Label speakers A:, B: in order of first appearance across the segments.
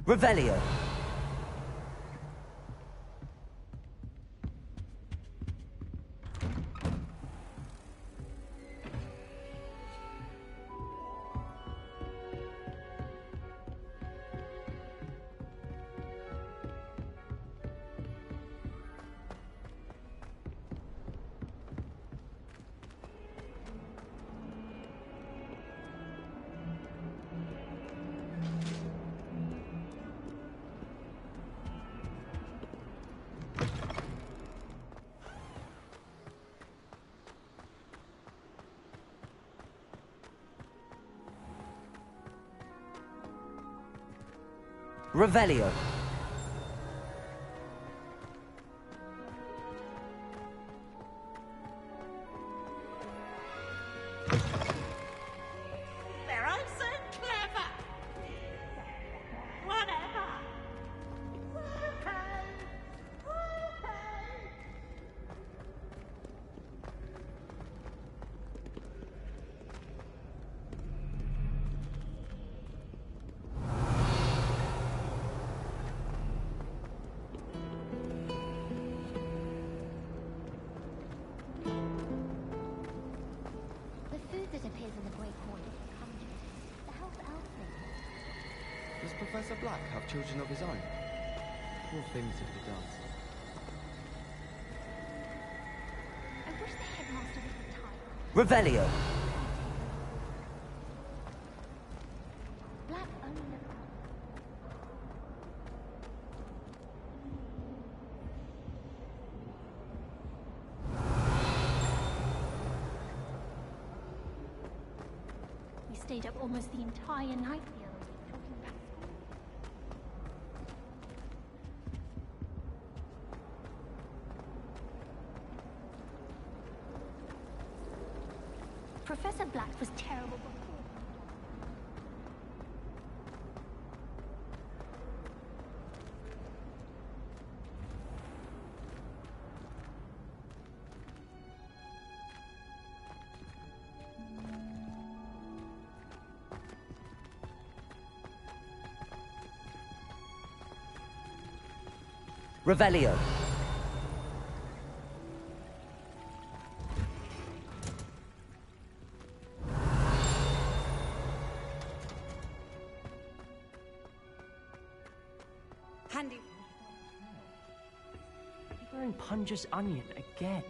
A: Revelio. Revelio.
B: They're all so clever. Whatever.
C: The food that appears in the Great Hall is conjured. The help elf thing.
D: Does Professor Black have children of his own? Poor things if he does.
C: I wish the headmaster was retired.
A: Revelio.
C: Black only looked up. We stayed up almost the entire night the other week talking about school. Professor Black was terrible before.
A: Revelio.
B: Handy.
E: You're wearing Punja's onion again.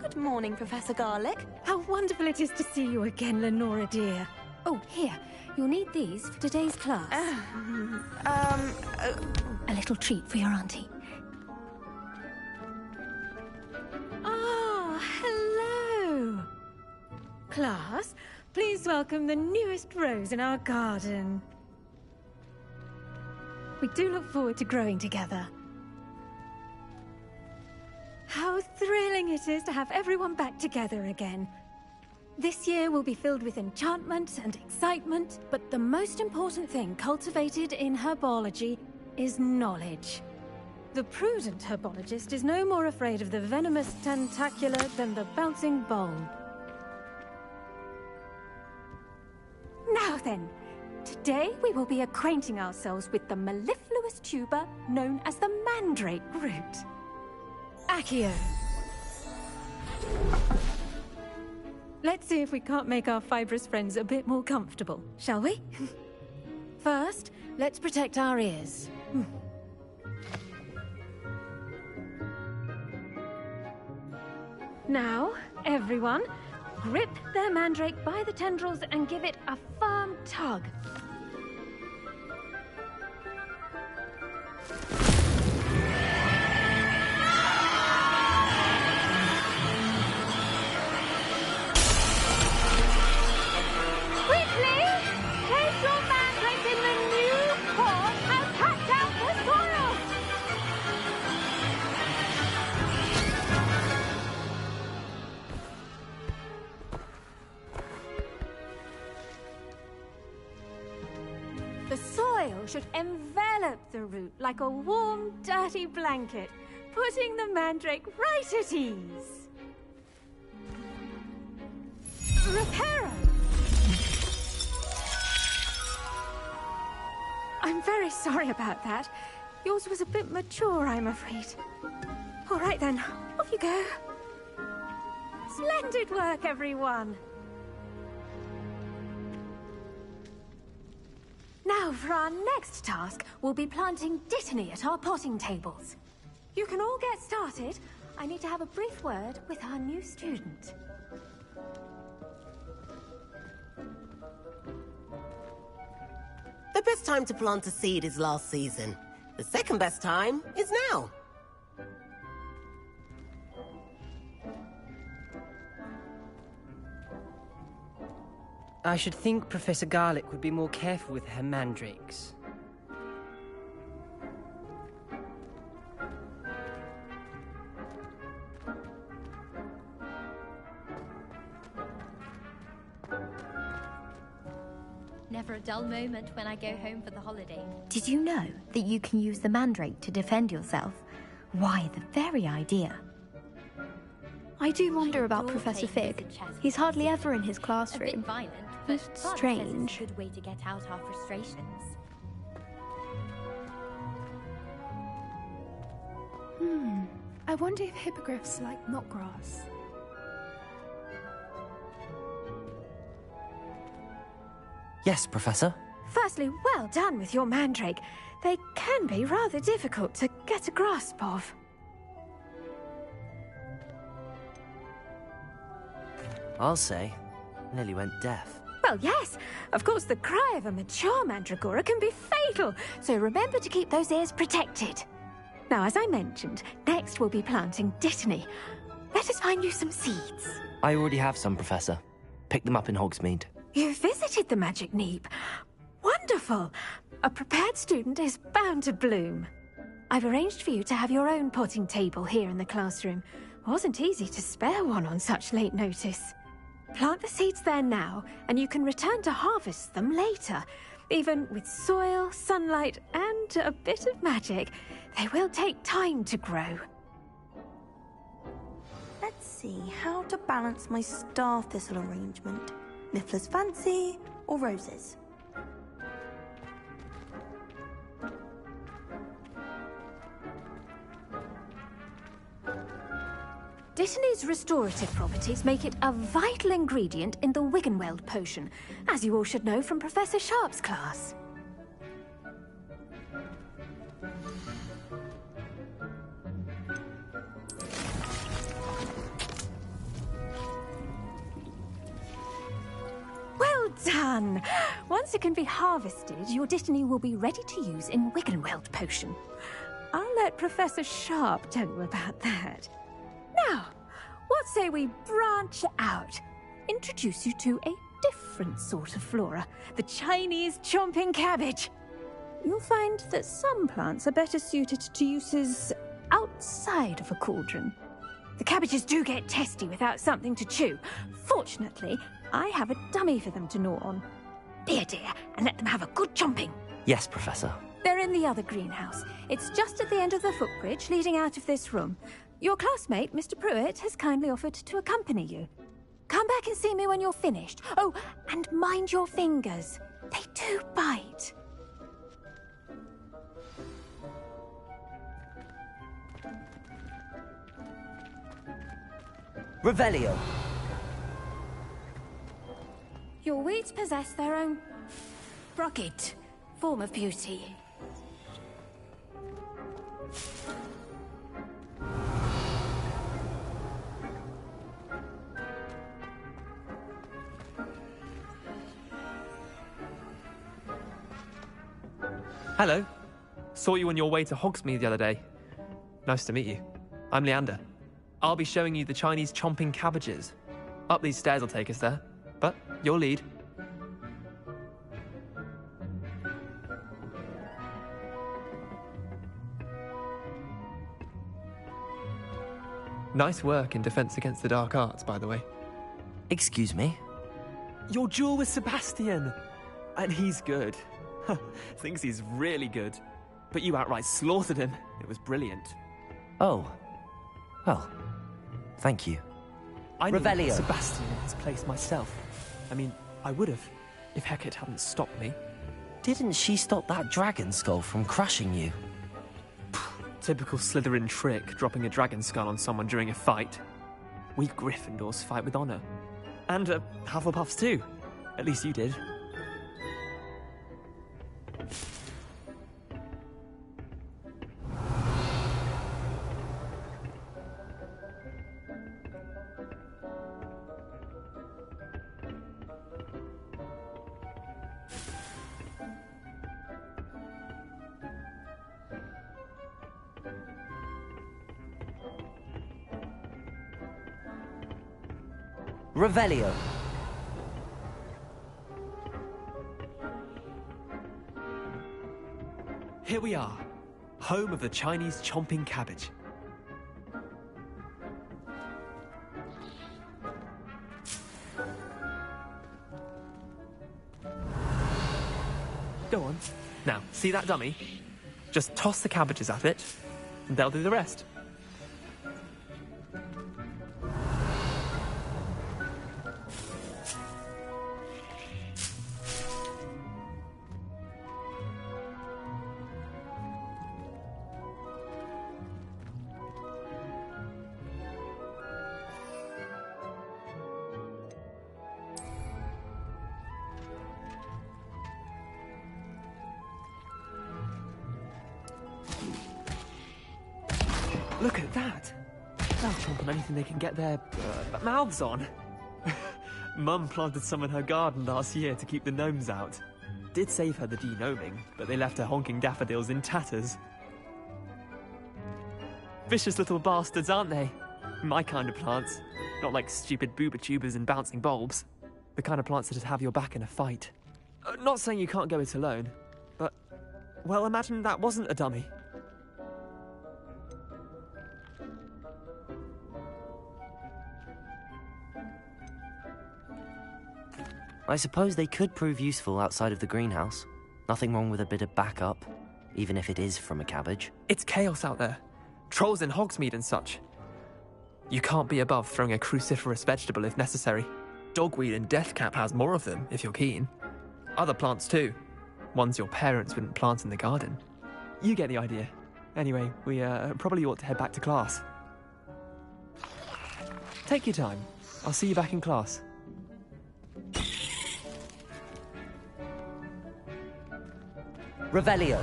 F: Good morning, Professor Garlick. How wonderful it is to see you again, Lenora dear. Oh, here. You'll need these for today's class. A little treat for your auntie. Ah, hello. Class, please welcome the newest rose in our garden. We do look forward to growing together. How thrilling it is to have everyone back together again. This year will be filled with enchantment and excitement, but the most important thing cultivated in herbology is knowledge. The prudent herbologist is no more afraid of the venomous tentacula than the bouncing bulb. Now then, today we will be acquainting ourselves with the mellifluous tuber known as the mandrake root. Accio. Let's see if we can't make our fibrous friends a bit more comfortable, shall we? First, let's protect our ears. Now, everyone, grip their mandrake by the tendrils and give it a firm tug. The soil should envelop the root like a warm, dirty blanket, putting the mandrake right at ease. Reparo! I'm very sorry about that. Yours was a bit mature, I'm afraid. All right then, off you go. Splendid work, everyone! Now, for our next task, we'll be planting Dittany at our potting tables. You can all get started. I need to have a brief word with our new student.
G: The best time to plant a seed is last season. The second best time is now.
E: I should think Professor Garlick would be more careful with her mandrakes.
C: Never a dull moment when I go home for the holiday. Did you know that you can use the mandrake to defend yourself? Why, the very idea.
H: I do wonder about Professor Fig. He's hardly ever in his
C: A bit
H: classroom.
C: violent, but
H: Most
C: Father says
H: strange.
C: it's a good way to get out our frustrations.
H: I wonder if hippogriffs like knotgrass.
A: Yes, Professor.
F: Firstly, well done with your mandrake. They can be rather difficult to get a grasp of.
A: I'll say, nearly went deaf.
F: Well, yes. Of course, the cry of a mature mandragora can be fatal, so remember to keep those ears protected. Now, as I mentioned, next we'll be planting Dittany. Let us find you some seeds.
A: I already have some, Professor. Picked them up in Hogsmeade.
F: You visited the Magic Neep. Wonderful! A prepared student is bound to bloom. I've arranged for you to have your own potting table here in the classroom. Wasn't easy to spare one on such late notice. Plant the seeds there now, and you can return to harvest them later. Even with soil, sunlight, and a bit of magic, they will take time to grow.
I: Let's see how to balance my star thistle arrangement. Miffler's Fancy or roses?
F: Dittany's restorative properties make it a vital ingredient in the Wiggenweld potion, as you all should know from Professor Sharp's class. Well done! Once it can be harvested, your Dittany will be ready to use in Wiggenweld potion. I'll let Professor Sharp tell you about that. Now, what say we branch out? Introduce you to a different sort of flora, the Chinese chomping cabbage. You'll find that some plants are better suited to uses outside of a cauldron. The cabbages do get testy without something to chew. Fortunately, I have a dummy for them to gnaw on. Be a dear and let them have a good chomping.
A: Yes, Professor.
F: They're in the other greenhouse. It's just at the end of the footbridge leading out of this room. Your classmate, Mr. Pruitt, has kindly offered to accompany you. Come back and see me when you're finished. Oh, and mind your fingers. They do bite.
A: Revelio.
F: Your weeds possess their own rugged form of beauty.
J: Hello. Saw you on your way to Hogsmeade the other day. Nice to meet you. I'm Leander. I'll be showing you the Chinese chomping cabbages. Up these stairs will take us there, but your lead. Nice work in Defense Against the Dark Arts, by the way.
A: Excuse me?
J: Your duel with Sebastian! And he's good. Thinks he's really good. But you outright slaughtered him. It was brilliant.
A: Oh. Well, thank you.
J: I knew
A: Revelio.
J: Sebastian in his place myself. I mean, I would have, if Hecate hadn't stopped me.
A: Didn't she stop that dragon skull from crushing you?
J: Typical Slytherin trick, dropping a dragon skull on someone during a fight. We Gryffindors fight with honor. And Hufflepuffs too. At least you did.
A: Revelio.
J: Here we are, home of the Chinese chomping cabbage. Go on. Now, see that dummy? Just toss the cabbages at it, and they'll do the rest. Look at that! They'll chomp on anything they can get their mouths on. Mum planted some in her garden last year to keep the gnomes out. Did save her the de-gnoming, but they left her honking daffodils in tatters. Vicious little bastards, aren't they? My kind of plants. Not like stupid booba tubers and bouncing bulbs. The kind of plants that'd have your back in a fight. Not saying you can't go it alone, but... well, imagine that wasn't a dummy.
A: I suppose they could prove useful outside of the greenhouse. Nothing wrong with a bit of backup, even if it is from a cabbage.
J: It's chaos out there. Trolls in Hogsmeade and such. You can't be above throwing a cruciferous vegetable if necessary. Dogweed and deathcap has more of them, if you're keen. Other plants too. Ones your parents wouldn't plant in the garden. You get the idea. Anyway, we probably ought to head back to class. Take your time. I'll see you back in class.
A: Revelio.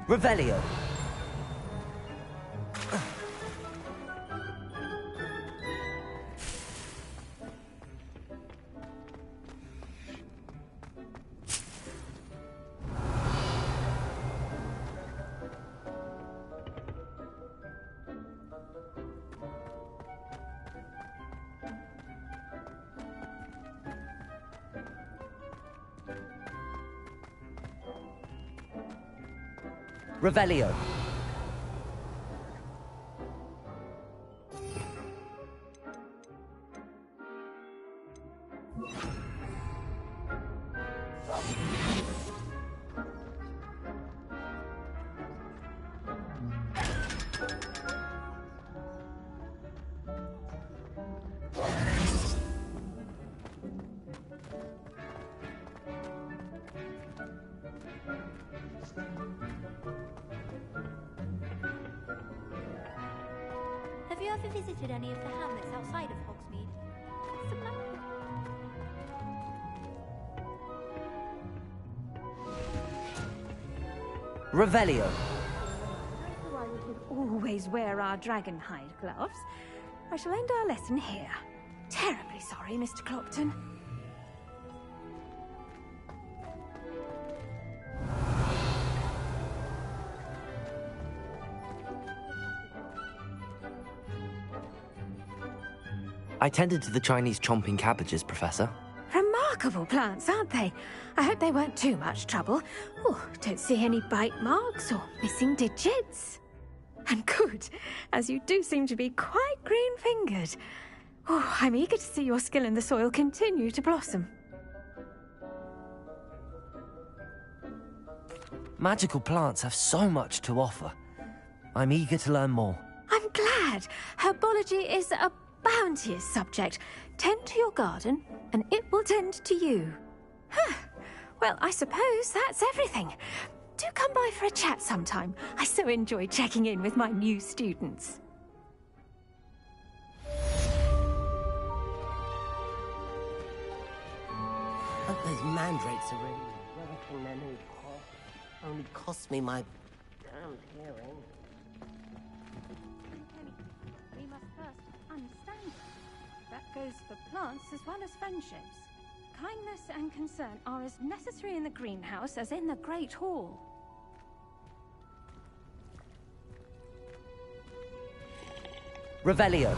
A: Revelio. Revelio.
C: Have you ever visited any of the hamlets outside of Hogsmeade?
A: Revelio.
F: Why we should always wear our dragon hide gloves. I shall end our lesson here. Terribly sorry, Mr. Clopton.
A: I tended to the Chinese chomping cabbages, Professor.
F: Remarkable plants, aren't they? I hope they weren't too much trouble. Oh, don't see any bite marks or missing digits. And good, as you do seem to be quite green-fingered. Oh, I'm eager to see your skill in the soil continue to blossom.
A: Magical plants have so much to offer. I'm eager to learn more.
F: I'm glad. Herbology is a bounteous subject. Tend to your garden, and it will tend to you. Huh. Well, I suppose that's everything. Do come by for a chat sometime. I so enjoy checking in with my new students.
G: But those mandrakes are really working their new cough. Only cost me my damned hearing.
F: We must first understand. That goes for plants as well as friendships. Kindness and concern are as necessary in the greenhouse as in the Great Hall.
A: Revelio.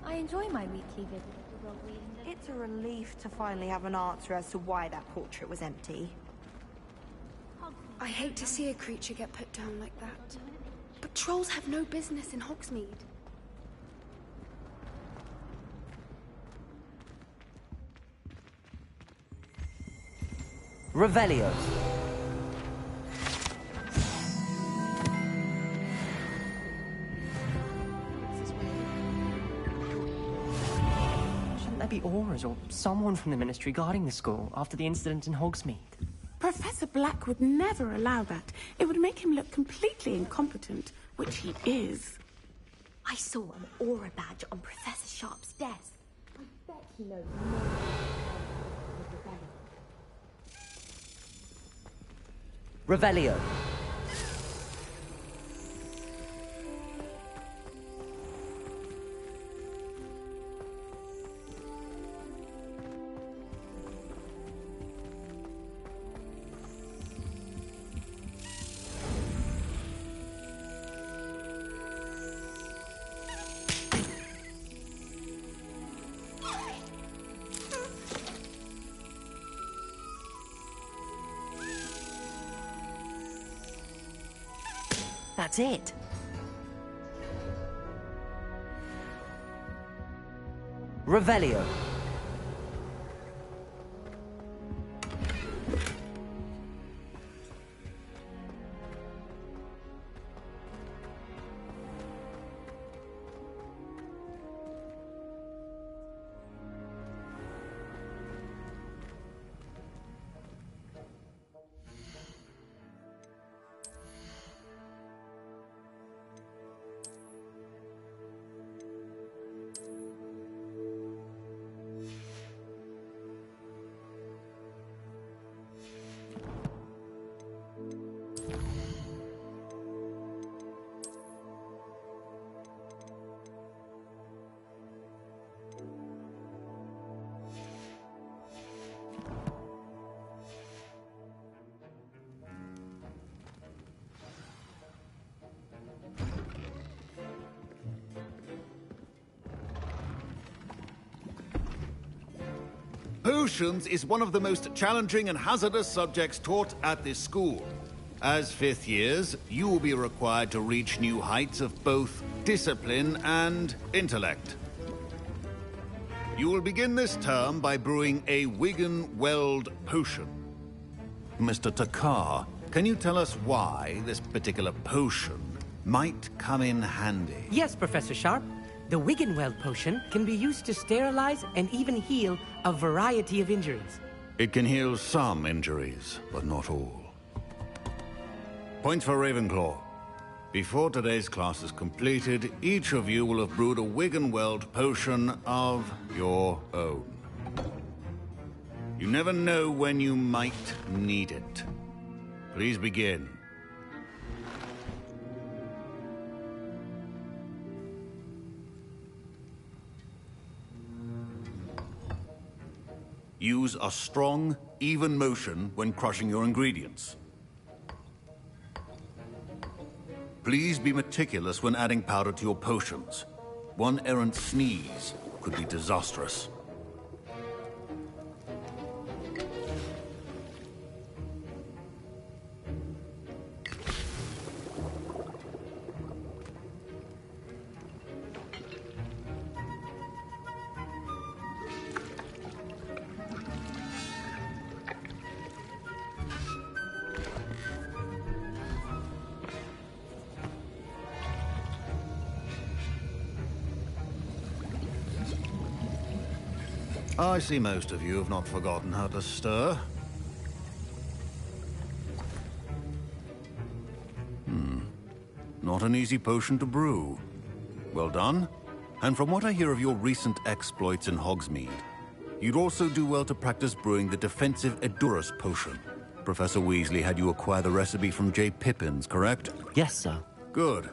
C: I enjoy my weekly visit to Rogweed.
I: It's a relief to finally have an answer as to why that portrait was empty.
H: I hate to see a creature get put down like that. But trolls have no business in Hogsmeade.
A: Revelio.
E: Shouldn't there be auras or someone from the Ministry guarding the school after the incident in Hogsmeade?
K: Professor Black would never allow that. It would make him look completely incompetent, which he is.
C: I saw an aura badge on Professor Sharp's desk. I bet he knows more about
A: Revelio. That's it. Revelio.
L: Potions is one of the most challenging and hazardous subjects taught at this school. As fifth years, you will be required to reach new heights of both discipline and intellect. You will begin this term by brewing a Wiggenweld potion. Mr. Takar, can you tell us why this particular potion might come in handy?
M: Yes, Professor Sharp. The Wiggenweld potion can be used to sterilize and even heal a variety of injuries.
L: It can heal some injuries, but not all. Points for Ravenclaw. Before today's class is completed, each of you will have brewed a Wiggenweld potion of your own. You never know when you might need it. Please begin. Use a strong, even motion when crushing your ingredients. Please be meticulous when adding powder to your potions. One errant sneeze could be disastrous. I see most of you have not forgotten how to stir. Not an easy potion to brew. Well done. And from what I hear of your recent exploits in Hogsmeade, you'd also do well to practice brewing the defensive Edurus potion. Professor Weasley had you acquire the recipe from J. Pippins, correct?
A: Yes, sir.
L: Good.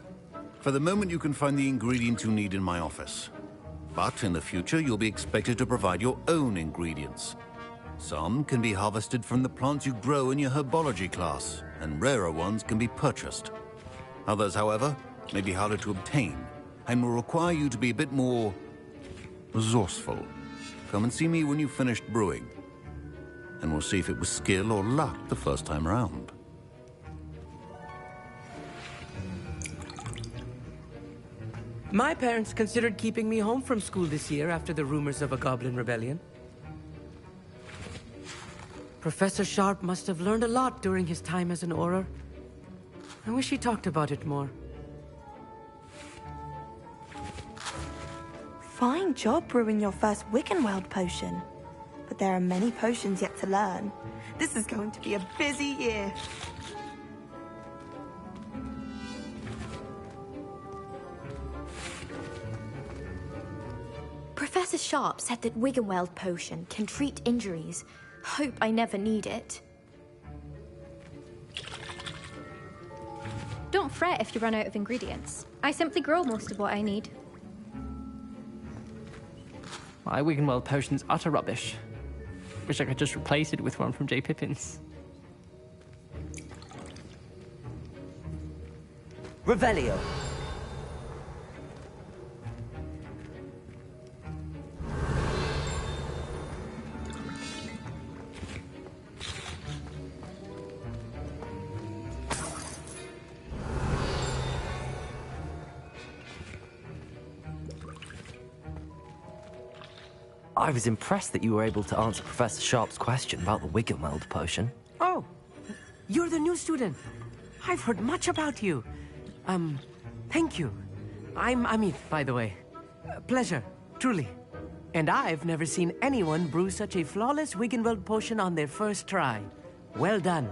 L: For the moment, you can find the ingredients you need in my office. But in the future, you'll be expected to provide your own ingredients. Some can be harvested from the plants you grow in your herbology class, and rarer ones can be purchased. Others, however, may be harder to obtain, and will require you to be a bit more resourceful. Come and see me when you've finished brewing, and we'll see if it was skill or luck the first time around.
M: My parents considered keeping me home from school this year after the rumors of a goblin rebellion. Professor Sharp must have learned a lot during his time as an Auror. I wish he talked about it more.
I: Fine job brewing your first Wiggenweld potion. But there are many potions yet to learn. This is going to be a busy year.
C: Professor Sharp said that Wiggenweld potion can treat injuries. Hope I never need it.
F: Don't fret if you run out of ingredients. I simply grow most of what I need.
J: My Wiggenweld potion's utter rubbish. Wish I could just replace it with one from J. Pippins.
G: Revelio.
A: I was impressed that you were able to answer Professor Sharp's question about the Wiggenweld potion.
M: Oh, you're the new student. I've heard much about you. Thank you. I'm Amit, by the way. Pleasure, truly. And I've never seen anyone brew such a flawless Wiggenweld potion on their first try. Well done.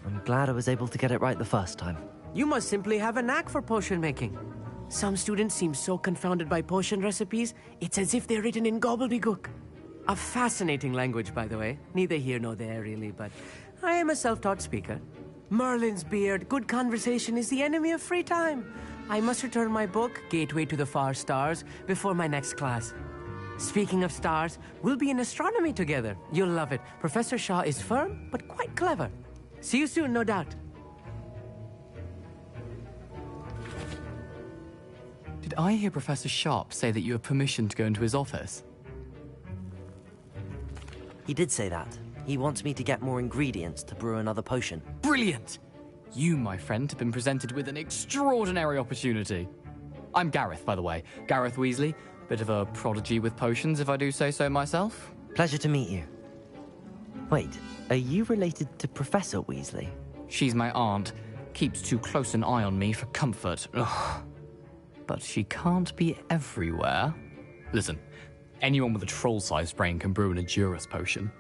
A: I'm glad I was able to get it right the first time.
M: You must simply have a knack for potion making. Some students seem so confounded by potion recipes, it's as if they're written in gobbledygook. A fascinating language, by the way. Neither here nor there, really, but I am a self-taught speaker. Merlin's beard, good conversation is the enemy of free time. I must return my book, Gateway to the Far Stars, before my next class. Speaking of stars, we'll be in astronomy together. You'll love it. Professor Shaw is firm, but quite clever. See you soon, no doubt.
N: Did I hear Professor Sharp say that you have permission to go into his office?
A: He did say that. He wants me to get more ingredients to brew another potion.
N: Brilliant! You, my friend, have been presented with an extraordinary opportunity. I'm Gareth, by the way. Gareth Weasley. Bit of a prodigy with potions, if I do say so myself.
A: Pleasure to meet you. Wait, are you related to Professor Weasley?
N: She's my aunt. Keeps too close an eye on me for comfort. Ugh. But she can't be everywhere. Listen, anyone with a troll-sized brain can brew an Edurus potion.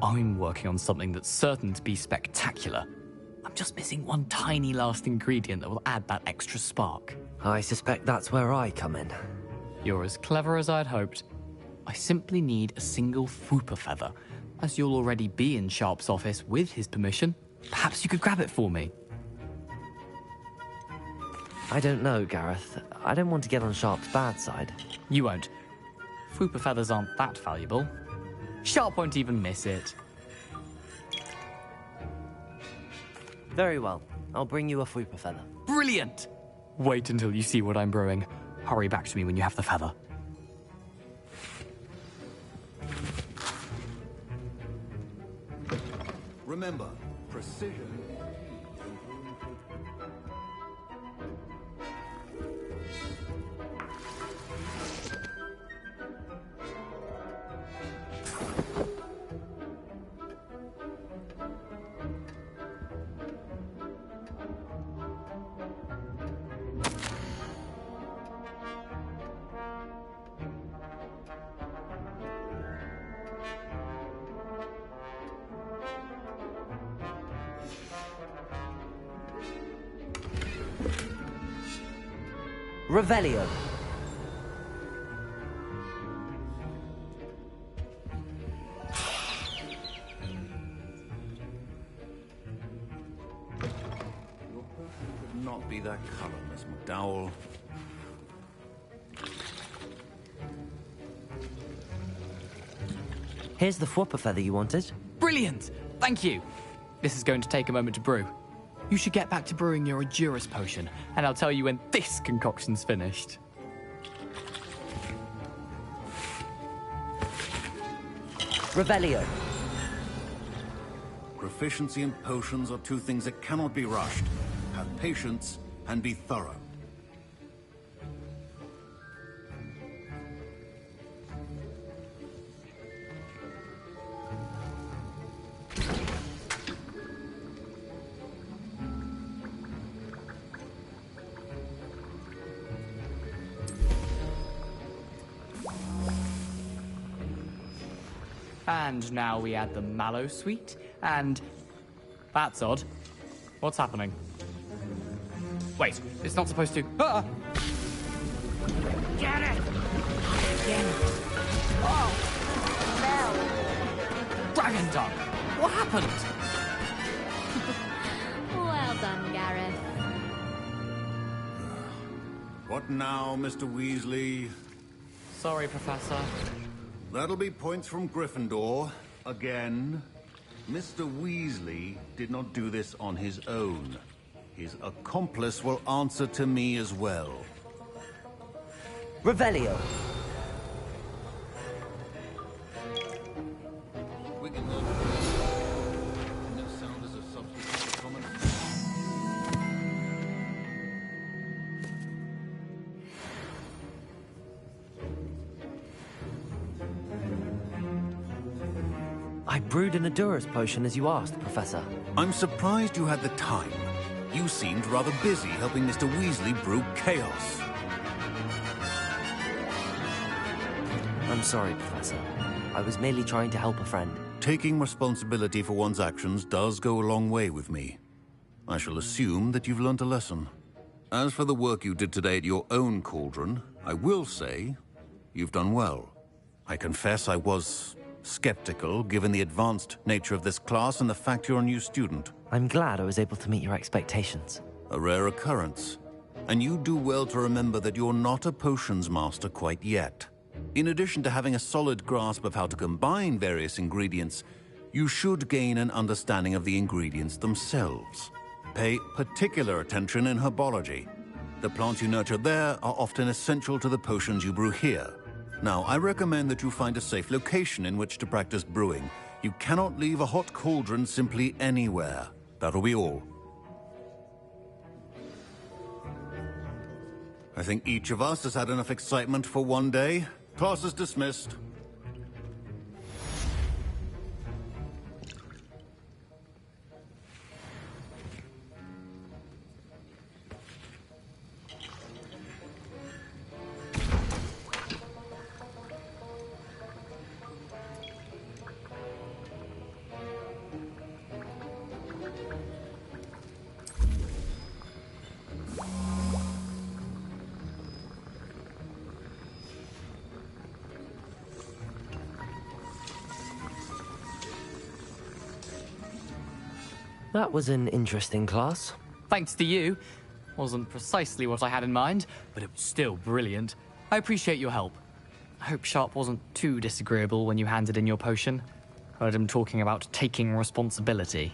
N: I'm working on something that's certain to be spectacular. I'm just missing one tiny last ingredient that will add that extra spark.
A: I suspect that's where I come in.
N: You're as clever as I'd hoped. I simply need a single Fwooper feather. As you'll already be in Sharp's office with his permission, perhaps you could grab it for me.
A: I don't know, Gareth. I don't want to get on Sharp's bad side.
N: You won't. Fwooper feathers aren't that valuable. Sharp won't even miss it.
A: Very well. I'll bring you a Fwooper feather.
N: Brilliant! Wait until you see what I'm brewing. Hurry back to me when you have the feather.
L: Remember, precision.
A: Revelio.
L: Your person could not be that color, Miss McDowell.
A: Here's the Fwooper feather you wanted.
N: Brilliant! Thank you! This is going to take a moment to brew. You should get back to brewing your Edurus potion, and I'll tell you when this concoction's finished.
A: Revelio.
L: Proficiency and potions are two things that cannot be rushed. Have patience and be thorough.
N: And now we add the mallow sweet, and... That's odd. What's happening? Wait, it's not supposed to... Ah!
B: Get it!
N: Again! Oh! Mel! Dragon tongue! What happened?
C: Well done, Gareth.
L: What now, Mr. Weasley?
N: Sorry, Professor.
L: That'll be points from Gryffindor. Again. Mr. Weasley did not do this on his own. His accomplice will answer to me as well.
A: Revelio.
L: No sound as a substitute for common.
A: I brewed an Edurus potion as you asked, Professor.
L: I'm surprised you had the time. You seemed rather busy helping Mr. Weasley brew chaos.
A: I'm sorry, Professor. I was merely trying to help a friend.
L: Taking responsibility for one's actions does go a long way with me. I shall assume that you've learnt a lesson. As for the work you did today at your own cauldron, I will say you've done well. I confess I was skeptical, given the advanced nature of this class and the fact you're a new student.
A: I'm glad I was able to meet your expectations.
L: A rare occurrence. And you do well to remember that you're not a potions master quite yet. In addition to having a solid grasp of how to combine various ingredients, you should gain an understanding of the ingredients themselves. Pay particular attention in herbology. The plants you nurture there are often essential to the potions you brew here. Now, I recommend that you find a safe location in which to practice brewing. You cannot leave a hot cauldron simply anywhere. That'll be all. I think each of us has had enough excitement for one day. Class is dismissed.
A: That was an interesting class.
N: Thanks to you. Wasn't precisely what I had in mind, but it was still brilliant. I appreciate your help. I hope Sharp wasn't too disagreeable when you handed in your potion. Heard him talking about taking responsibility.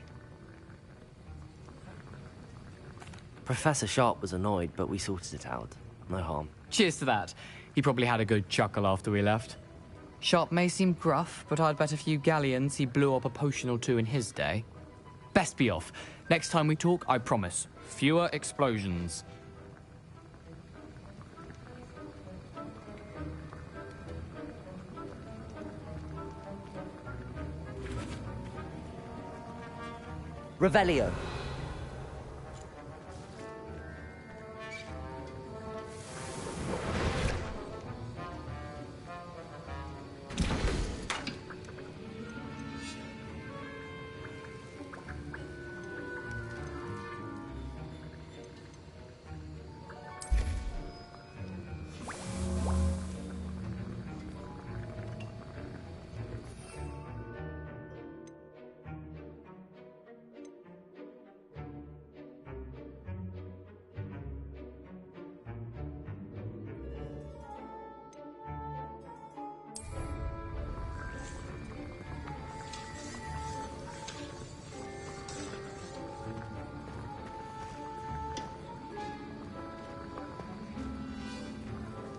A: Professor Sharp was annoyed, but we sorted it out. No harm.
N: Cheers to that. He probably had a good chuckle after we left. Sharp may seem gruff, but I'd bet a few galleons he blew up a potion or two in his day. Best be off. Next time we talk, I promise. Fewer explosions.
A: Revelio.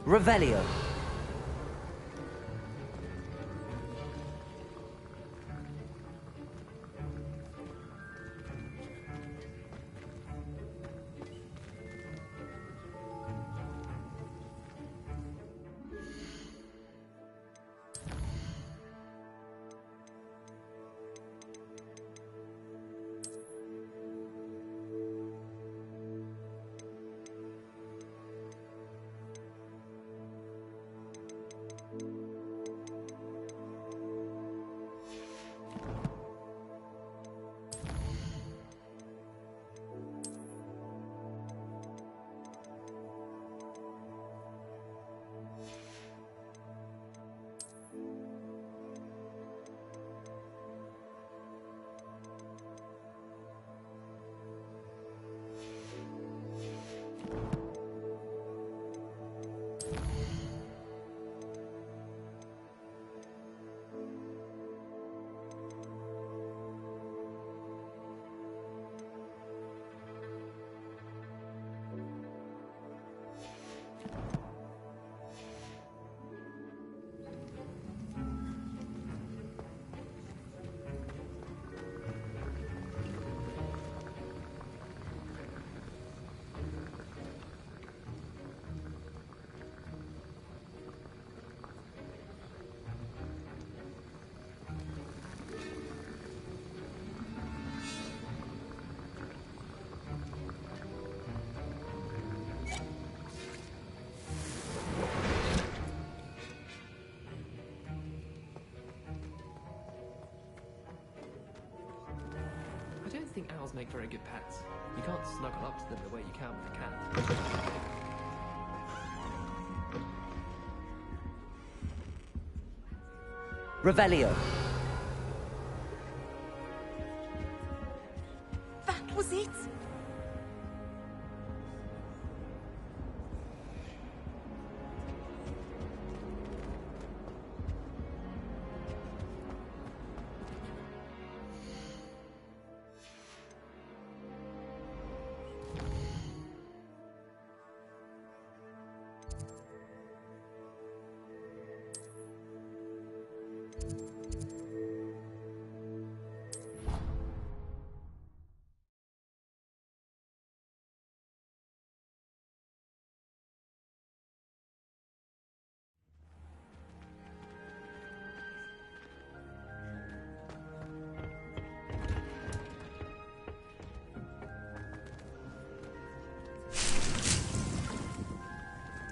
A: Revelio.
J: I don't think owls make very good pets. You can't snuggle up to them the way you can with a cat.
A: Revelio.
I: That was it?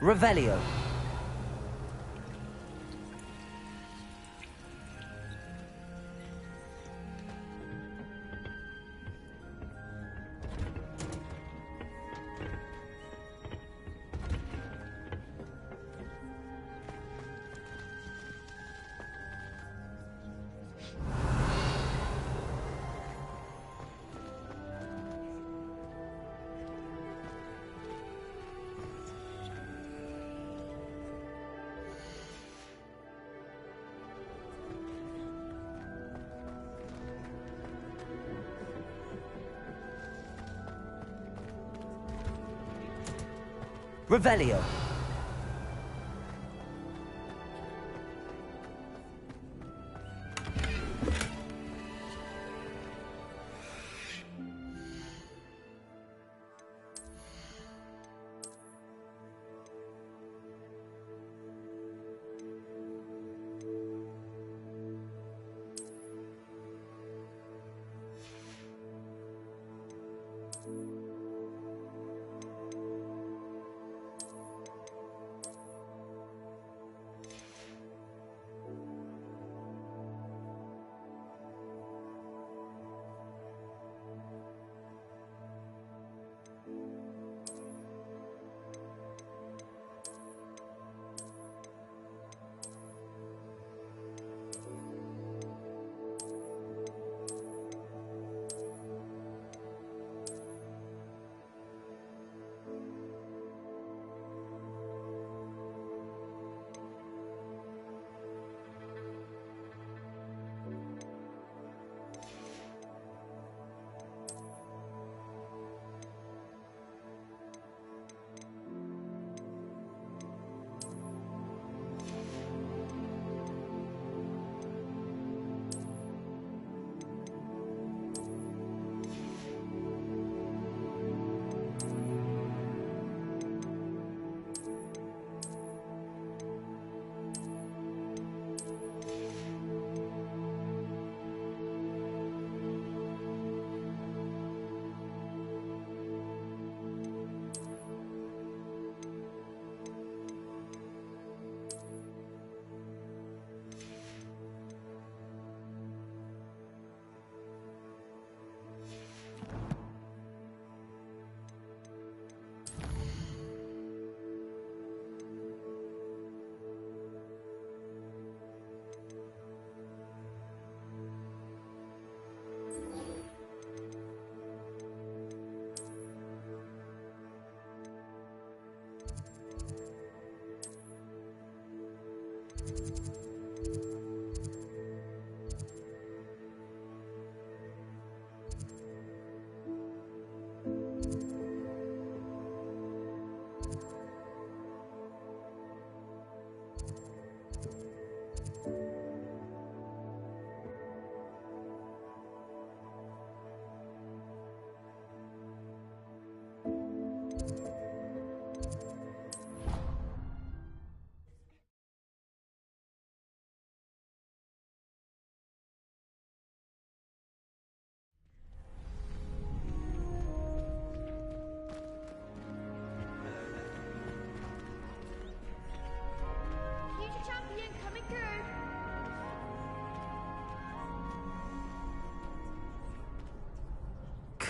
A: Revelio. Revelio.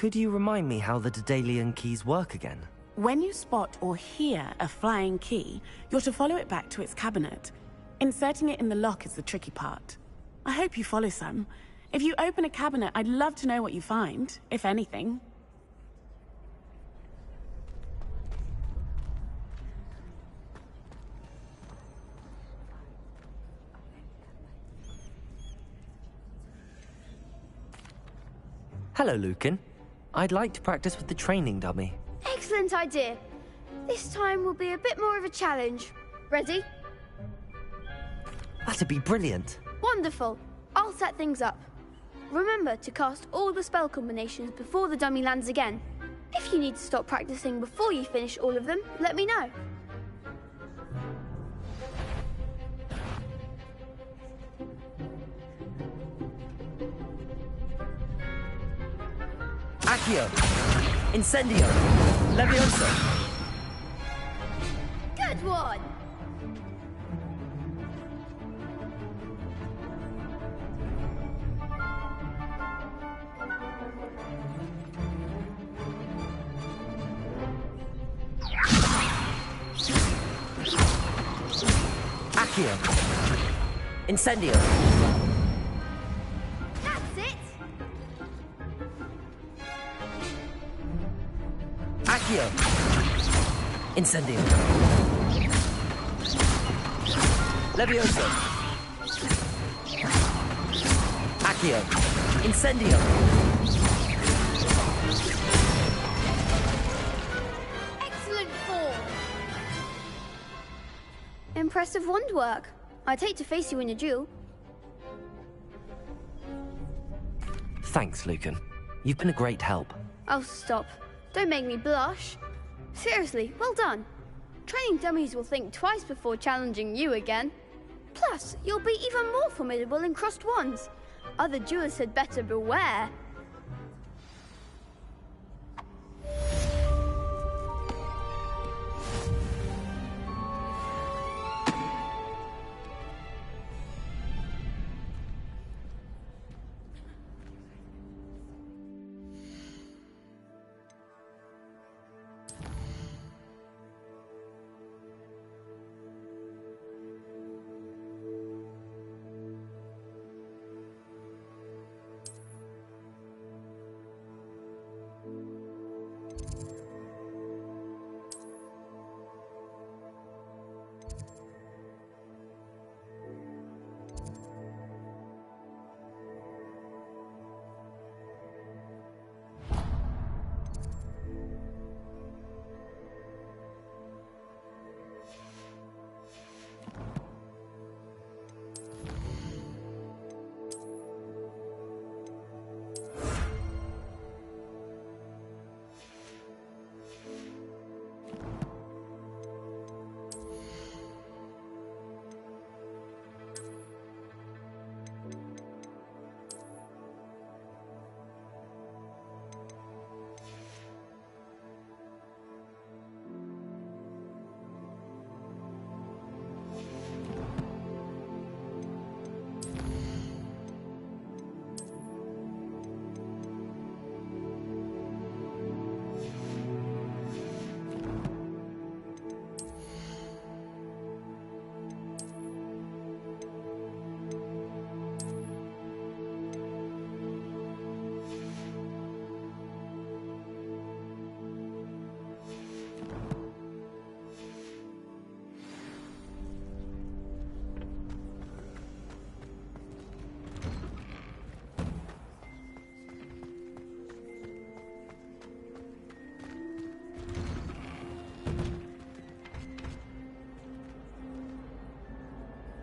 A: Could you remind me how the Daedalian keys work again?
K: When you spot or hear a flying key, you're to follow it back to its cabinet. Inserting it in the lock is the tricky part. I hope you follow some. If you open a cabinet, I'd love to know what you find, if anything.
A: Hello, Lucan. I'd like to practice with the training dummy.
O: Excellent idea. This time will be a bit more of a challenge. Ready?
A: That'd be brilliant.
O: Wonderful. I'll set things up. Remember to cast all the spell combinations before the dummy lands again. If you need to stop practicing before you finish all of them, let me know.
A: Accio! Incendio! Levioso!
O: Good
A: Accio. Incendio.
O: That's it!
A: Accio. Incendio. Levioso. Accio. Incendio.
O: Excellent form! Impressive wand work. I'd hate to face you in a duel.
A: Thanks, Lucan. You've been a great help.
O: Oh, stop. Don't make me blush. Seriously, well done. Training dummies will think twice before challenging you again. Plus, you'll be even more formidable in crossed wands. Other duelists had better beware.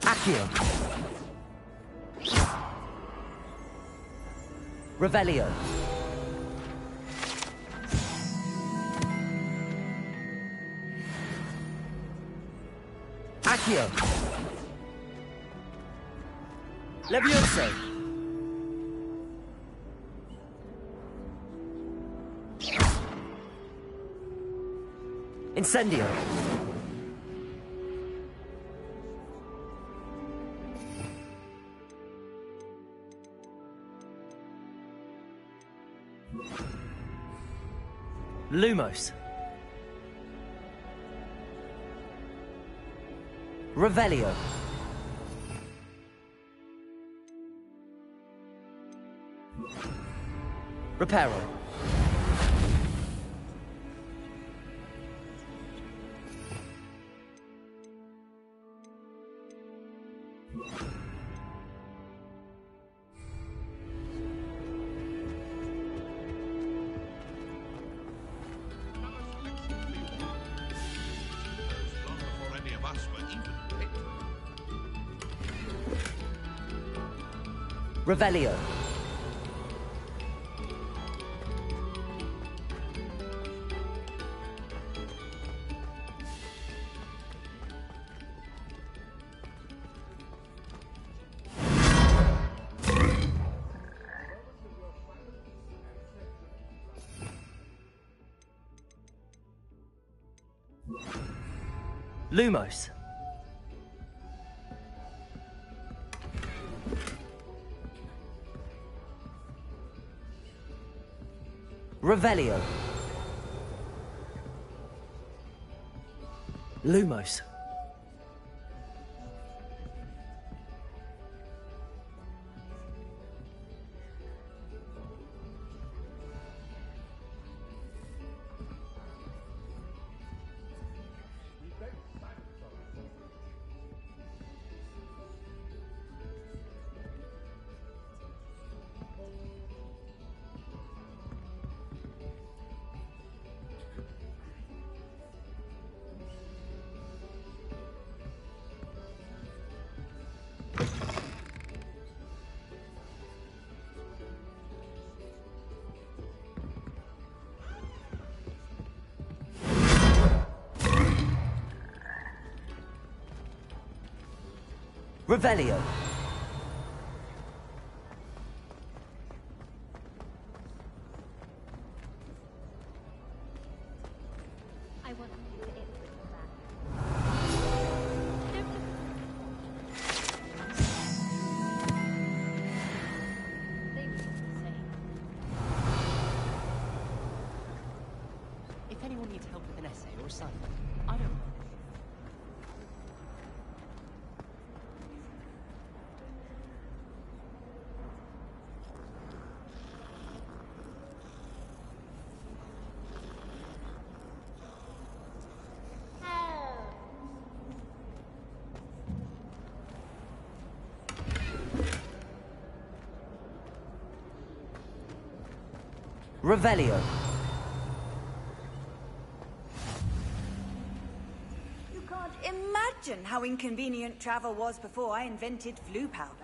A: Accio. Revelio. Accio. Levioso. Incendio. Lumos. Revelio. Reparo. Revelio. Lumos. Revelio. Lumos.
P: Revelio.
C: I want to pay for it.
P: If anyone needs help with an essay or assignment, I don't know. Revelio.
Q: You can't imagine how inconvenient travel was before I invented flu powder.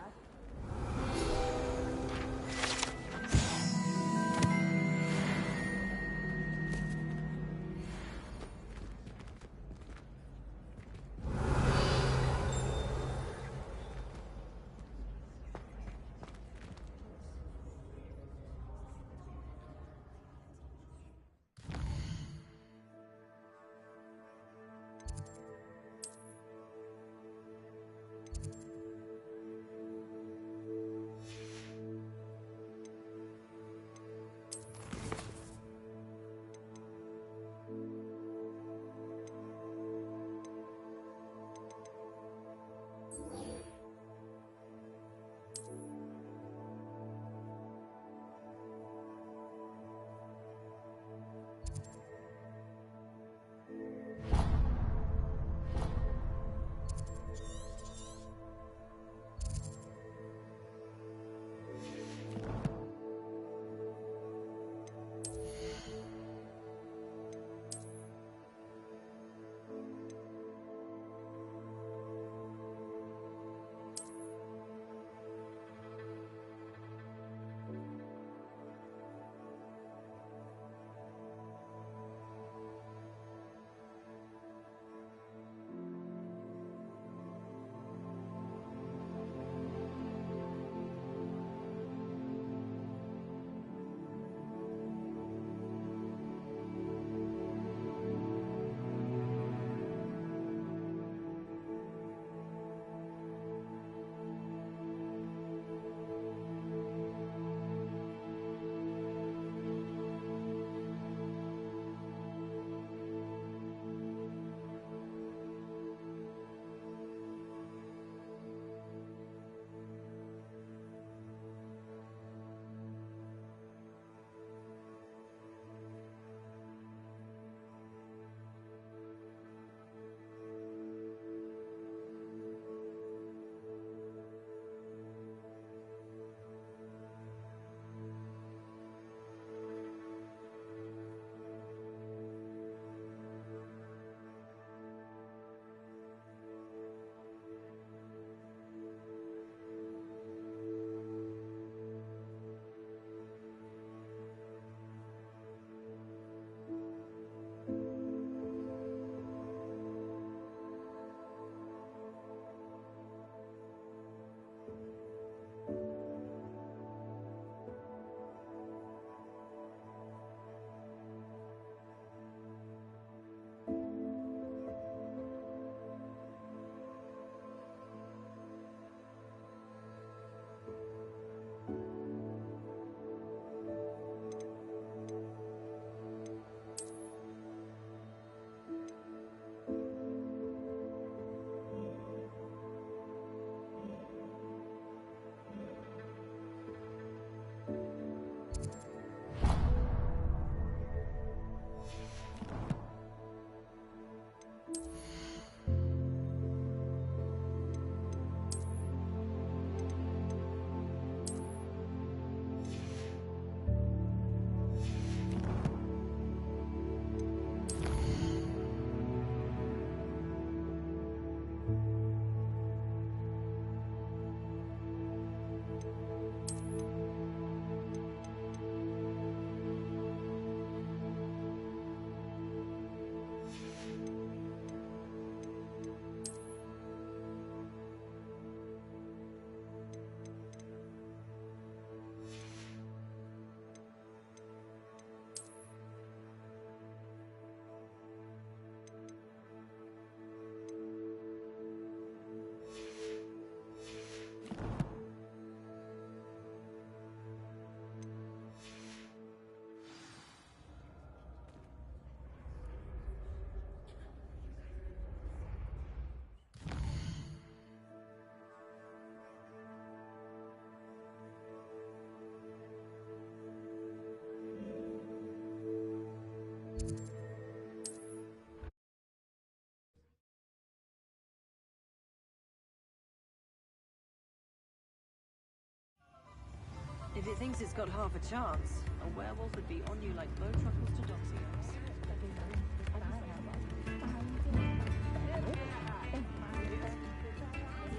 R: thinks it's got half a chance, a werewolf would be on you like low truffles to doxy oaks.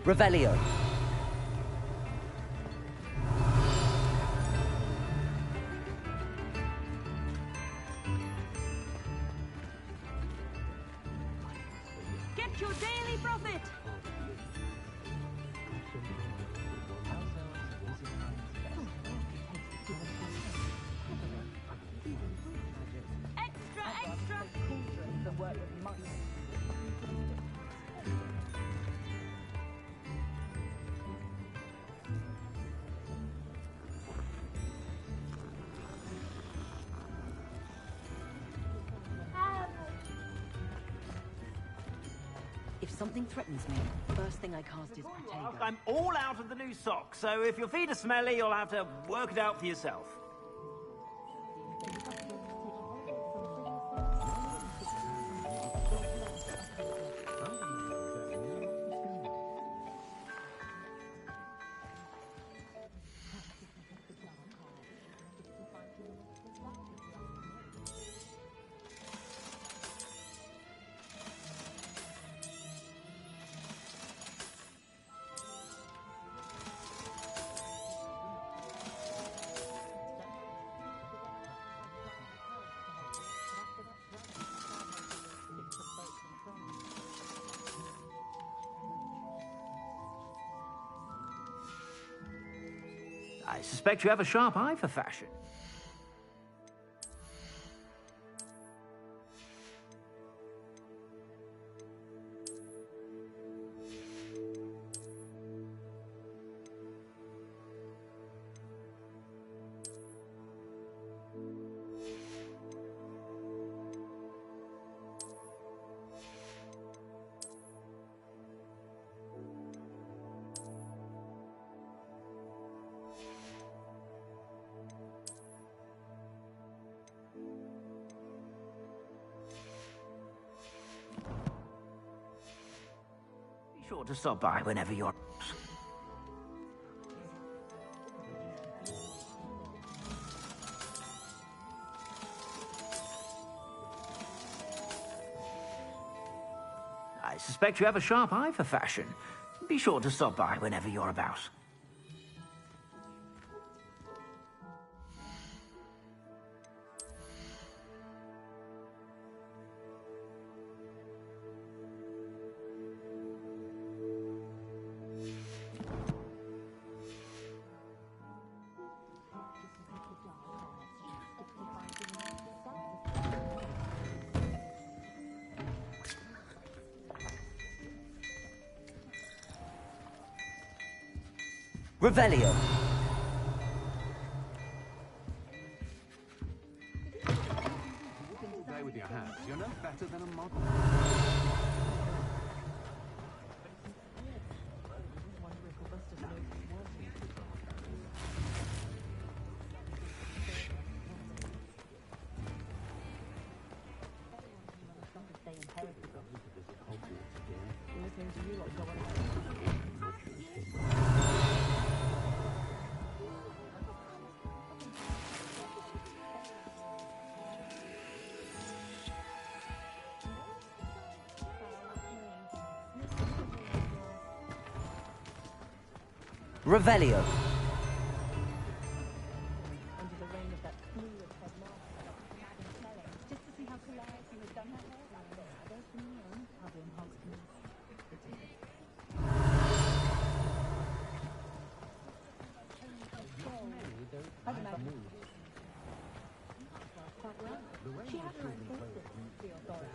A: Revelio.
R: Get your daily profit! Extra, extra! The word of mice. If something threatens me, first thing I cast is Protego.
S: I'm all out of the new socks, so if your feet are smelly, you'll have to work it out for yourself. I suspect you have a sharp eye for fashion. Be sure to stop by whenever you're... I suspect you have a sharp eye for fashion. Be sure to stop by whenever you're about.
A: Revelio.
T: Play with your hands. You're no better than a model.
A: Revelio.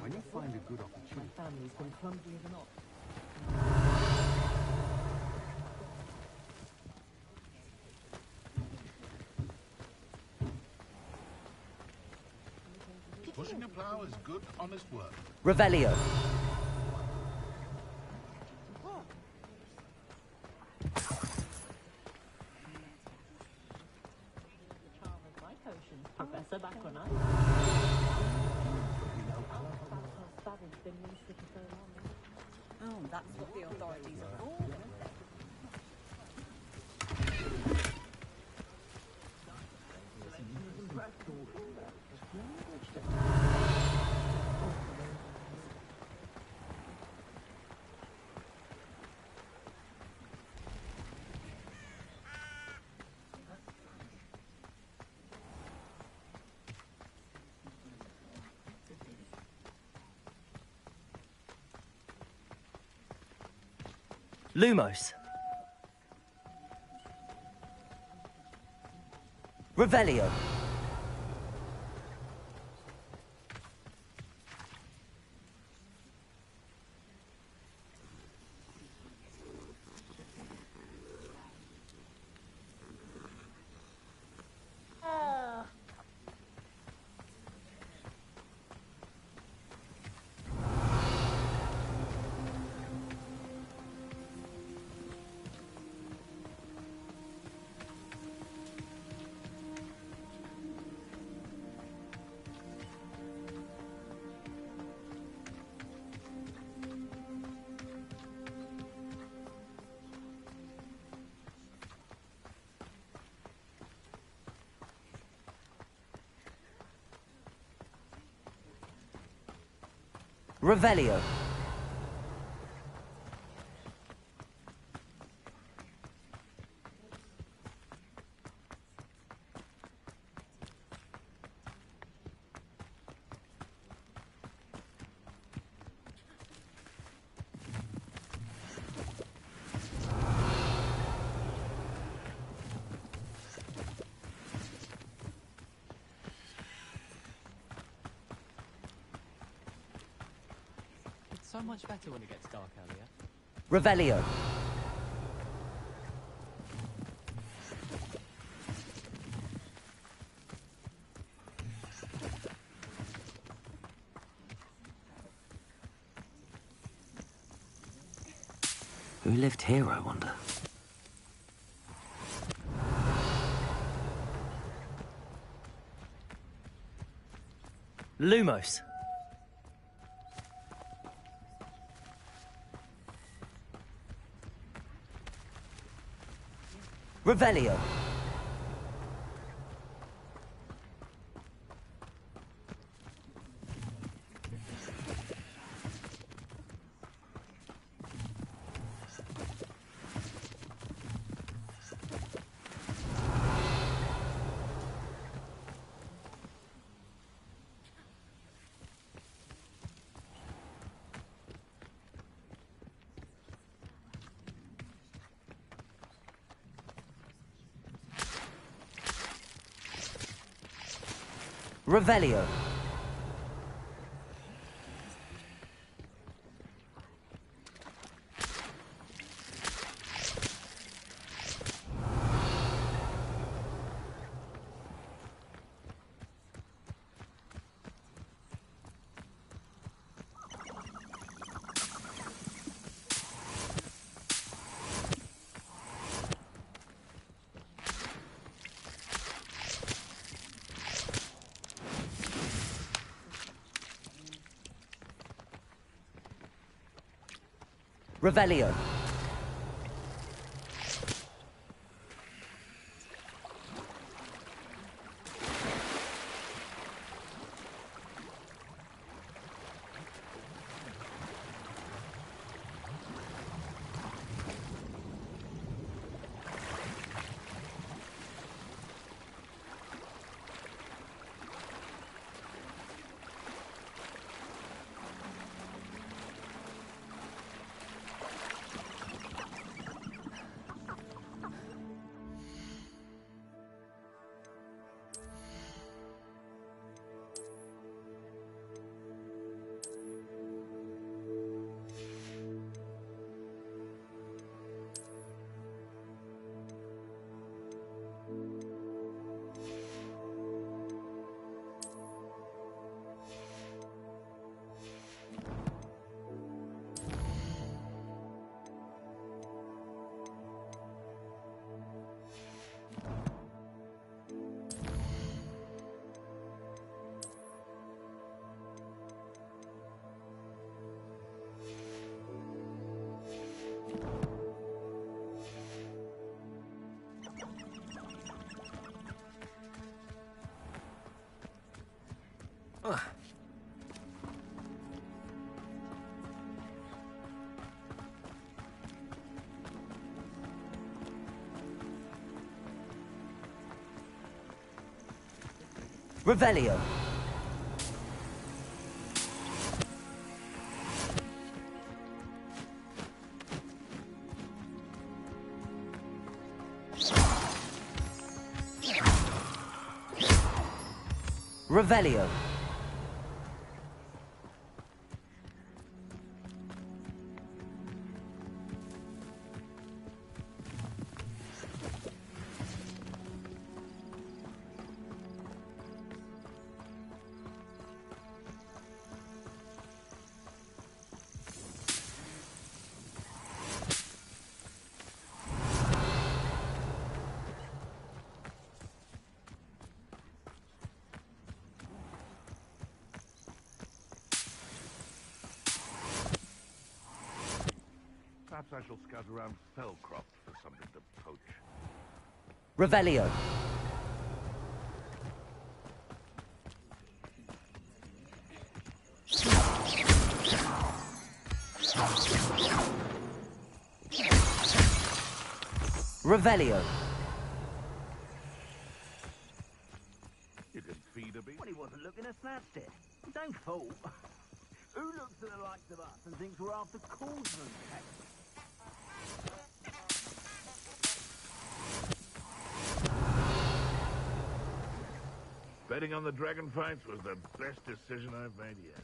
T: When you find a good opportunity,
R: My family's been clumsy as an ox.
T: pushing a plow is good, honest work.
A: Revelio.
R: Professor back on us. Oh, that's what the authorities are for.
A: Lumos. Revelio. Revelio.
N: It's so much better when it gets dark earlier.
A: Revelio. Who lived here, I wonder? Lumos. Revelio. Revelio. Revelio. Revelio. Revelio.
T: Perhaps I shall scout around Fellcroft for something to poach.
A: Revelio. Revelio.
T: You can feed a bee.
S: When he wasn't looking, I snatched it. Don't fool. Who looks at the likes of us and thinks we're after Causman cake?
T: Betting on the dragon fights was the best decision I've made yet.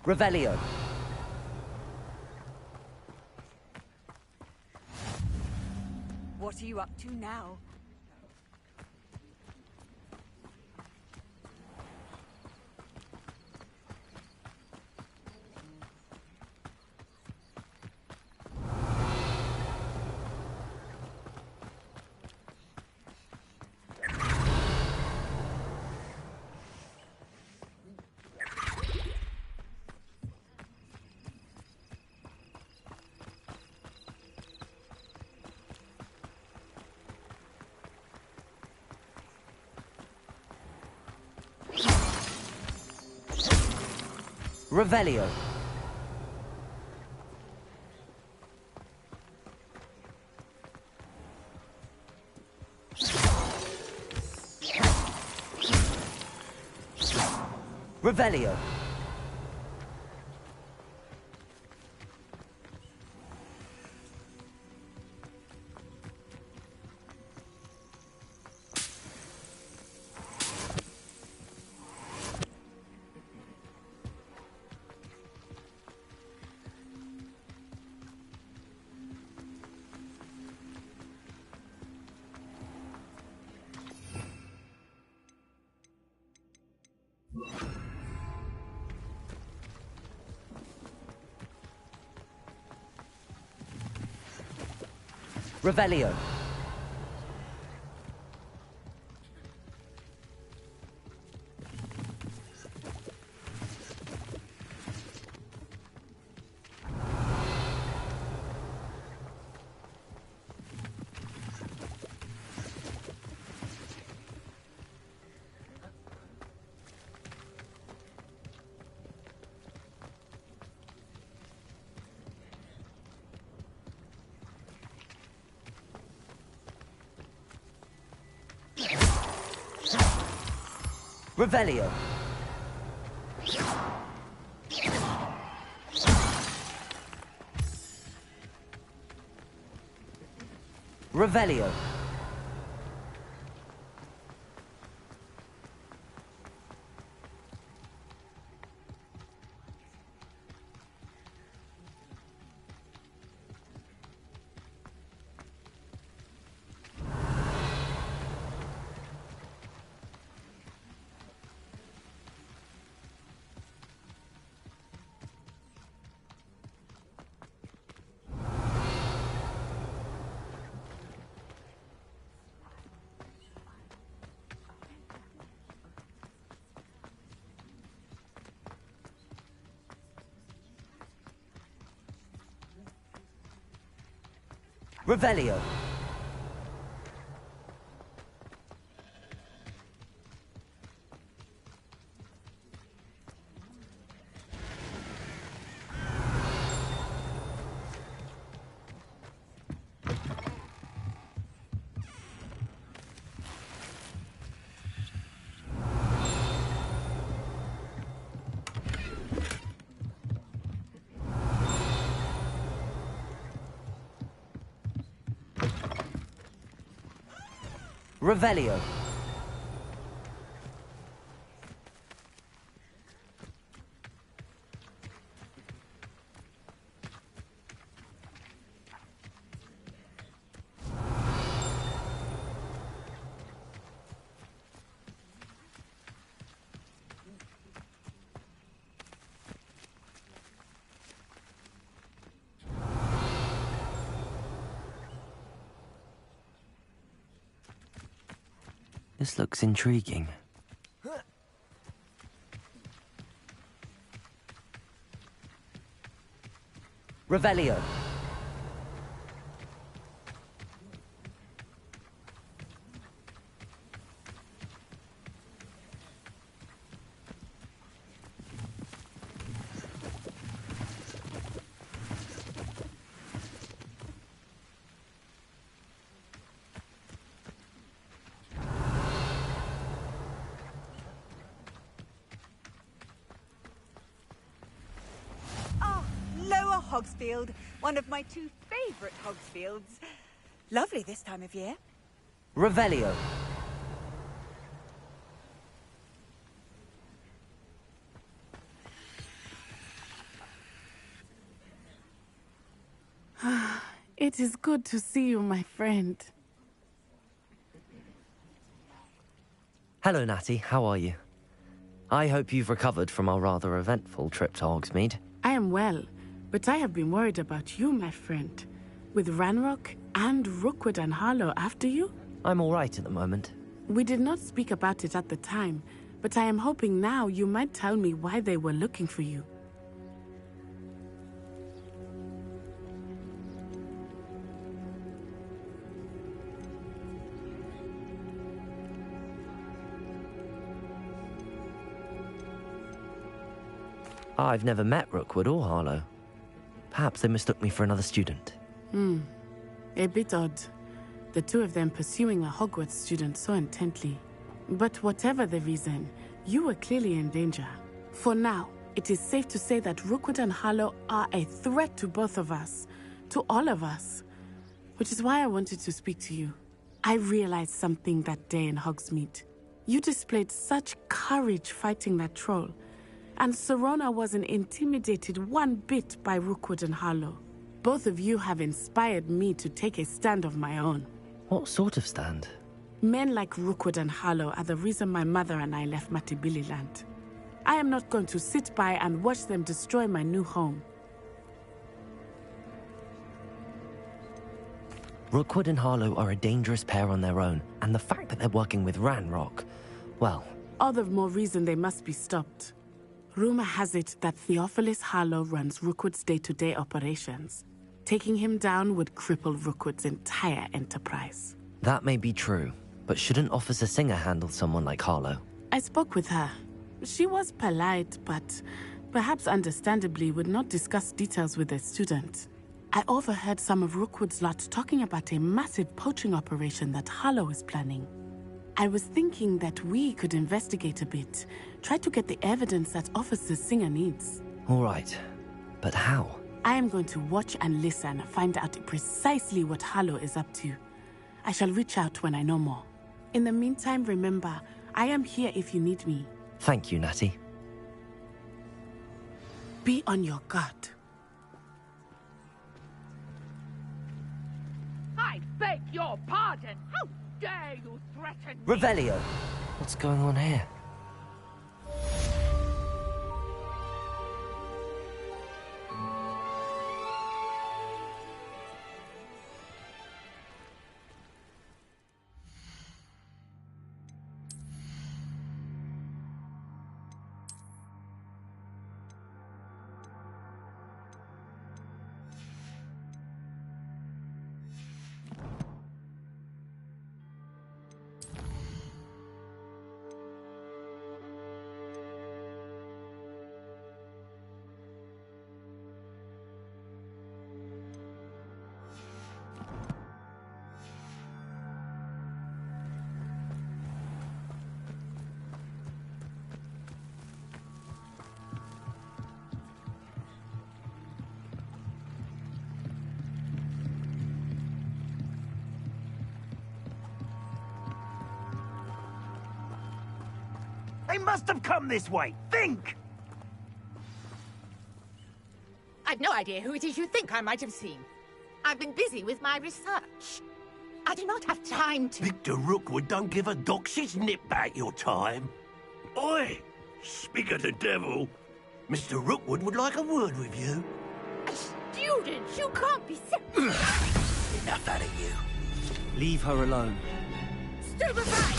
A: Revelio.
Q: What are you up to now?
A: Revelio. Revelio. Revelio. Revelio. Revelio. Revelio. Revelio. This looks intriguing. Revelio.
Q: Hogsfield, one of my two favourite Hogsfields. Lovely this time of year.
A: Revelio.
K: It is good to see you, my friend.
A: Hello, Natty. How are you? I hope you've recovered from our rather eventful trip to Hogsmeade.
K: I am well, but I have been worried about you, my friend. With Ranrock and Rookwood and Harlow after you?
A: I'm all right at the moment.
K: We did not speak about it at the time, but I am hoping now you might tell me why they were looking for you.
A: I've never met Rookwood or Harlow. Perhaps they mistook me for another student.
K: A bit odd. The two of them pursuing a Hogwarts student so intently. But whatever the reason, you were clearly in danger. For now, it is safe to say that Rookwood and Harlow are a threat to both of us. To all of us. Which is why I wanted to speak to you. I realized something that day in Hogsmeade. You displayed such courage fighting that troll. And Serona wasn't intimidated one bit by Rookwood and Harlow. Both of you have inspired me to take a stand of my own.
A: What sort of stand?
K: Men like Rookwood and Harlow are the reason my mother and I left Matibili land. I am not going to sit by and watch them destroy my new home.
A: Rookwood and Harlow are a dangerous pair on their own, and the fact that they're working with Ranrock, well...
K: All the more reason they must be stopped. Rumor has it that Theophilus Harlow runs Rookwood's day-to-day operations. Taking him down would cripple Rookwood's entire enterprise.
A: That may be true, but shouldn't Officer Singer handle someone like Harlow?
K: I spoke with her. She was polite, but perhaps understandably would not discuss details with a student. I overheard some of Rookwood's lot talking about a massive poaching operation that Harlow is planning. I was thinking that we could investigate a bit, try to get the evidence that Officer Singer needs.
A: All right, but how?
K: I am going to watch and listen, find out precisely what Harlow is up to. I shall reach out when I know more. In the meantime, remember, I am here if you need me.
A: Thank you, Natty.
K: Be on your guard.
B: I beg your pardon. How dare you threaten me?
A: Revelio! What's going on here?
S: They must have come this way. Think!
B: I've no idea who it is you think I might have seen. I've been busy with my research. I do not have time to...
S: Victor Rookwood don't give a doxy's nip back your time. Oi! Speak of the devil. Mr. Rookwood would like a word with you.
B: Students, you can't be
S: Enough out of you.
D: Leave her alone.
B: Stupefy!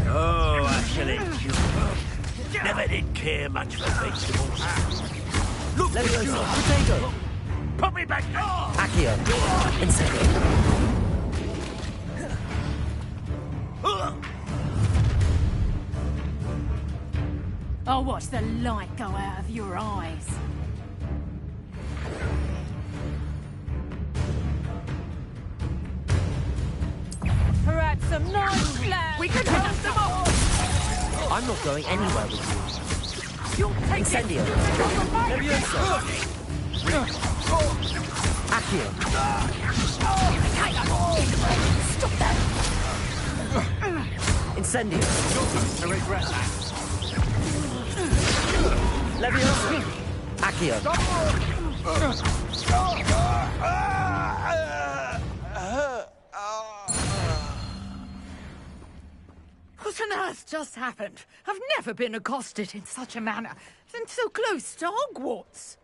S: Oh, excellent. Never did care much for vegetables. Look,
A: Leviosa, potato.
S: Put me back.
A: Accio. Incendio.
B: I'll watch the light go out of your eyes. Perhaps some nice flowers. We could hold them all.
A: I'm not going anywhere with you. Incendio. Leviosa. Accio.
B: Stop that!
A: Incendio.
S: I regret that.
A: Leviosa. Accio.
B: What on earth just happened? I've never been accosted in such a manner, and so close to Hogwarts.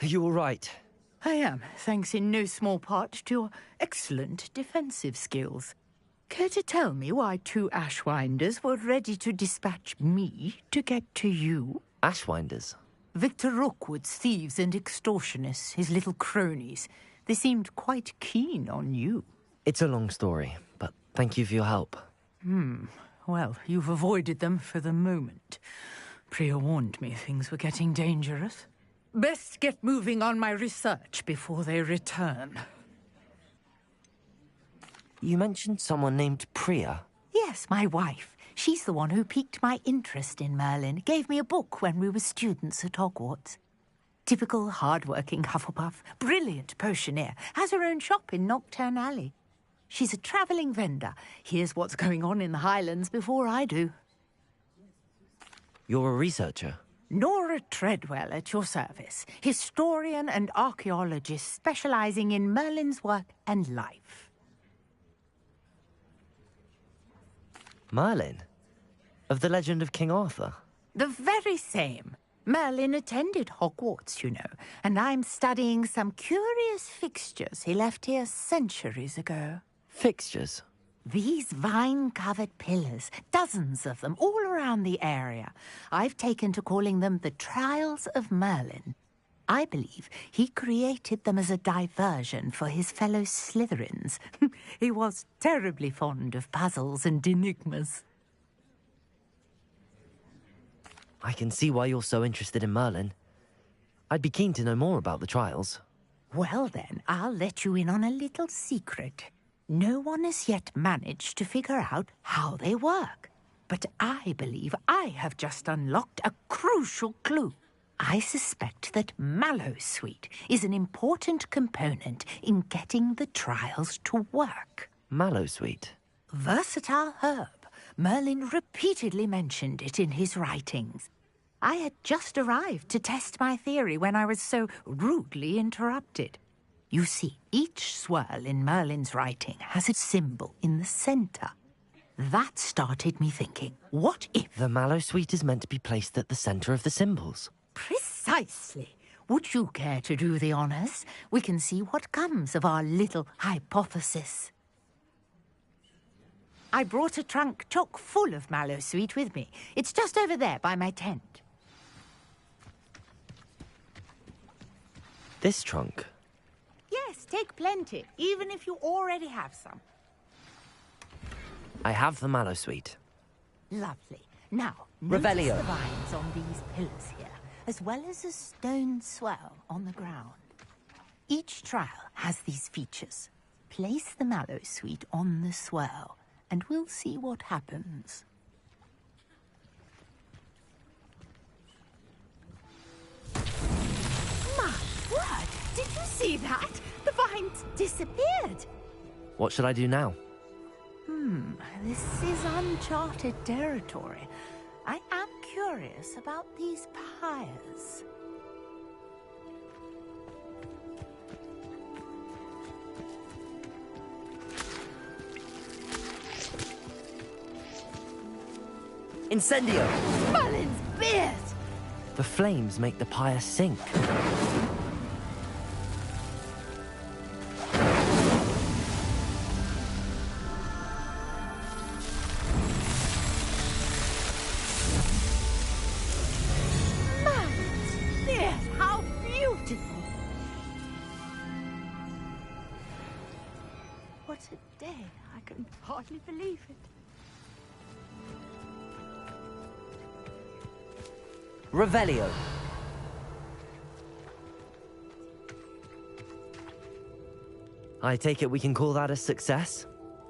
A: Are you all right?
B: I am, thanks in no small part to your excellent defensive skills. Care to tell me why 2 Ashwinders were ready to dispatch me to get to you?
A: Ashwinders?
B: Victor Rookwood's thieves and extortionists, his little cronies. They seemed quite keen on you.
A: It's a long story, but thank you for your help.
B: Well, you've avoided them for the moment. Priya warned me things were getting dangerous. Best get moving on my research before they return.
A: You mentioned someone named Priya.
B: Yes, my wife. She's the one who piqued my interest in Merlin. Gave me a book when we were students at Hogwarts. Typical hard-working Hufflepuff, brilliant potioneer, has her own shop in Knockturn Alley. She's a travelling vendor. Hears what's going on in the Highlands before I do.
A: You're a researcher?
B: Nora Treadwell at your service, historian and archaeologist specialising in Merlin's work and life.
A: Merlin? Of the legend of King Arthur?
B: The very same. Merlin attended Hogwarts, you know, and I'm studying some curious fixtures he left here centuries ago.
A: Fixtures?
B: These vine-covered pillars, dozens of them, all around the area. I've taken to calling them the Trials of Merlin. I believe he created them as a diversion for his fellow Slytherins. He was terribly fond of puzzles and enigmas.
A: I can see why you're so interested in Merlin. I'd be keen to know more about the trials.
B: Well then, I'll let you in on a little secret. No one has yet managed to figure out how they work. But I believe I have just unlocked a crucial clue. I suspect that Mallowsweet is an important component in getting the trials to work.
A: Mallowsweet?
B: Versatile herb. Merlin repeatedly mentioned it in his writings. I had just arrived to test my theory when I was so rudely interrupted. You see, each swirl in Merlin's writing has a symbol in the centre. That started me thinking, what if...
A: The Mallowsweet is meant to be placed at the centre of the symbols.
B: Precisely. Would you care to do the honours? We can see what comes of our little hypothesis. I brought a trunk chock full of Mallowsweet with me. It's just over there by my tent.
A: This trunk?
B: Yes, take plenty, even if you already have some.
A: I have the Mallowsweet.
B: Lovely. Now,
A: Revelio.
B: notice the vines on these pillars here, as well as a stone swell on the ground. Each trial has these features. Place the Mallowsweet on the swell, and we'll see what happens. My word! Did you see that? The vines disappeared.
A: What should I do now?
B: This is uncharted territory. I am curious about these pyres.
A: Incendio!
B: Merlin's beard!
A: The flames make the pyre sink.
B: Merlin's beard! How beautiful! What a day! I can hardly believe it.
A: Revelio. I take it we can call that a success?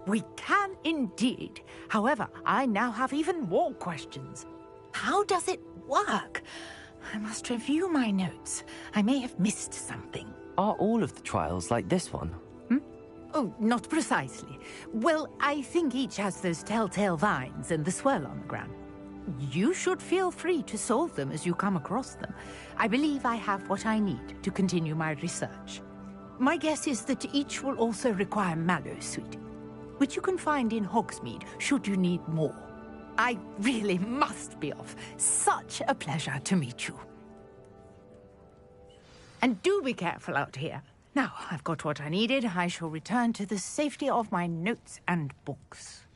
B: We can indeed. However, I now have even more questions. How does it work? I must review my notes. I may have missed something.
A: Are all of the trials like this one?
B: Oh, not precisely. Well, I think each has those telltale vines and the swirl on the ground. You should feel free to solve them as you come across them. I believe I have what I need to continue my research. My guess is that each will also require mallow sweet, which you can find in Hogsmeade should you need more. I really must be off. Such a pleasure to meet you. And do be careful out here. Now, I've got what I needed. I shall return to the safety of my notes and books.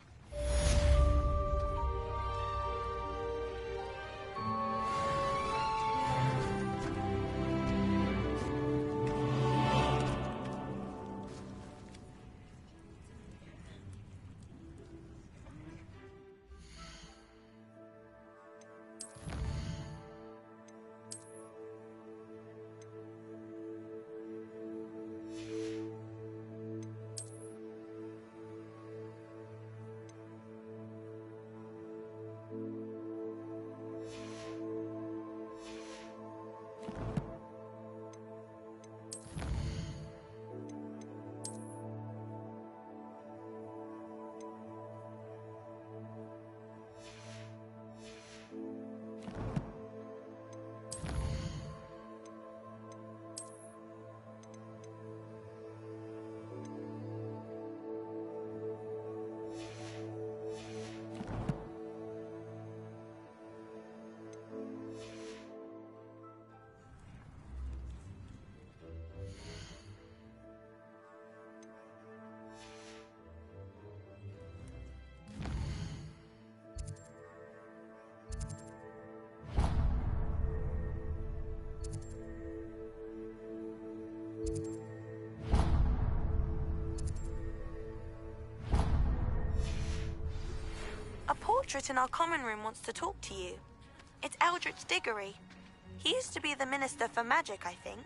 I: A portrait in our common room wants to talk to you. It's Eldritch Diggory. He used to be the Minister for Magic, I think.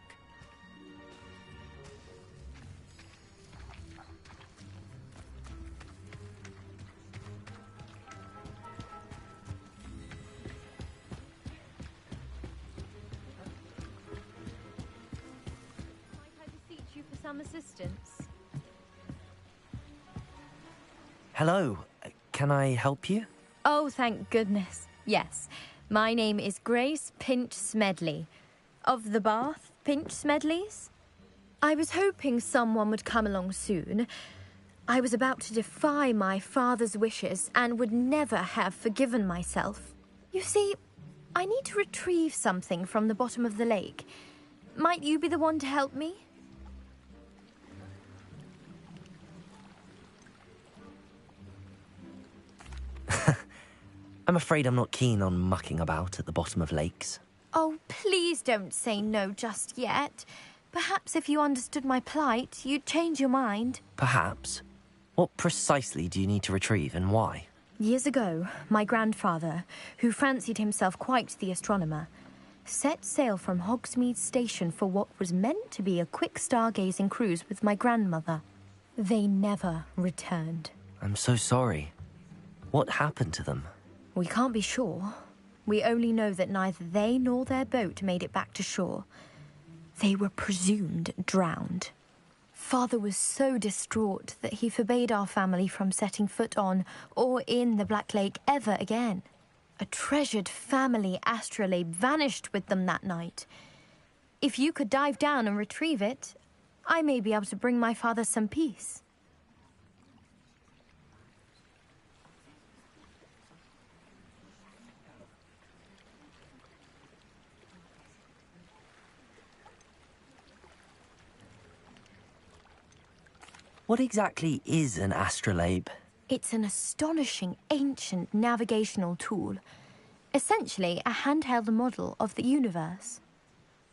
C: Might I beseech you for some assistance?
A: Hello. Can I help you?
C: Oh, thank goodness. Yes. My name is Grace Pinch Smedley. Of the Bath Pinch Smedleys. I was hoping someone would come along soon. I was about to defy my father's wishes and would never have forgiven myself. You see, I need to retrieve something from the bottom of the lake. Might you be the one to help me?
A: I'm afraid I'm not keen on mucking about at the bottom of lakes.
C: Oh, please don't say no just yet. Perhaps if you understood my plight, you'd change your mind.
A: Perhaps. What precisely do you need to retrieve and why?
C: Years ago, my grandfather, who fancied himself quite the astronomer, set sail from Hogsmeade Station for what was meant to be a quick stargazing cruise with my grandmother. They never returned.
A: I'm so sorry. What happened to them?
C: We can't be sure. We only know that neither they nor their boat made it back to shore. They were presumed drowned. Father was so distraught that he forbade our family from setting foot on or in the Black Lake ever again. A treasured family astrolabe vanished with them that night. If you could dive down and retrieve it, I may be able to bring my father some peace.
A: What exactly is an astrolabe?
C: It's an astonishing ancient navigational tool. Essentially, a handheld model of the universe.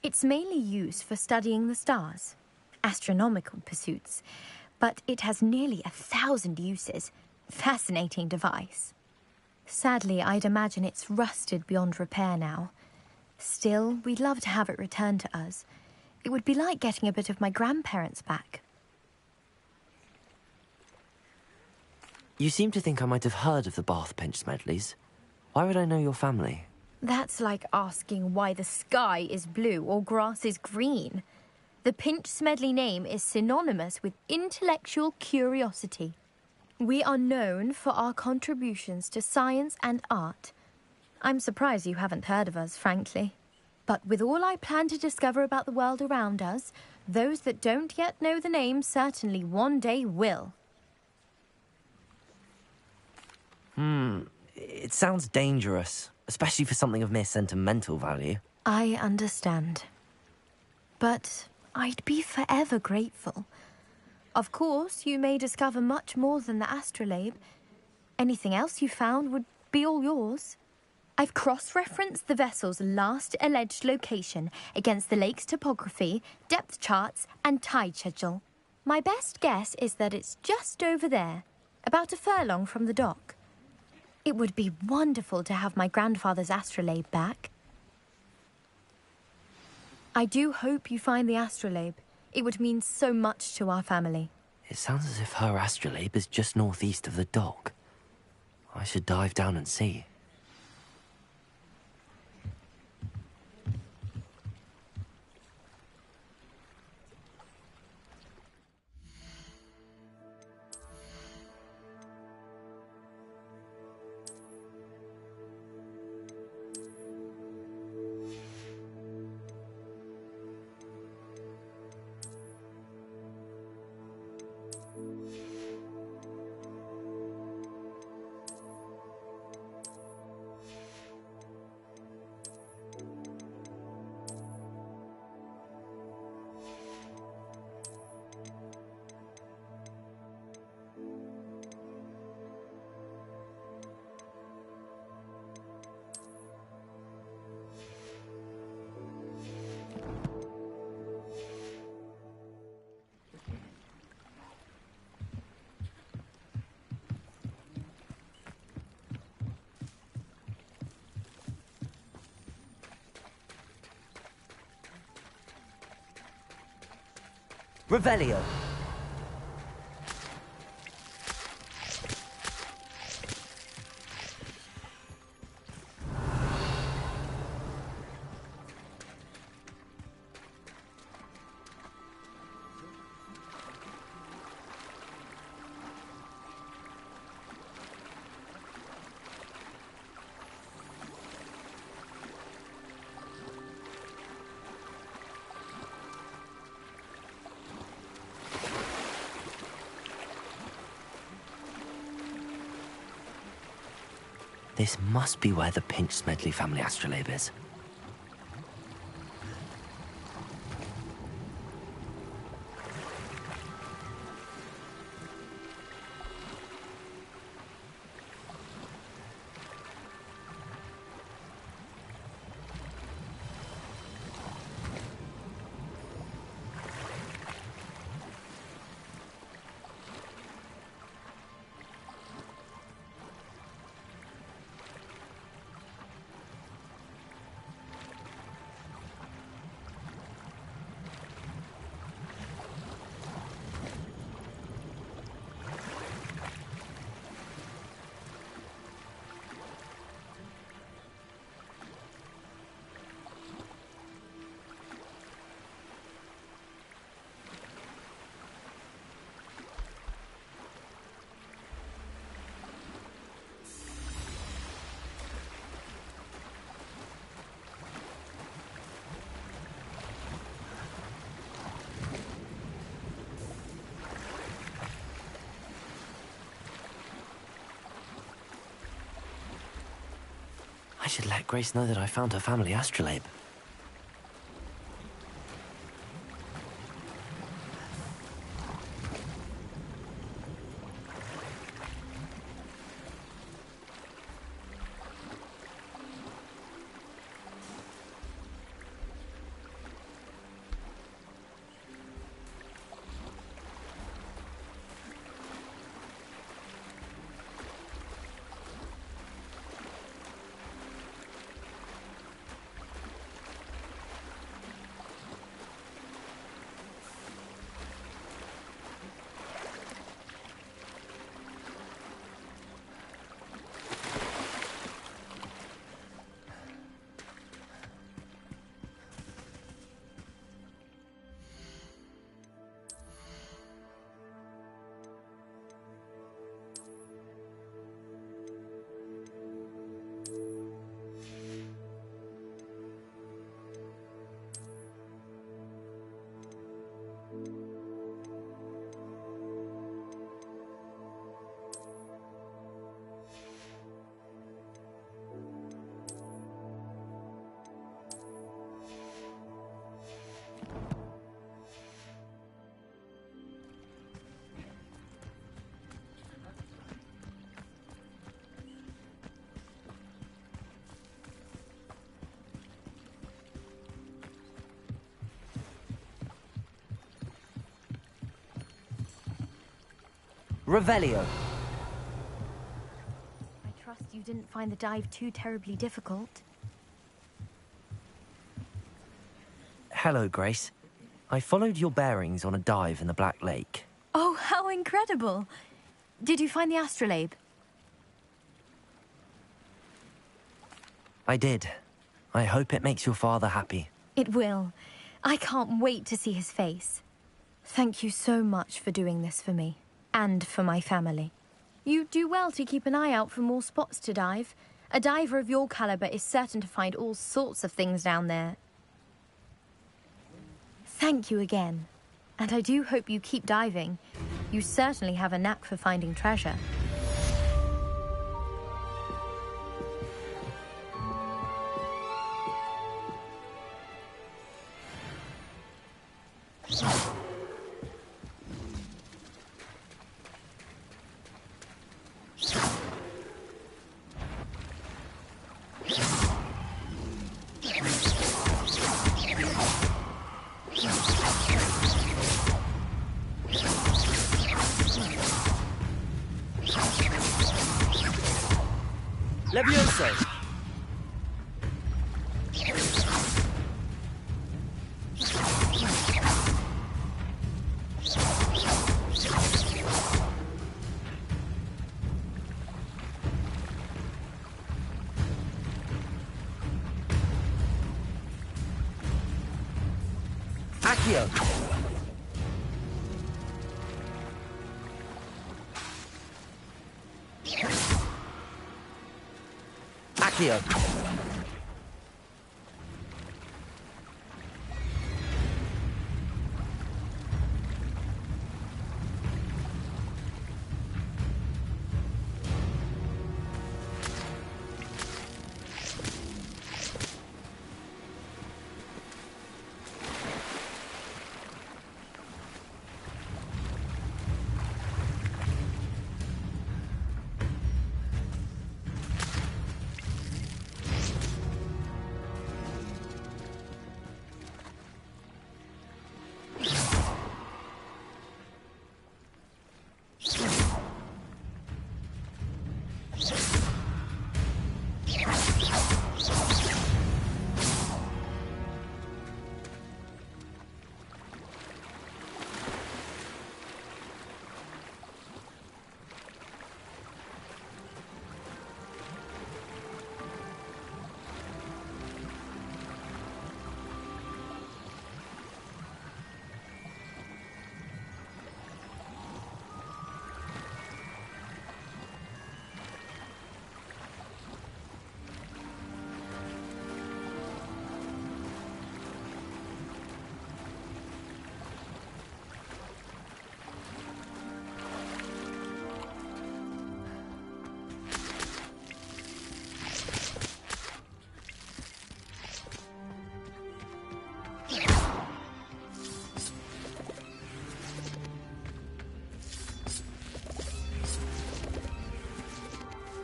C: It's mainly used for studying the stars, astronomical pursuits, but it has nearly 1,000 uses. Fascinating device. Sadly, I'd imagine it's rusted beyond repair now. Still, we'd love to have it returned to us. It would be like getting a bit of my grandparents back.
A: You seem to think I might have heard of the Bath Pinch Smedleys. Why would I know your family?
C: That's like asking why the sky is blue or grass is green. The Pinch Smedley name is synonymous with intellectual curiosity. We are known for our contributions to science and art. I'm surprised you haven't heard of us, frankly. But with all I plan to discover about the world around us, those that don't yet know the name certainly one day will.
A: It sounds dangerous, especially for something of mere sentimental value.
C: I understand. But I'd be forever grateful. Of course, you may discover much more than the astrolabe. Anything else you found would be all yours. I've cross-referenced the vessel's last alleged location against the lake's topography, depth charts, and tide schedule. My best guess is that it's just over there, about a furlong from the dock. It would be wonderful to have my grandfather's astrolabe back. I do hope you find the astrolabe. It would mean so much to our family.
A: It sounds as if her astrolabe is just northeast of the dock. I should dive down and see. Revelio. This must be where the Pinch Smedley family astrolabe is. I should let Grace know that I found her family astrolabe. Revelio.
C: I trust you didn't find the dive too terribly difficult.
A: Hello, Grace. I followed your bearings on a dive in the Black Lake.
C: Oh, how incredible! Did you find the astrolabe?
A: I did. I hope it makes your father happy.
C: It will. I can't wait to see his face. Thank you so much for doing this for me. And for my family. You do well to keep an eye out for more spots to dive. A diver of your caliber is certain to find all sorts of things down there. Thank you again. And I do hope you keep diving. You certainly have a knack for finding treasure.
A: Levioso! Accio! Accio!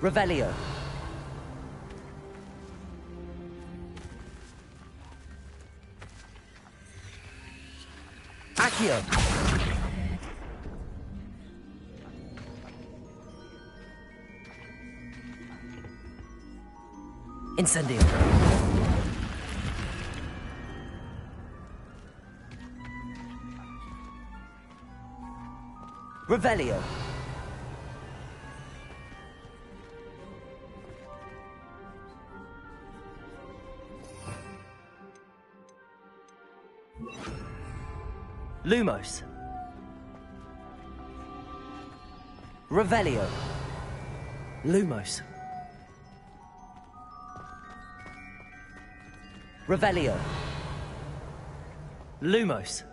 A: Revelio. Accio. Incendio. Revelio. Lumos. Revelio. Lumos. Revelio. Lumos.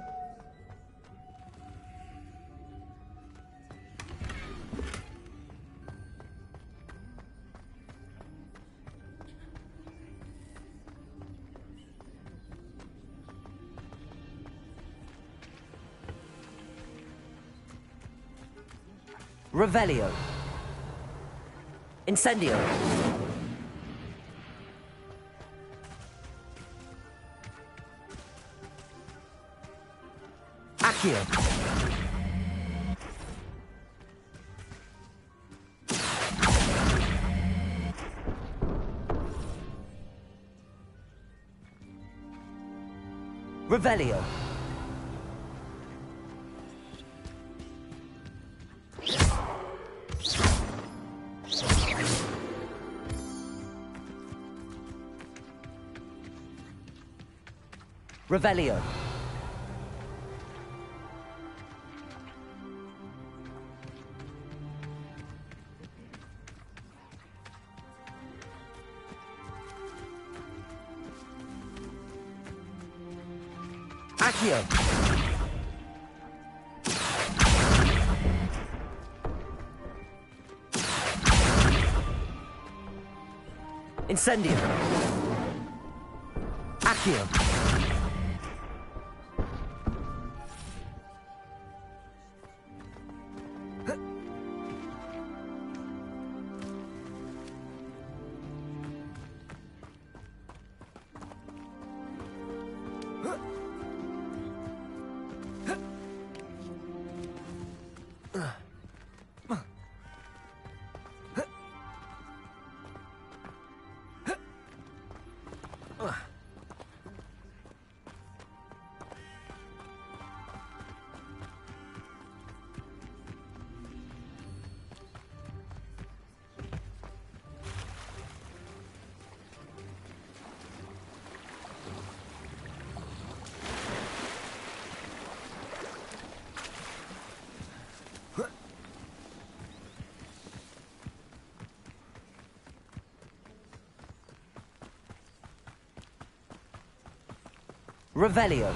A: Revelio. Incendio. Accio. Revelio. Revelio. Accio. Incendio. Accio. Revelio.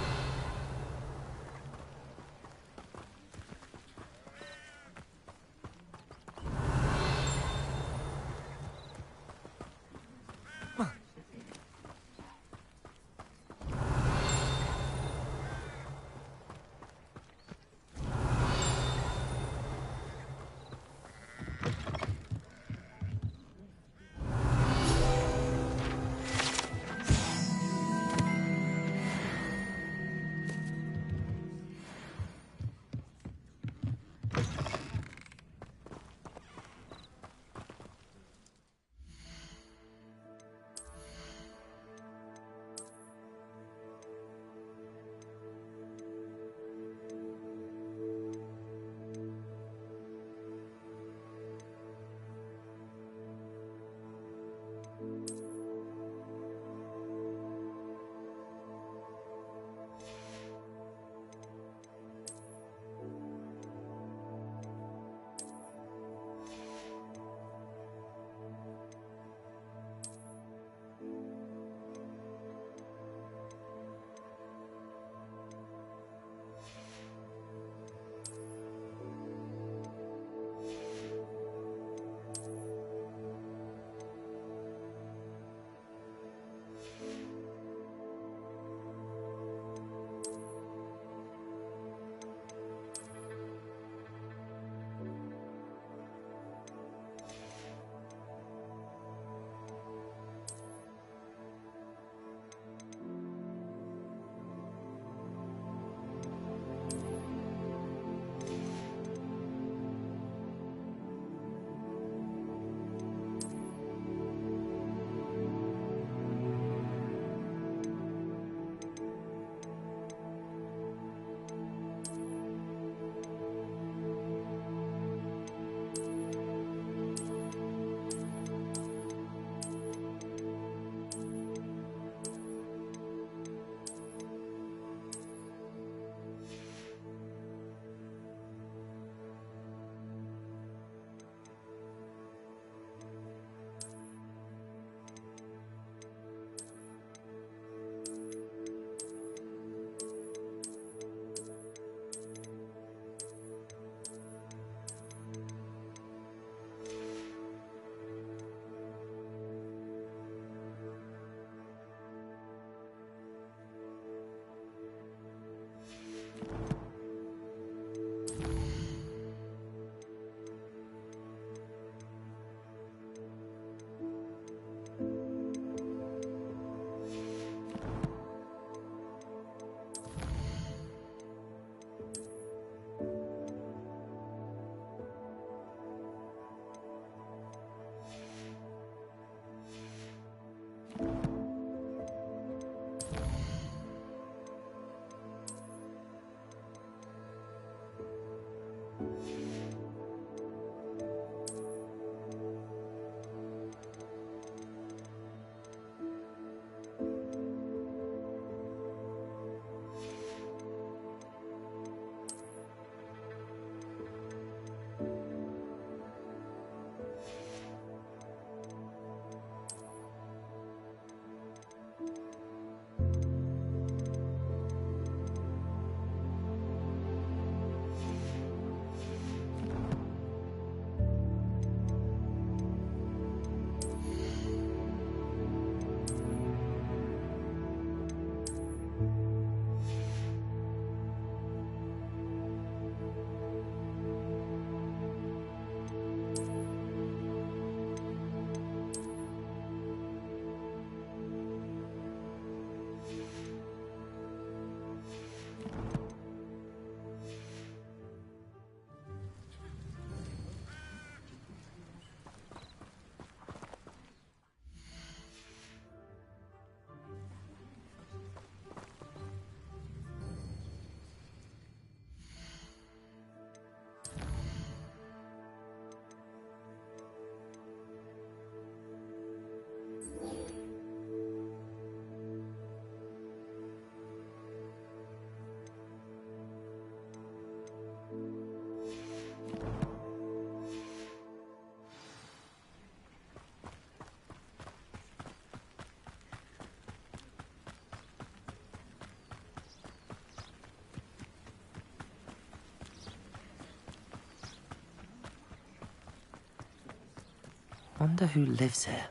A: Wonder who lives here.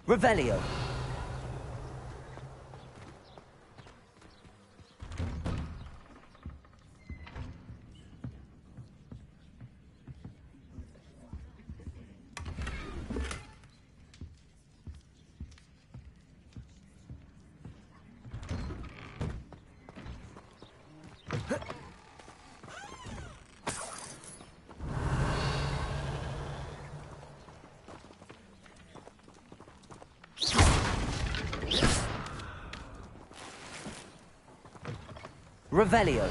U: Revelio. Revelio.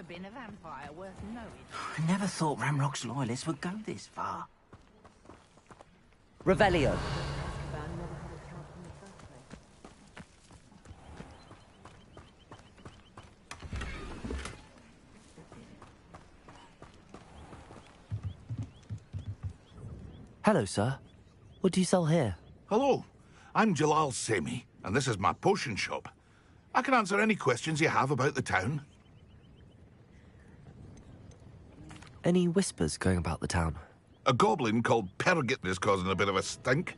B: Been a vampire worth knowing.
G: I never thought Ramrock's loyalists would go this far.
U: Revelio.
A: Hello, sir. What do you sell here?
T: Hello, I'm Jalal Semi, and this is my potion shop. I can answer any questions you have about the town.
A: Any whispers going about the town?
T: A goblin called Pergit is causing a bit of a stink.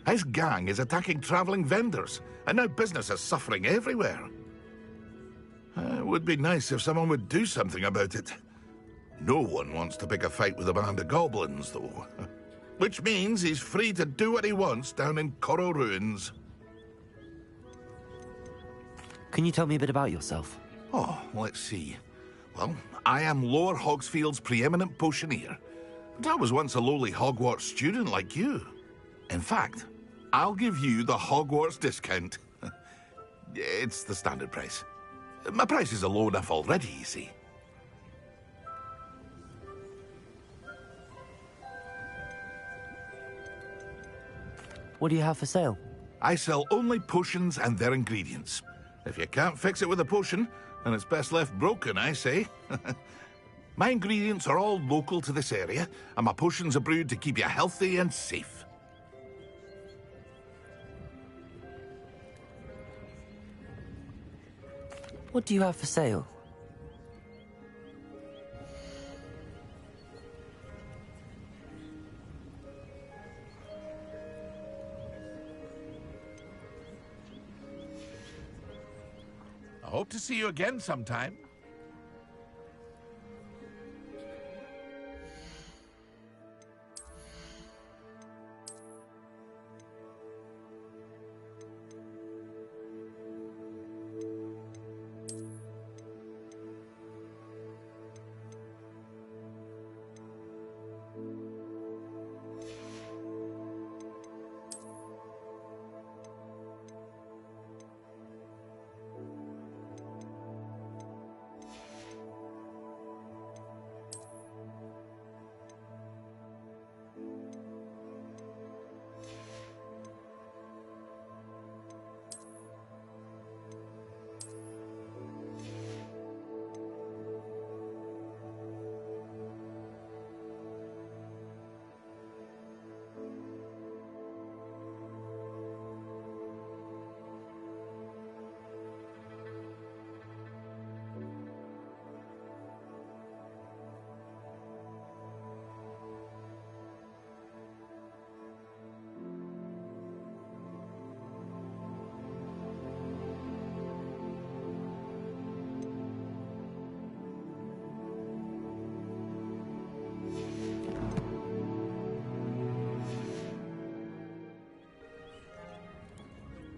T: His gang is attacking travelling vendors, and now business is suffering everywhere. It would be nice if someone would do something about it. No one wants to pick a fight with a band of goblins, though. Which means he's free to do what he wants down in Coral Ruins.
A: Can you tell me a bit about yourself?
T: Oh, let's see. Well, I am Lower Hogsfield's preeminent potioneer. And I was once a lowly Hogwarts student like you. In fact, I'll give you the Hogwarts discount. It's the standard price. My prices are low enough already, you see.
A: What do you have for sale?
T: I sell only potions and their ingredients. If you can't fix it with a potion, then it's best left broken, I say. My ingredients are all local to this area, and my potions are brewed to keep you healthy and safe.
A: What do you have for sale?
T: I hope to see you again sometime.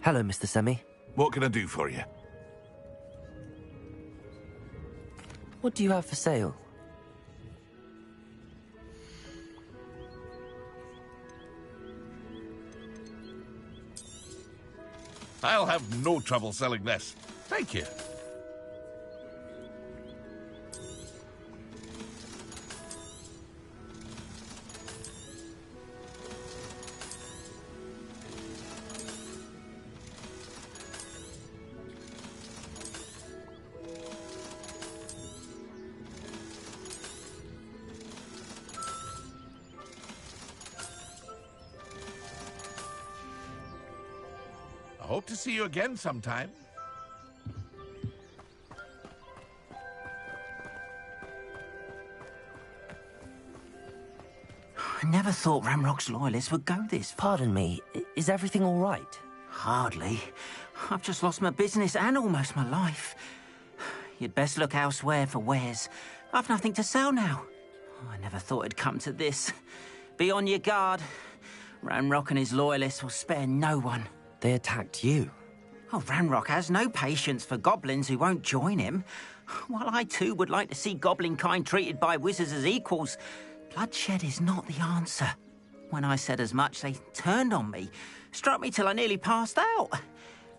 A: Hello, Mr. Semi.
T: What can I do for you?
A: What do you have for sale?
T: I'll have no trouble selling this. Thank you. Hope to see you again sometime.
H: I never thought Ramrock's loyalists would go this far.
A: Pardon me, is everything all right?
H: Hardly. I've just lost my business and almost my life. You'd best look elsewhere for wares. I've nothing to sell now. I never thought it'd come to this. Be on your guard. Ranrock and his loyalists will spare no one.
A: They attacked you?
H: Oh, Ranrock has no patience for goblins who won't join him. While I too would like to see goblin kind treated by wizards as equals, bloodshed is not the answer. When I said as much, they turned on me, struck me till I nearly passed out.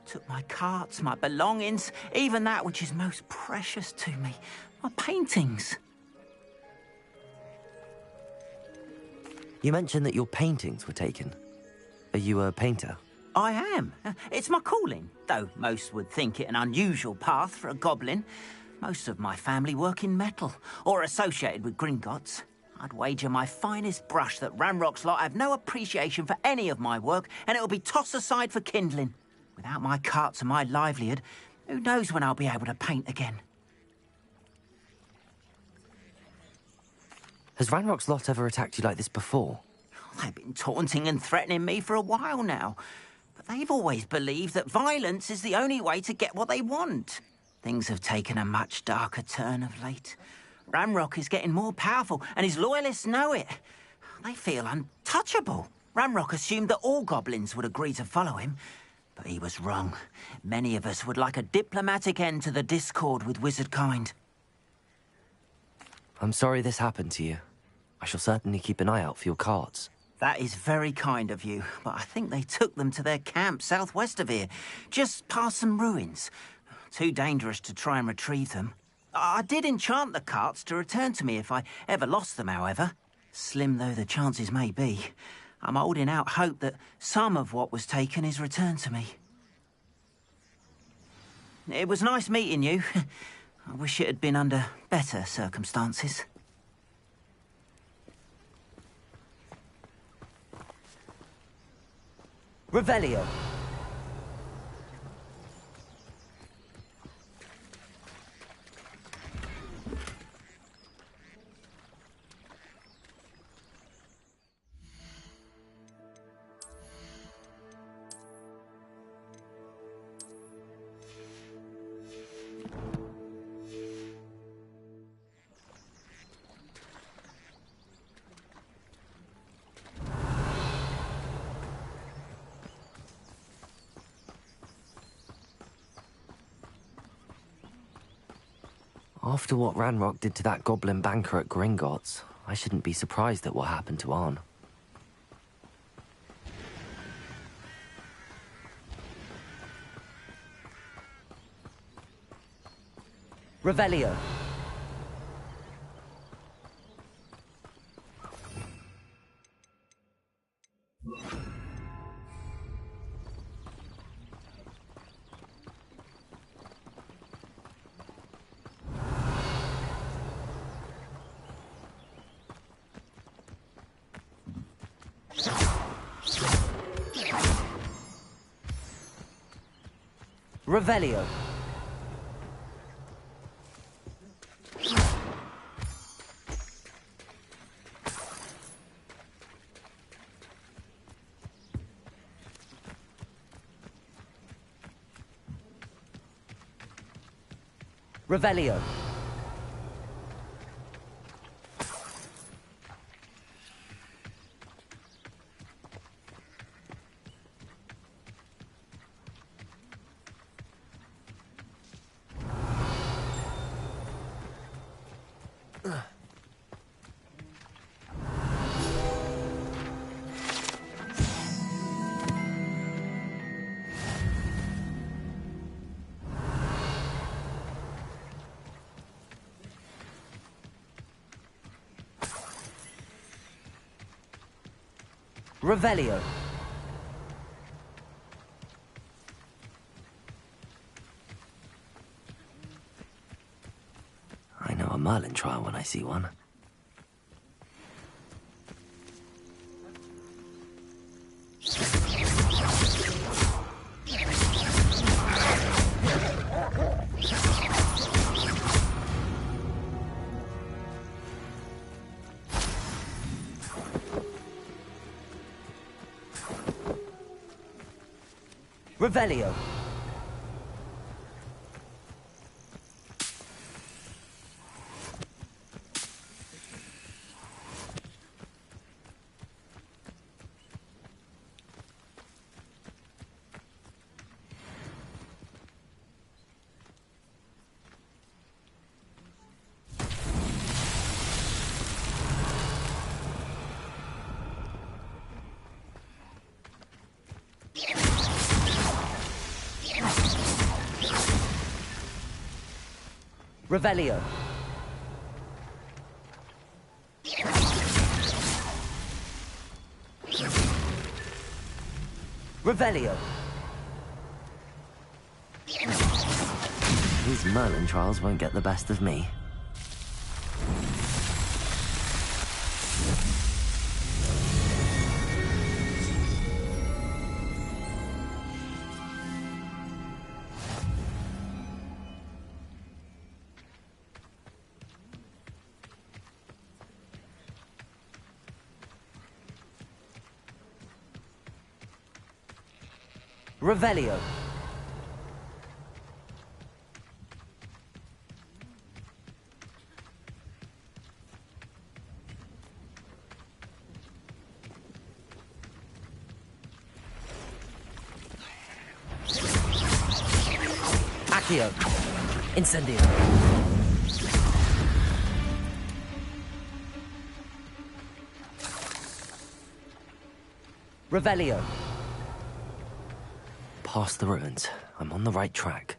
H: Took my carts, my belongings, even that which is most precious to me, my paintings.
A: You mentioned that your paintings were taken. Are you a painter?
H: I am. It's my calling, though most would think it an unusual path for a goblin. Most of my family work in metal, or associated with Gringotts. I'd wager my finest brush that Ranrock's lot have no appreciation for any of my work, and it'll be tossed aside for kindling. Without my carts and my livelihood, who knows when I'll be able to paint again?
A: Has Ranrock's lot ever attacked you like this before?
H: They've been taunting and threatening me for a while now. But they've always believed that violence is the only way to get what they want. Things have taken a much darker turn of late. Ranrock is getting more powerful, and his loyalists know it. They feel untouchable. Ranrock assumed that all goblins would agree to follow him. But he was wrong. Many of us would like a diplomatic end to the discord with wizard kind.
A: I'm sorry this happened to you. I shall certainly keep an eye out for your carts.
H: That is very kind of you, but I think they took them to their camp southwest of here, just past some ruins. Too dangerous to try and retrieve them. I did enchant the carts to return to me if I ever lost them, however. Slim though the chances may be, I'm holding out hope that some of what was taken is returned to me. It was nice meeting you. I wish it had been under better circumstances.
A: Revelio. After what Ranrock did to that goblin banker at Gringotts, I shouldn't be surprised at what happened to Arn. Revelio. Revelio. Revelio. Revelio. I know a Merlin trial when I see one. Revelio. Revelio. Revelio. These Merlin trials won't get the best of me. Revelio. Accio. Incendio. Revelio. Past the ruins. I'm on the right track.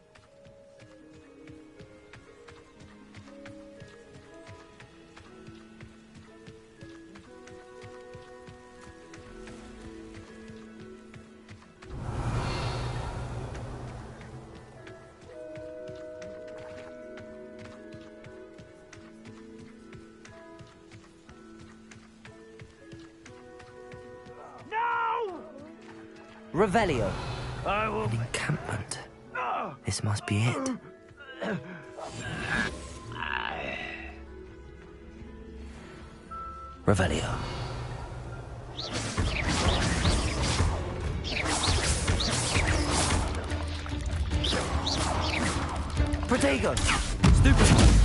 S: No!
A: Revelio.
S: I will...
A: An encampment. This must be it. Revelio. Protego! Stupid!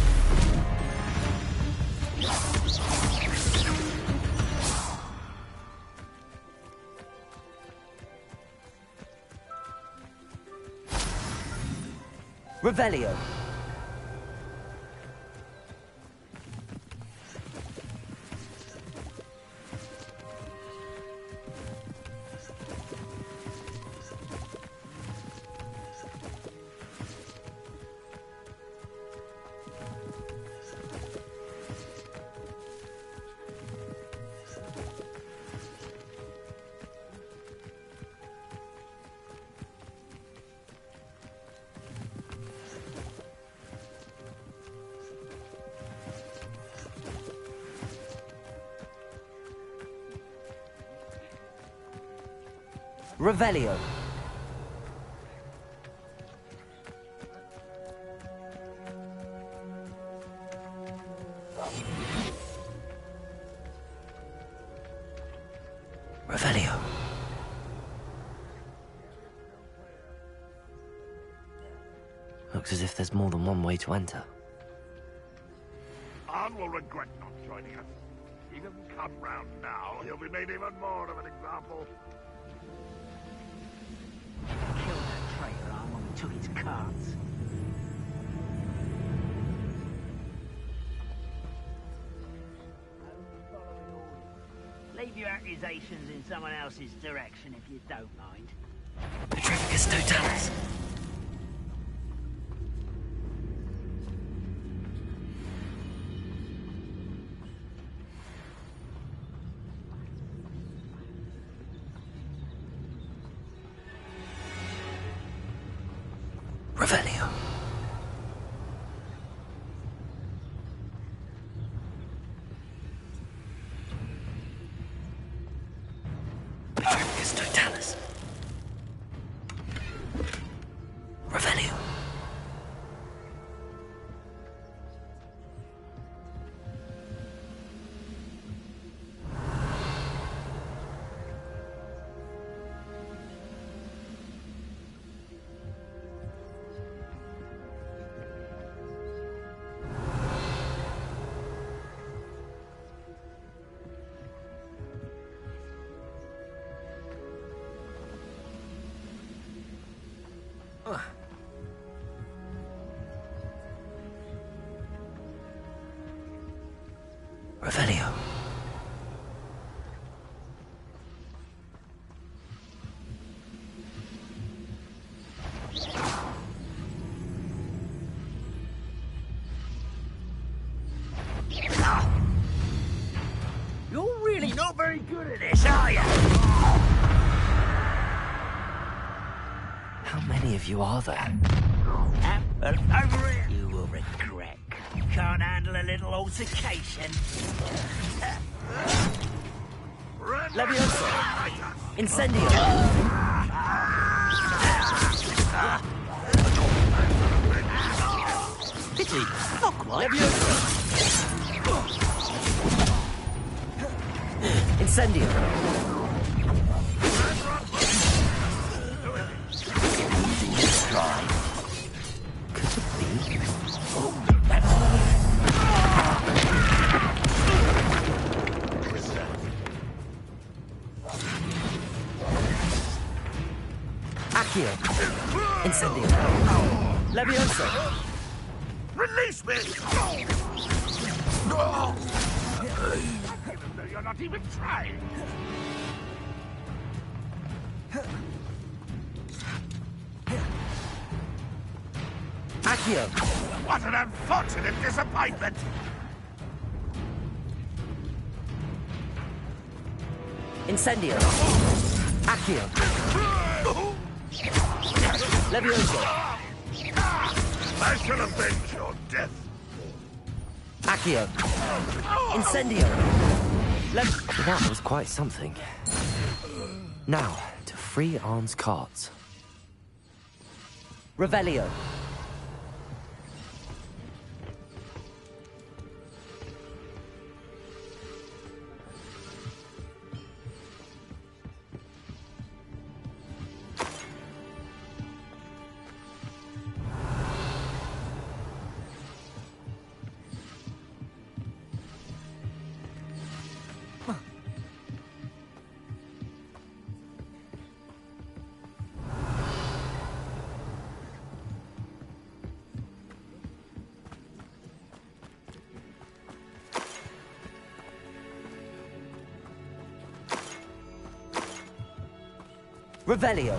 A: Revelio. Revelio. Revelio. Looks as if there's more than one way to enter.
T: Anne will regret not joining us. He doesn't come round now, he'll be made even more of an example.
H: Kill that traitor arm when we took his cards. Leave your accusations in someone else's direction if you don't mind.
A: Petrificus totalis. Revelio. Petrificus totalis. Revelio. Revelio.
S: You're really not very good at this, are you?
A: How many of you are there?
S: Over here. You will regret. Can't handle a little altercation.
A: Levioso! Incendio!
S: Pity. Not quite.
A: Levioso! Incendio! Try. Could it be? Accio! Incendio! Levioso!
S: Release me! You're not even trying.
A: Accio!
S: What an unfortunate disappointment!
A: Incendio! Accio! Levioso!
S: I shall avenge your death.
A: Accio! Incendio! That was quite something. Now, to free Arn's carts. Revelio! Revelio!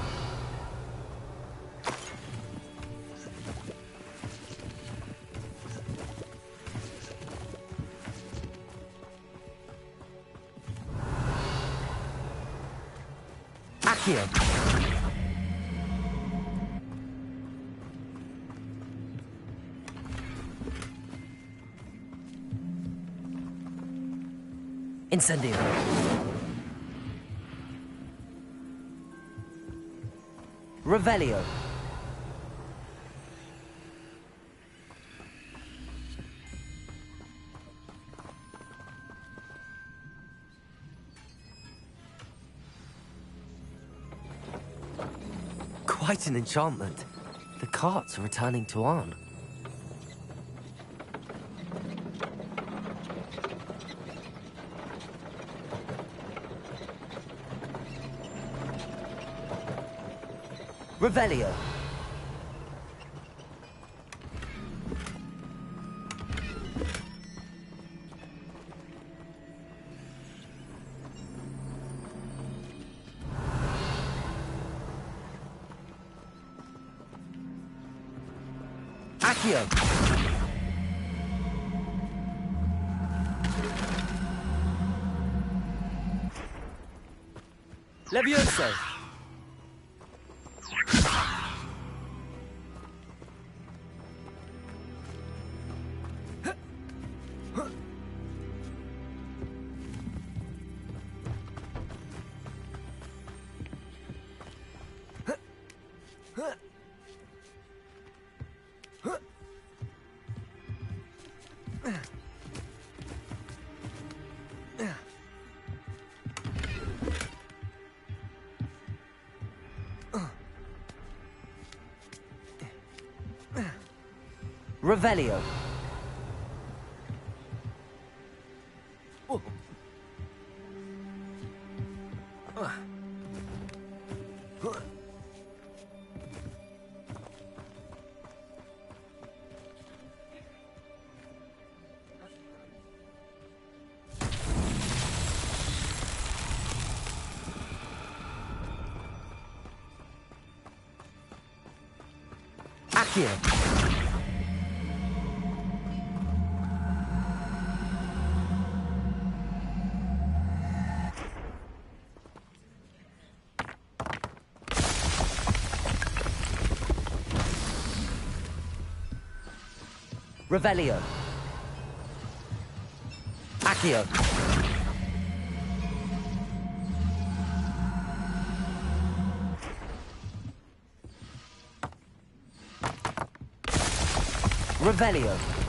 A: Accio! Incendio! Revelio! Quite an enchantment. The carts are returning to Arn. Revelio! Accio! Levioso! Revelio! Accio. Revelio. Accio. Revelio.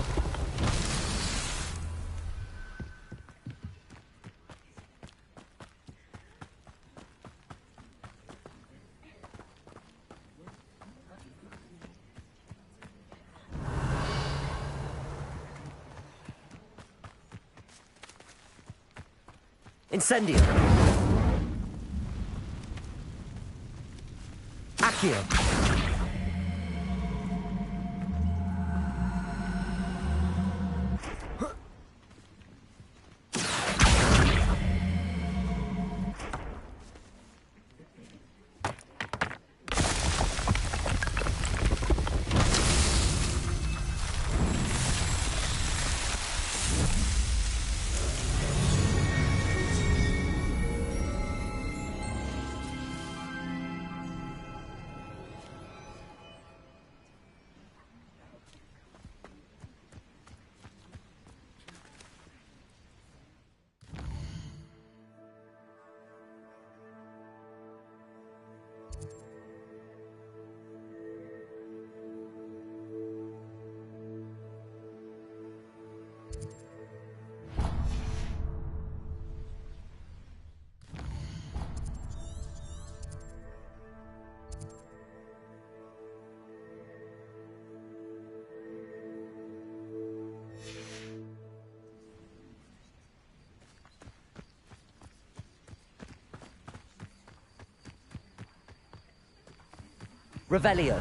A: Incendio. Accio. Revelio.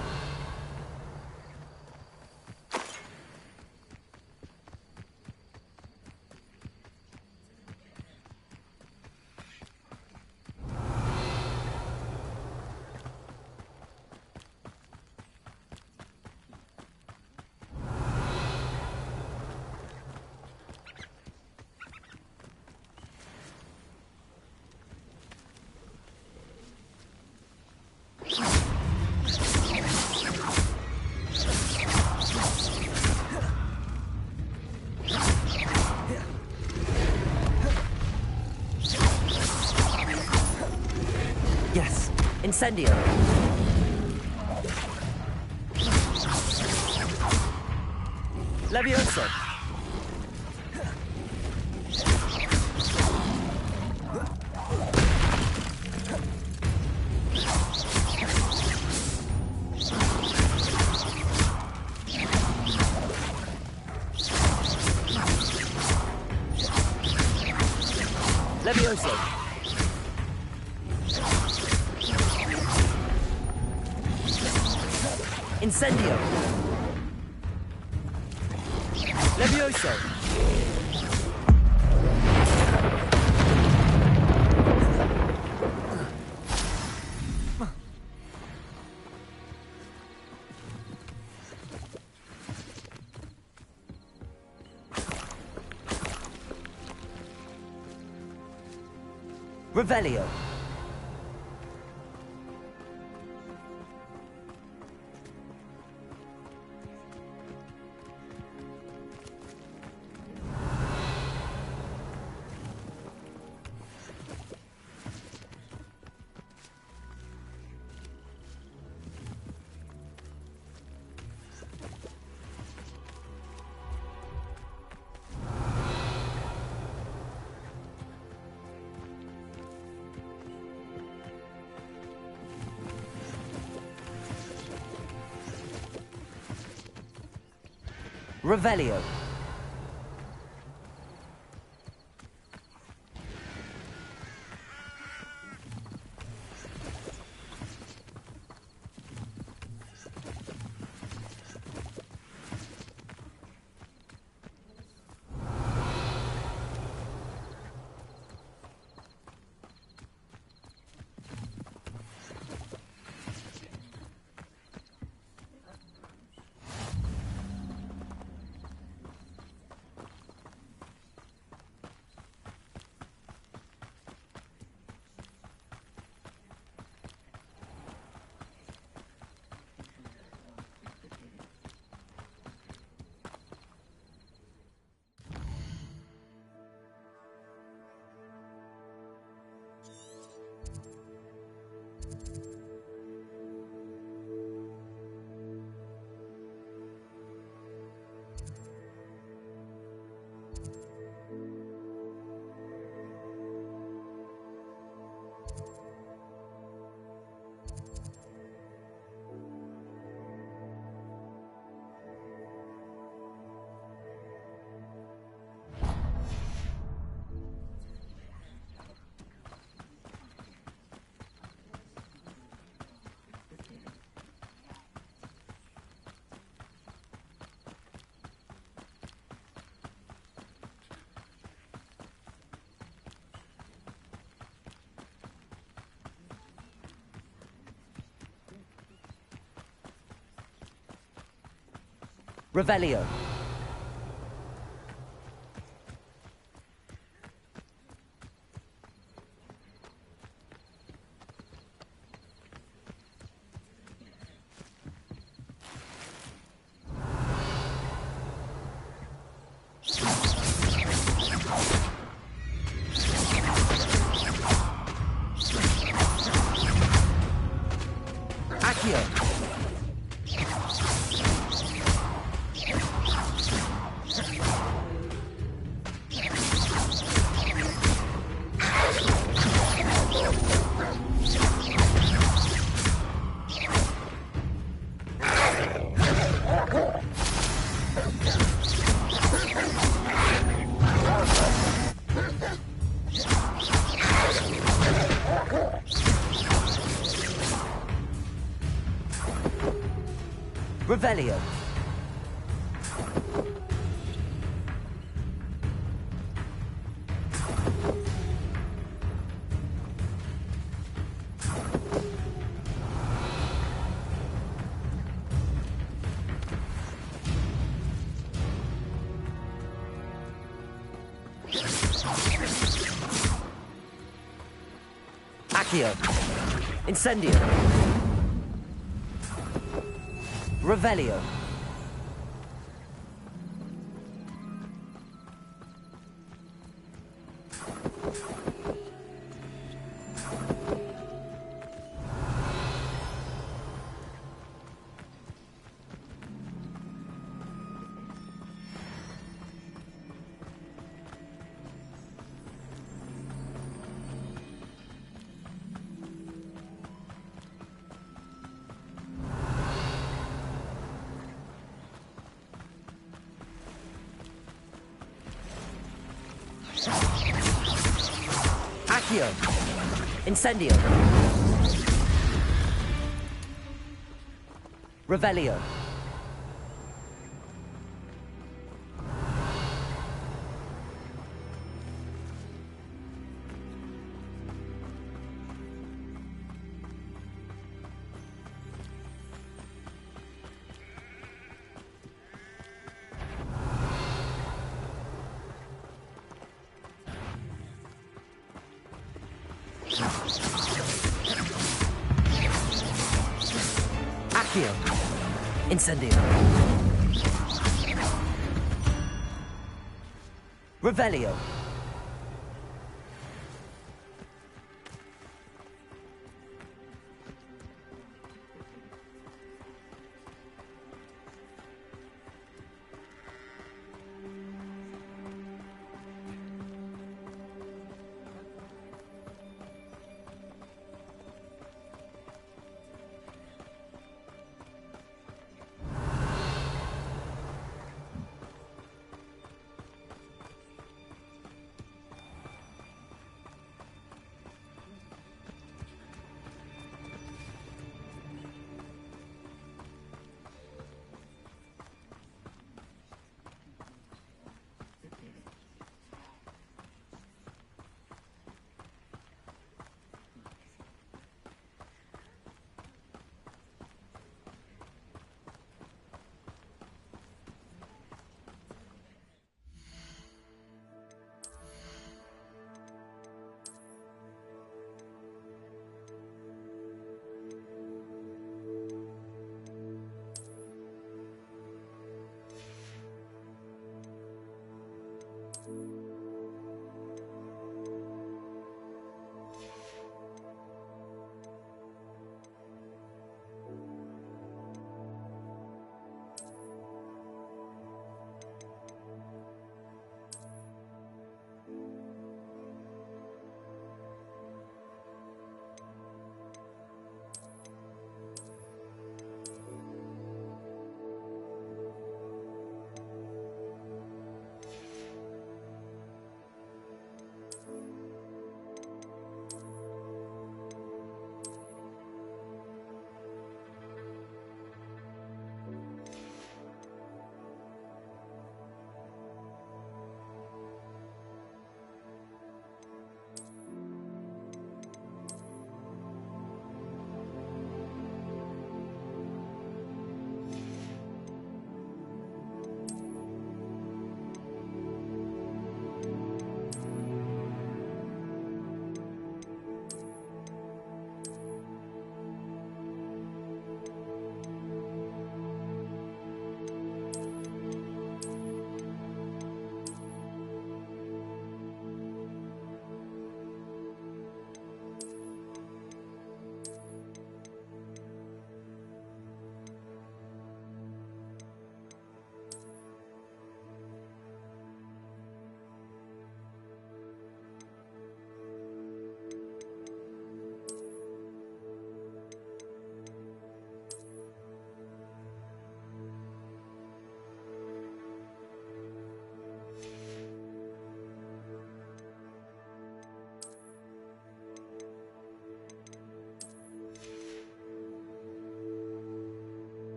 A: Yes. Incendio. Levioso. Levioso. Incendio. Levioso. Revelio. Revelio. Revelio. Revelio. Accio. Incendio. Revelio. Accio. Incendio. Revelio. Accio. Incendio. Revelio.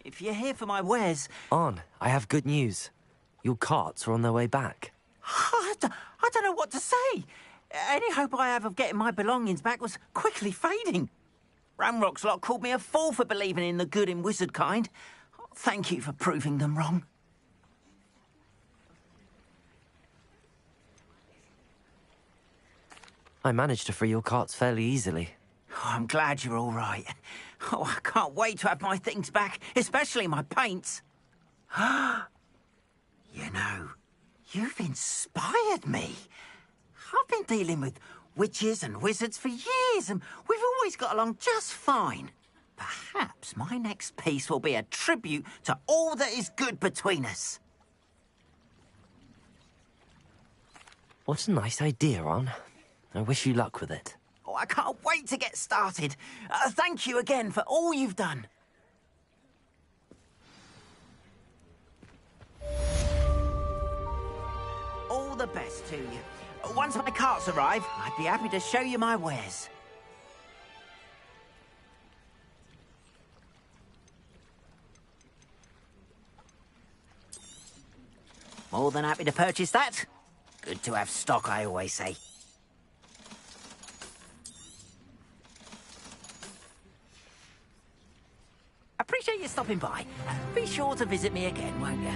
H: If you're here for my wares...
A: On, I have good news. Your carts are on their way back.
H: I don't know what to say. Any hope I have of getting my belongings back was quickly fading. Ramrock's lot called me a fool for believing in the good in wizard kind. Thank you for proving them wrong.
A: I managed to free your carts fairly easily.
H: Oh, I'm glad you're all right. Oh, I can't wait to have my things back, especially my paints. You know, you've inspired me. I've been dealing with witches and wizards for years, and we've always got along just fine. Perhaps my next piece will be a tribute to all that is good between us.
A: What a nice idea, On. I wish you luck with it.
H: Oh, I can't wait to get started. Thank you again for all you've done. All the best to you. Once my carts arrive, I'd be happy to show you my wares. More than happy to purchase that. Good to have stock, I always say. Appreciate you stopping by. Be sure to visit me again, won't you?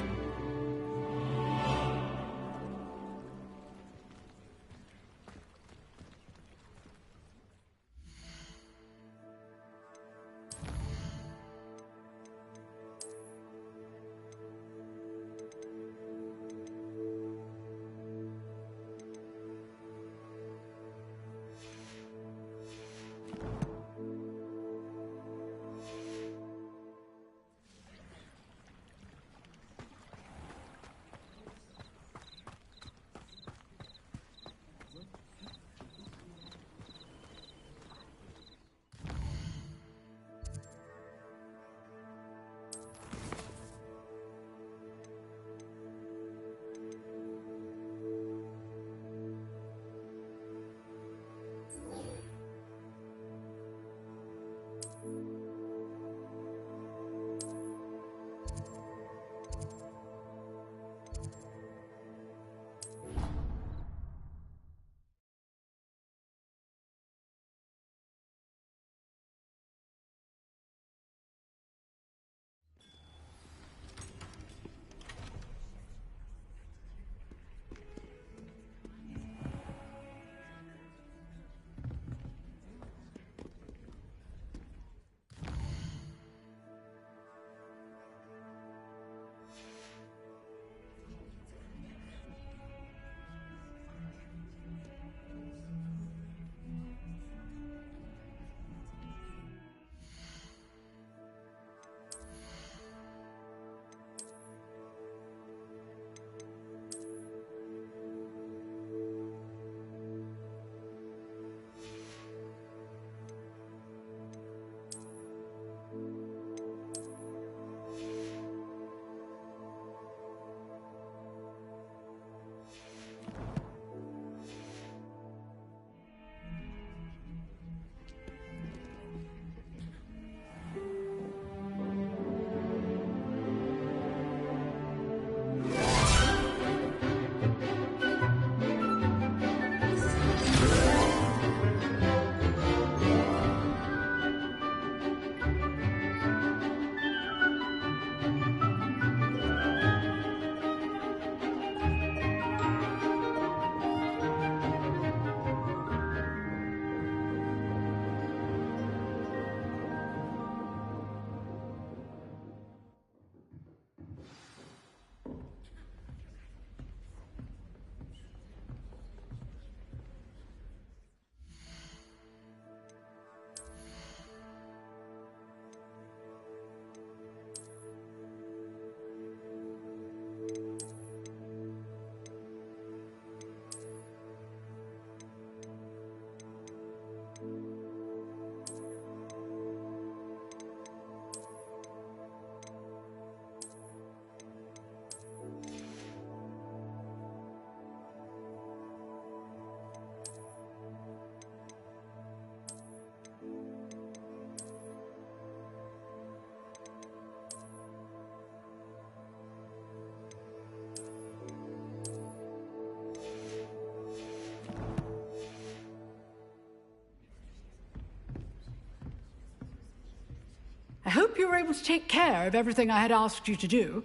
E: you were able to take care of everything I had asked you to do.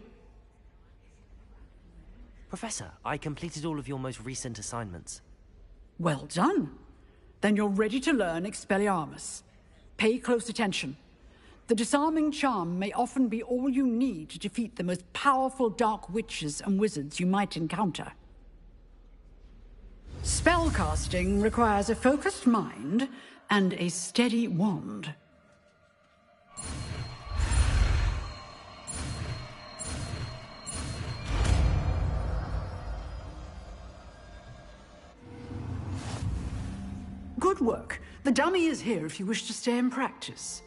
A: Professor, I completed all of your most recent assignments.
E: Well done. Then you're ready to learn Expelliarmus. Pay close attention. The disarming charm may often be all you need to defeat the most powerful dark witches and wizards you might encounter. Spellcasting requires a focused mind and a steady wand. Good work. The dummy is here if you wish to stay and practice.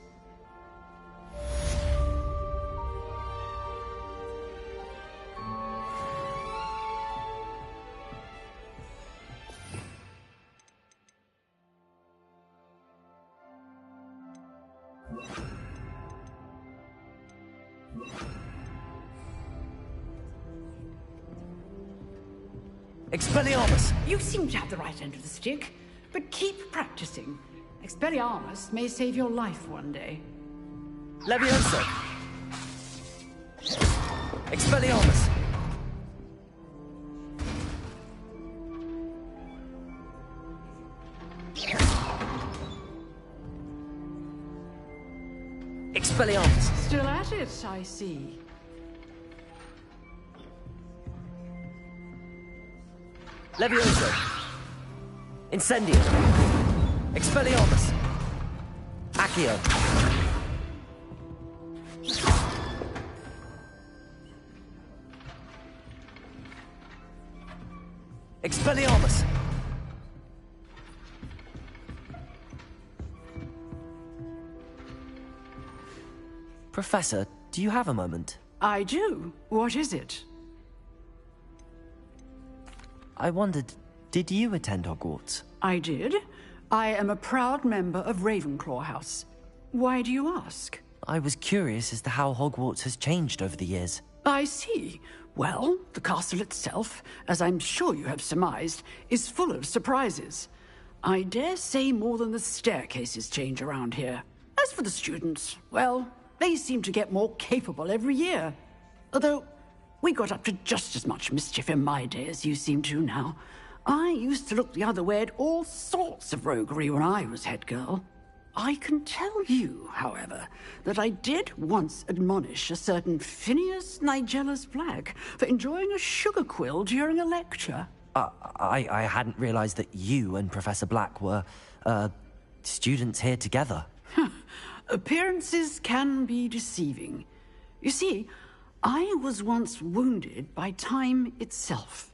A: Expelliarmus!
E: You seem to have the right end of the stick, but keep practicing. Expelliarmus may save your life one day.
A: Levioso! Expelliarmus! Expelliarmus!
E: Still at it, I see.
A: Levioso! Incendio! Expelliarmus! Accio! Expelliarmus! Professor, do you have a moment?
E: I do. What is it?
A: I wondered, did you attend Hogwarts?
E: I did. I am a proud member of Ravenclaw House. Why do you ask?
A: I was curious as to how Hogwarts has changed over the years.
E: I see. Well, the castle itself, as I'm sure you have surmised, is full of surprises. I dare say more than the staircases change around here. As for the students, well, they seem to get more capable every year. Although, we got up to just as much mischief in my day as you seem to now. I used to look the other way at all sorts of roguery when I was head girl. I can tell you, however, that I did once admonish a certain Phineas Nigellus Black for enjoying a sugar quill during a lecture.
A: I hadn't realized that you and Professor Black were, students here together.
E: Appearances can be deceiving. You see, I was once wounded by time itself.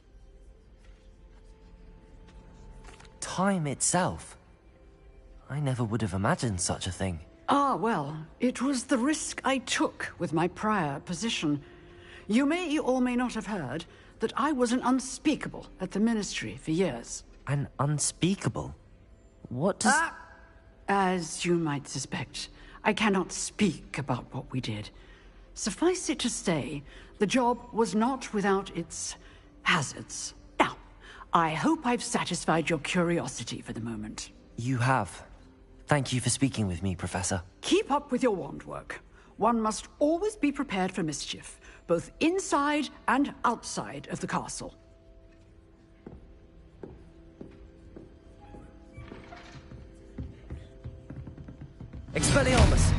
A: Time itself? I never would have imagined such a thing.
E: Ah, well, it was the risk I took with my prior position. You may or may not have heard that I was an unspeakable at the Ministry for years.
A: An unspeakable? What does...
E: As you might suspect, I cannot speak about what we did. Suffice it to say, the job was not without its hazards. Now, I hope I've satisfied your curiosity for the moment.
A: You have. Thank you for speaking with me, Professor.
E: Keep up with your wand work. One must always be prepared for mischief, both inside and outside of the castle.
A: Expelliarmus!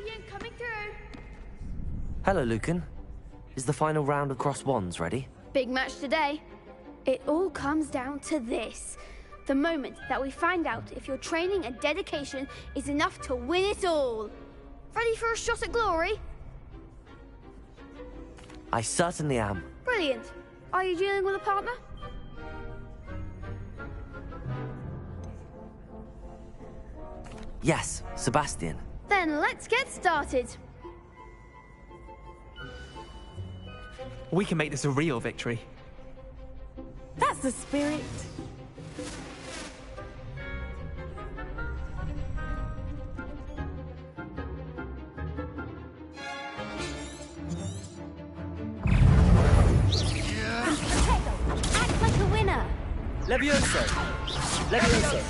O: Champion coming through.
A: Hello, Lucan. Is the final round of cross wands ready?
O: Big match today. It all comes down to this. The moment that we find out if your training and dedication is enough to win it all. Ready for a shot at glory?
A: I certainly am.
O: Brilliant. Are you dealing with a partner?
A: Yes, Sebastian.
O: Then let's get started.
J: We can make this a real victory.
K: That's the spirit.
O: Act like a winner.
A: Levioso! Levioso!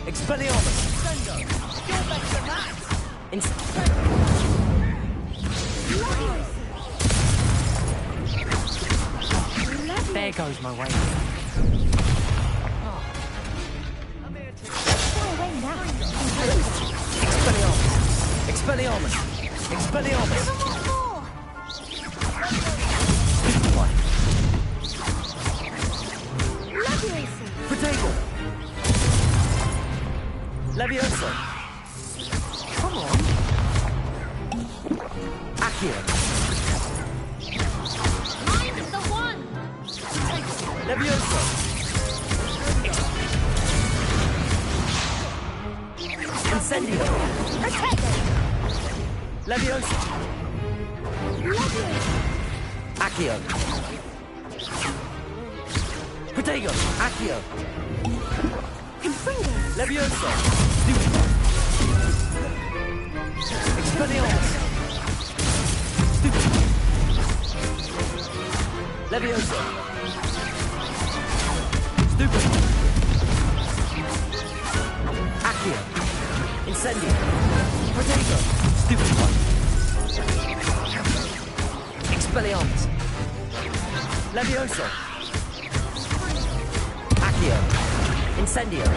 A: Expelliarmus!
M: There goes my way.
A: Expelliarmus! Expelliarmus! Protego! Levioso! Come on! Accio!
O: Mind the one.
A: Levioso! Incendio! Levioso! Accio! Protego! Accio! Levioso! Expelliarmus! Levioso! Stupid! Accio! Incendio! Protego! Stupid one! Expelliarmus! Levioso! Accio! Incendio!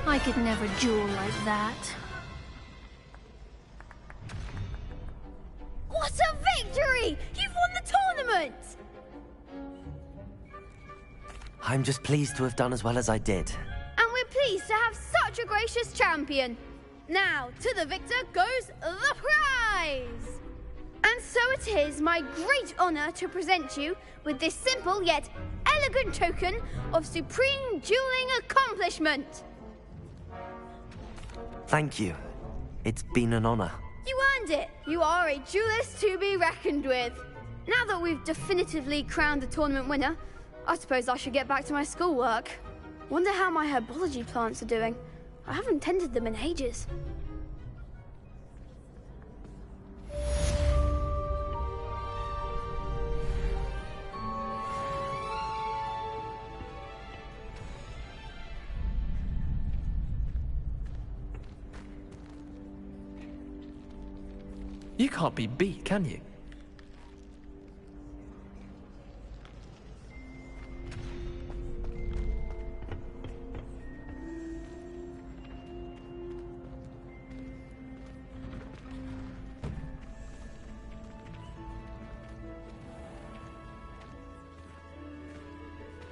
O: I could never duel like that. What a victory! You've won the tournament!
A: I'm just pleased to have done as well as I did.
O: And we're pleased to have such a gracious champion. Now, to the victor goes the prize! And so it is my great honor to present you with this simple yet elegant token of supreme dueling accomplishment.
A: Thank you. It's been an honor.
O: You earned it. You are a duelist to be reckoned with. Now that we've definitively crowned the tournament winner, I suppose I should get back to my schoolwork. Wonder how my herbology plants are doing. I haven't tended them in ages.
J: You can't be beat, can you?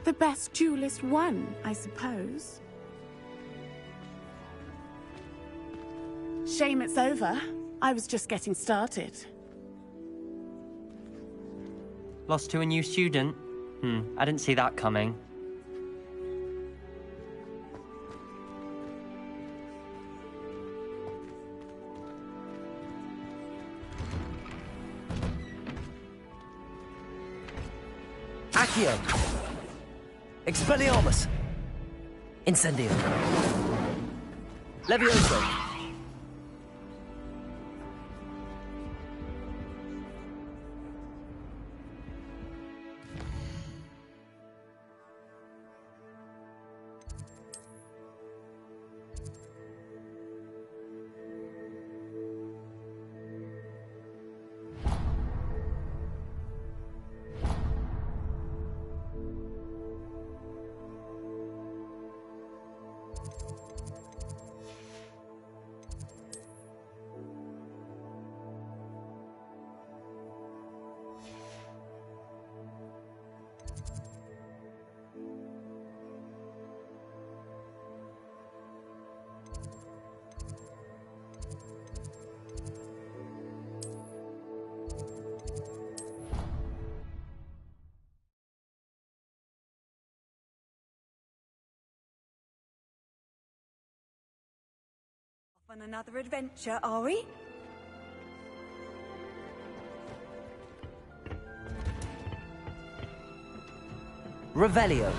K: The best duelist won, I suppose. Shame it's over. I was just getting started.
P: Lost to a new student? I didn't see that coming.
A: Accio! Expelliarmus! Incendio! Levioso!
Q: On another adventure, are we?
A: Revelio.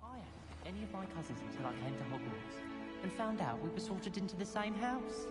P: I hadn't met any of my cousins until I came to Hogwarts and found out we were sorted into the same house.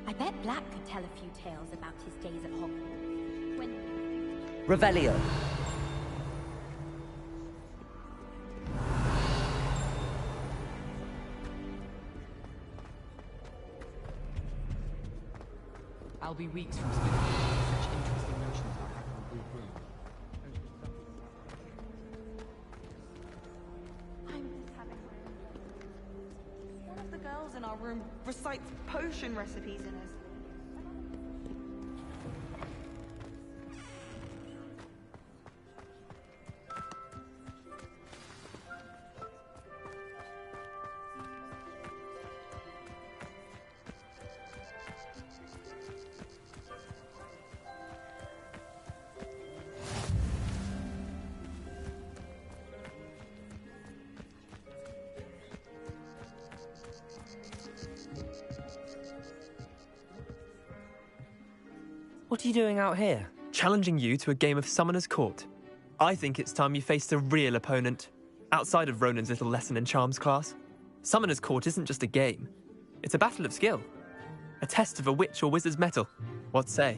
F: I bet Black could tell a few tales about his days at Hogwarts. When...
A: Revelio.
P: I'll be weeks from speaking such interesting notions about having a group room.
I: I'm just having one of the girls in our room recites potion recipes in his.
A: What are you doing out here?
J: Challenging you to a game of Summoner's Court. I think it's time you faced a real opponent, outside of Ronan's little lesson in charms class. Summoner's Court isn't just a game. It's a battle of skill. A test of a witch or wizard's mettle. What say?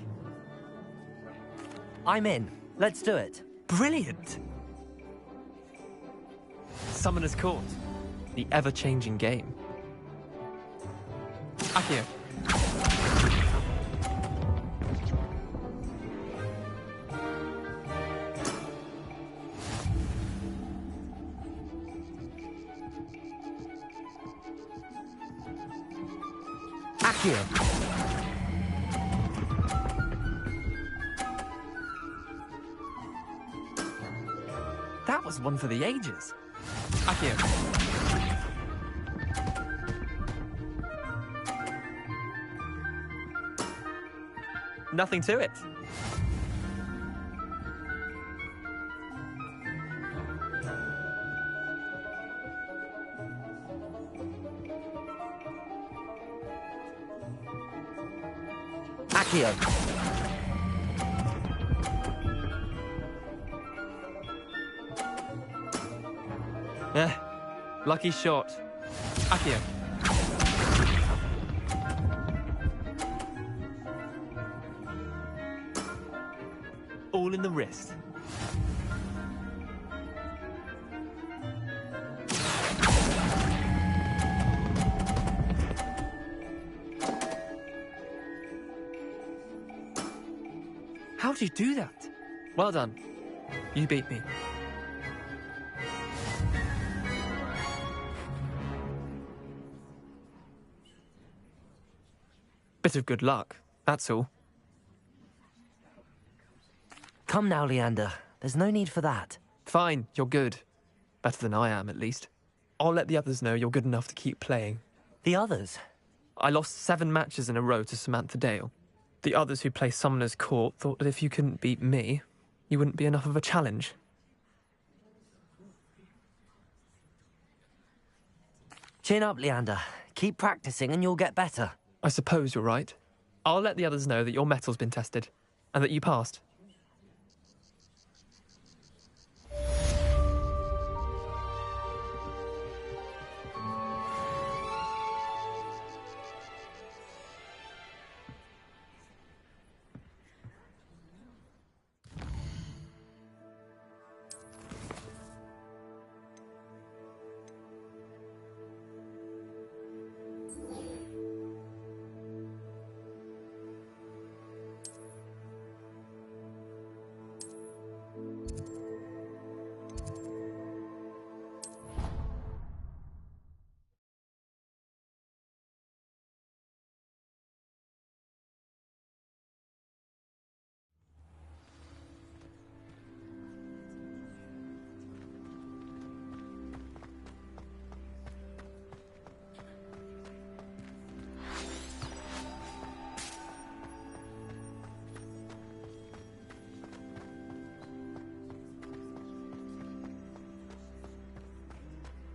A: I'm in. Let's do it.
J: Brilliant! Summoner's Court. The ever-changing game. Accio.
A: Accio.
J: That was one for the ages. Accio. Nothing to it.
A: Accio.
J: Lucky shot. Accio. All in the wrist. How'd you do that? Well done. You beat me. Bit of good luck, that's all.
A: Come now, Leander. There's no need for that.
J: Fine, you're good. Better than I am, at least. I'll let the others know you're good enough to keep playing.
A: The others?
J: I lost 7 matches in a row to Samantha Dale. The others who play Summoner's Court thought that if you couldn't beat me, you wouldn't be enough of a challenge.
A: Chin up, Leander. Keep practicing and you'll get better.
J: I suppose you're right. I'll let the others know that your metal's been tested, and that you passed.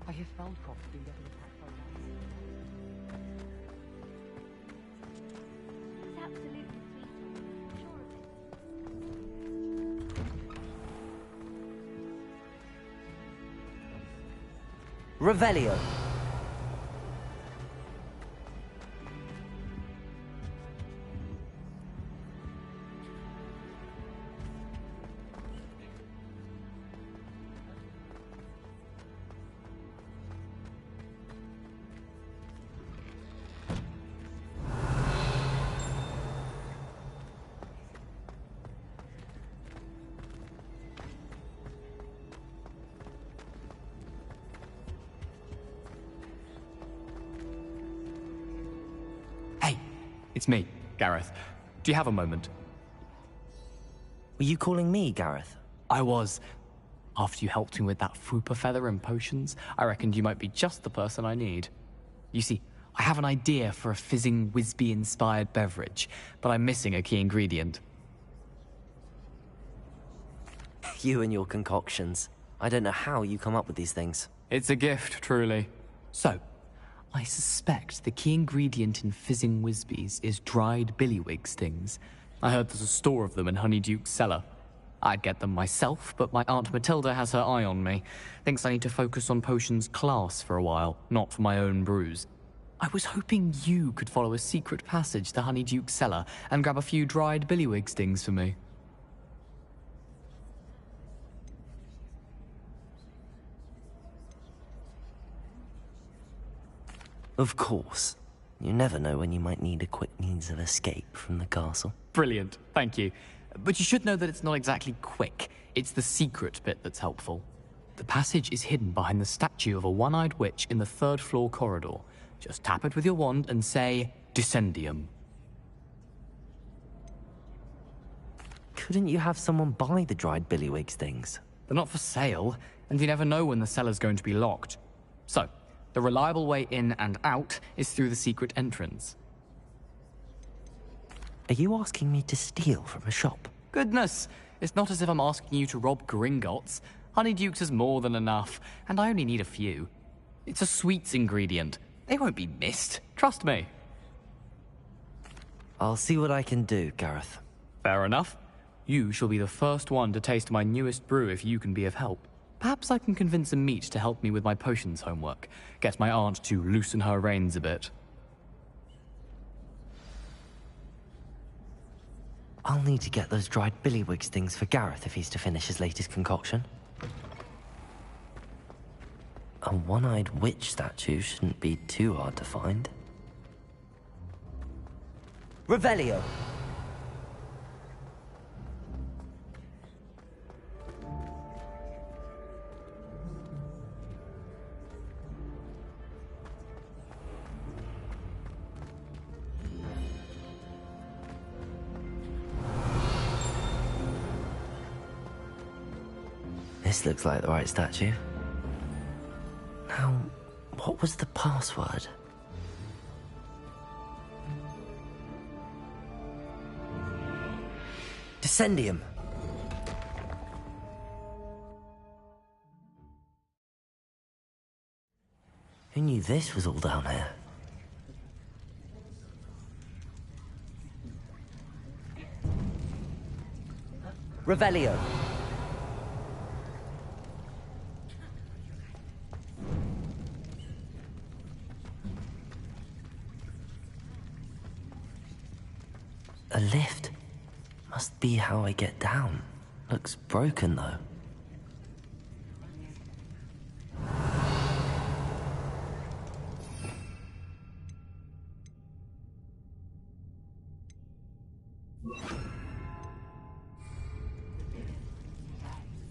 G: I have found Croft been getting attacked by
F: It's absolutely sweet. Sure of it.
A: Revelio.
N: It's me, Gareth. Do you have a moment?
A: Were you calling me, Gareth?
N: I was. After you helped me with that Fupa feather and potions, I reckoned you might be just the person I need. You see, I have an idea for a fizzing Wisby-inspired beverage, but I'm missing a key ingredient.
A: You and your concoctions. I don't know how you come up with these things.
N: It's a gift, truly. So, I suspect the key ingredient in fizzing Wisbies is dried billywig stings. I heard there's a store of them in Honeyduke's cellar. I'd get them myself, but my Aunt Matilda has her eye on me. Thinks I need to focus on potions class for a while, not for my own brews. I was hoping you could follow a secret passage to Honeyduke's cellar and grab a few dried billywig stings for me.
A: Of course. You never know when you might need a quick means of escape from the castle.
N: Brilliant, thank you. But you should know that it's not exactly quick. It's the secret bit that's helpful. The passage is hidden behind the statue of a one-eyed witch in the 3rd floor corridor. Just tap it with your wand and say, Descendium.
A: Couldn't you have someone buy the dried billywigs things?
N: They're not for sale, and you never know when the cellar's going to be locked. So, the reliable way in and out is through the secret entrance.
A: Are you asking me to steal from a shop?
N: Goodness, it's not as if I'm asking you to rob Gringotts. Honeydukes is more than enough, and I only need a few. It's a sweets ingredient. They won't be missed, trust me.
A: I'll see what I can do, Gareth.
N: Fair enough. You shall be the first one to taste my newest brew if you can be of help. Perhaps I can convince a meat to help me with my potions homework. Get my aunt to loosen her reins a bit.
A: I'll need to get those dried billywigs things for Gareth if he's to finish his latest concoction. A one-eyed witch statue shouldn't be too hard to find. Revelio! This looks like the right statue. Now, what was the password? Descendium. Who knew this was all down here? Revelio. A lift. Must be how I get down. Looks broken, though.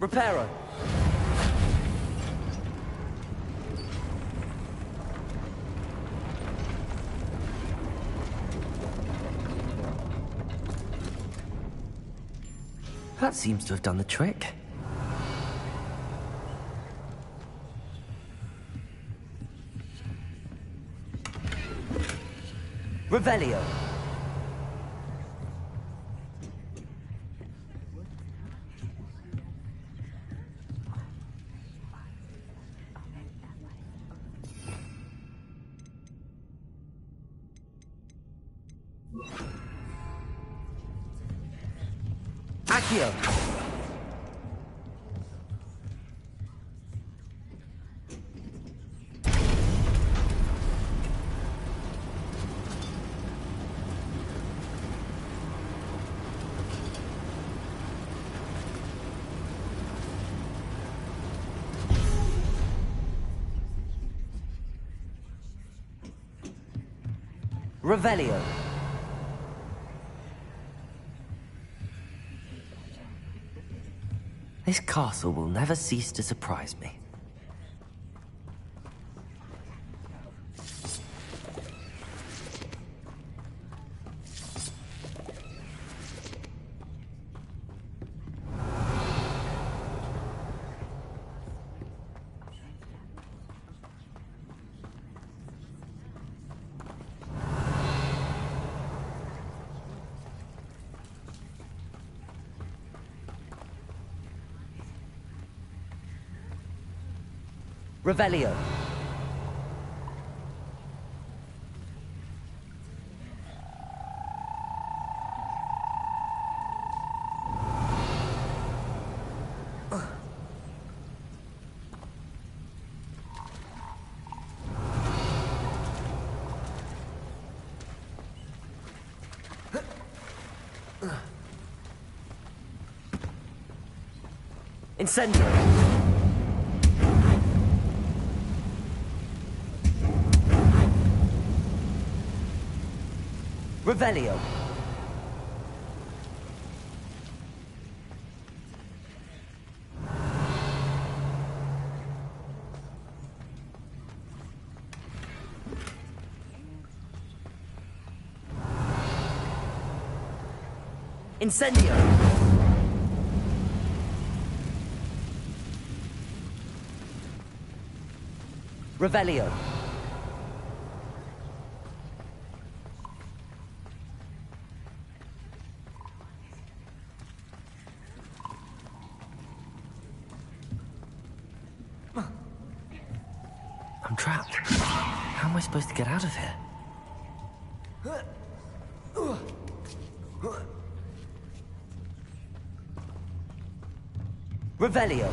A: Reparo. That seems to have done the trick. Revelio. Accio. Revelio. This castle will never cease to surprise me. Revelio. Incendiary. Revelio. Incendio! Revelio. I'm trapped. How am I supposed to get out of here? Revelio.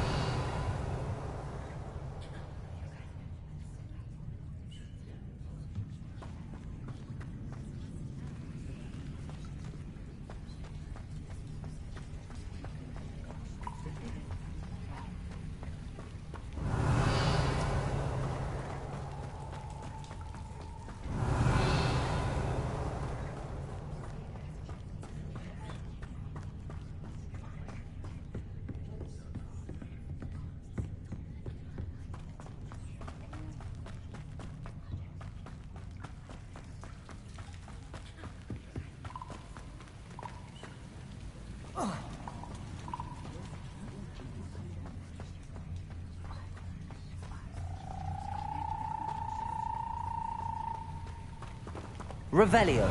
A: Revelio.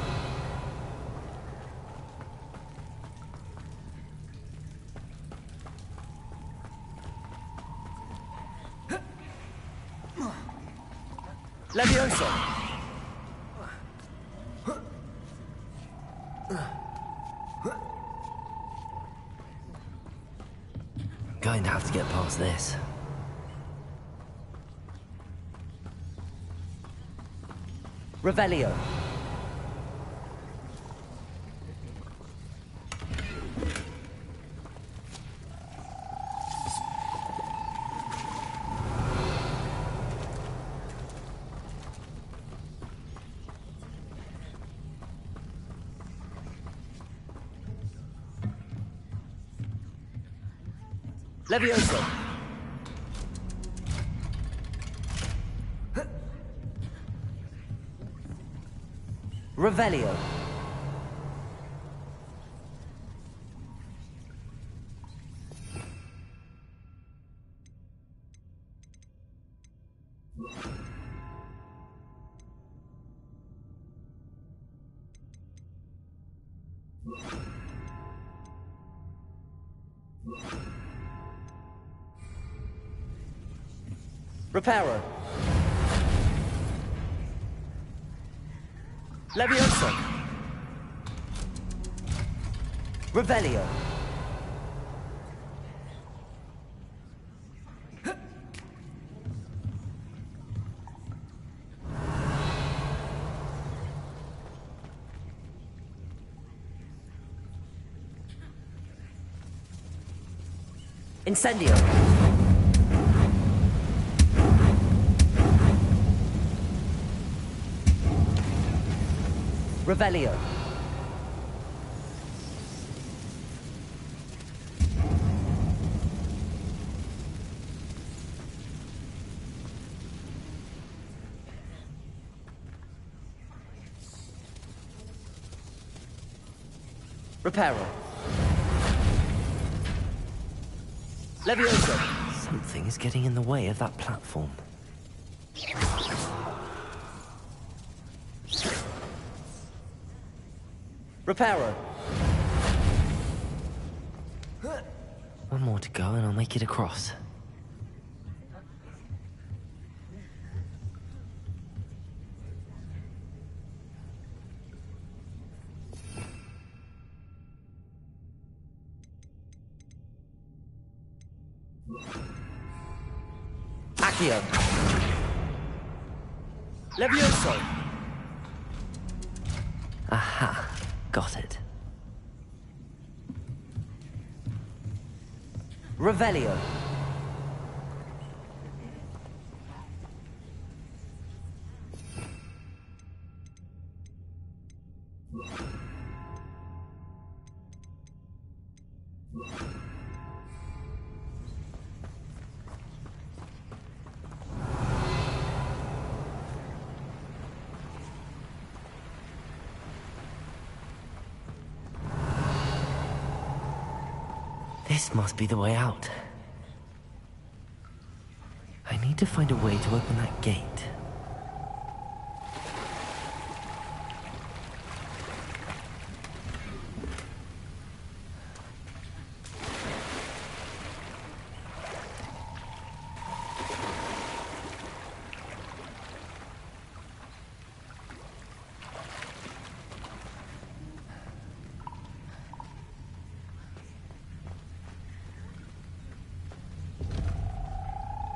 A: Levioso. I'm going to have to get past this. Revelio. Levioso. Revelio. Reparo. Levioso. Revelio. Incendio. Revelio. Reparo. Levioso. Something is getting in the way of that platform. Reparo. One more to go and I'll make it across. Accio. Levioso. Aha. Got it. Revelio. This must be the way out. I need to find a way to open that gate.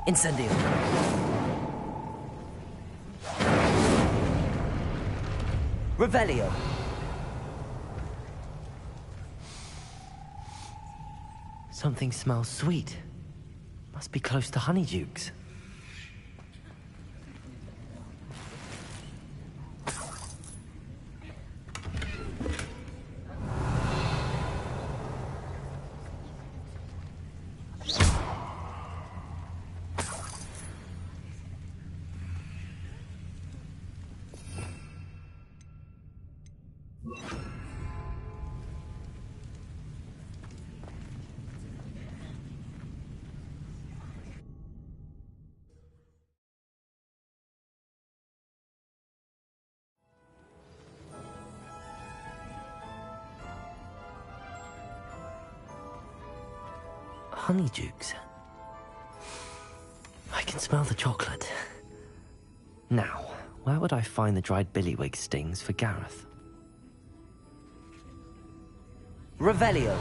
A: Incendio. Revelio. Something smells sweet. Must be close to Honeydukes. Honeydukes. I can smell the chocolate. Now, where would I find the dried billywig stings for Gareth? Revelio.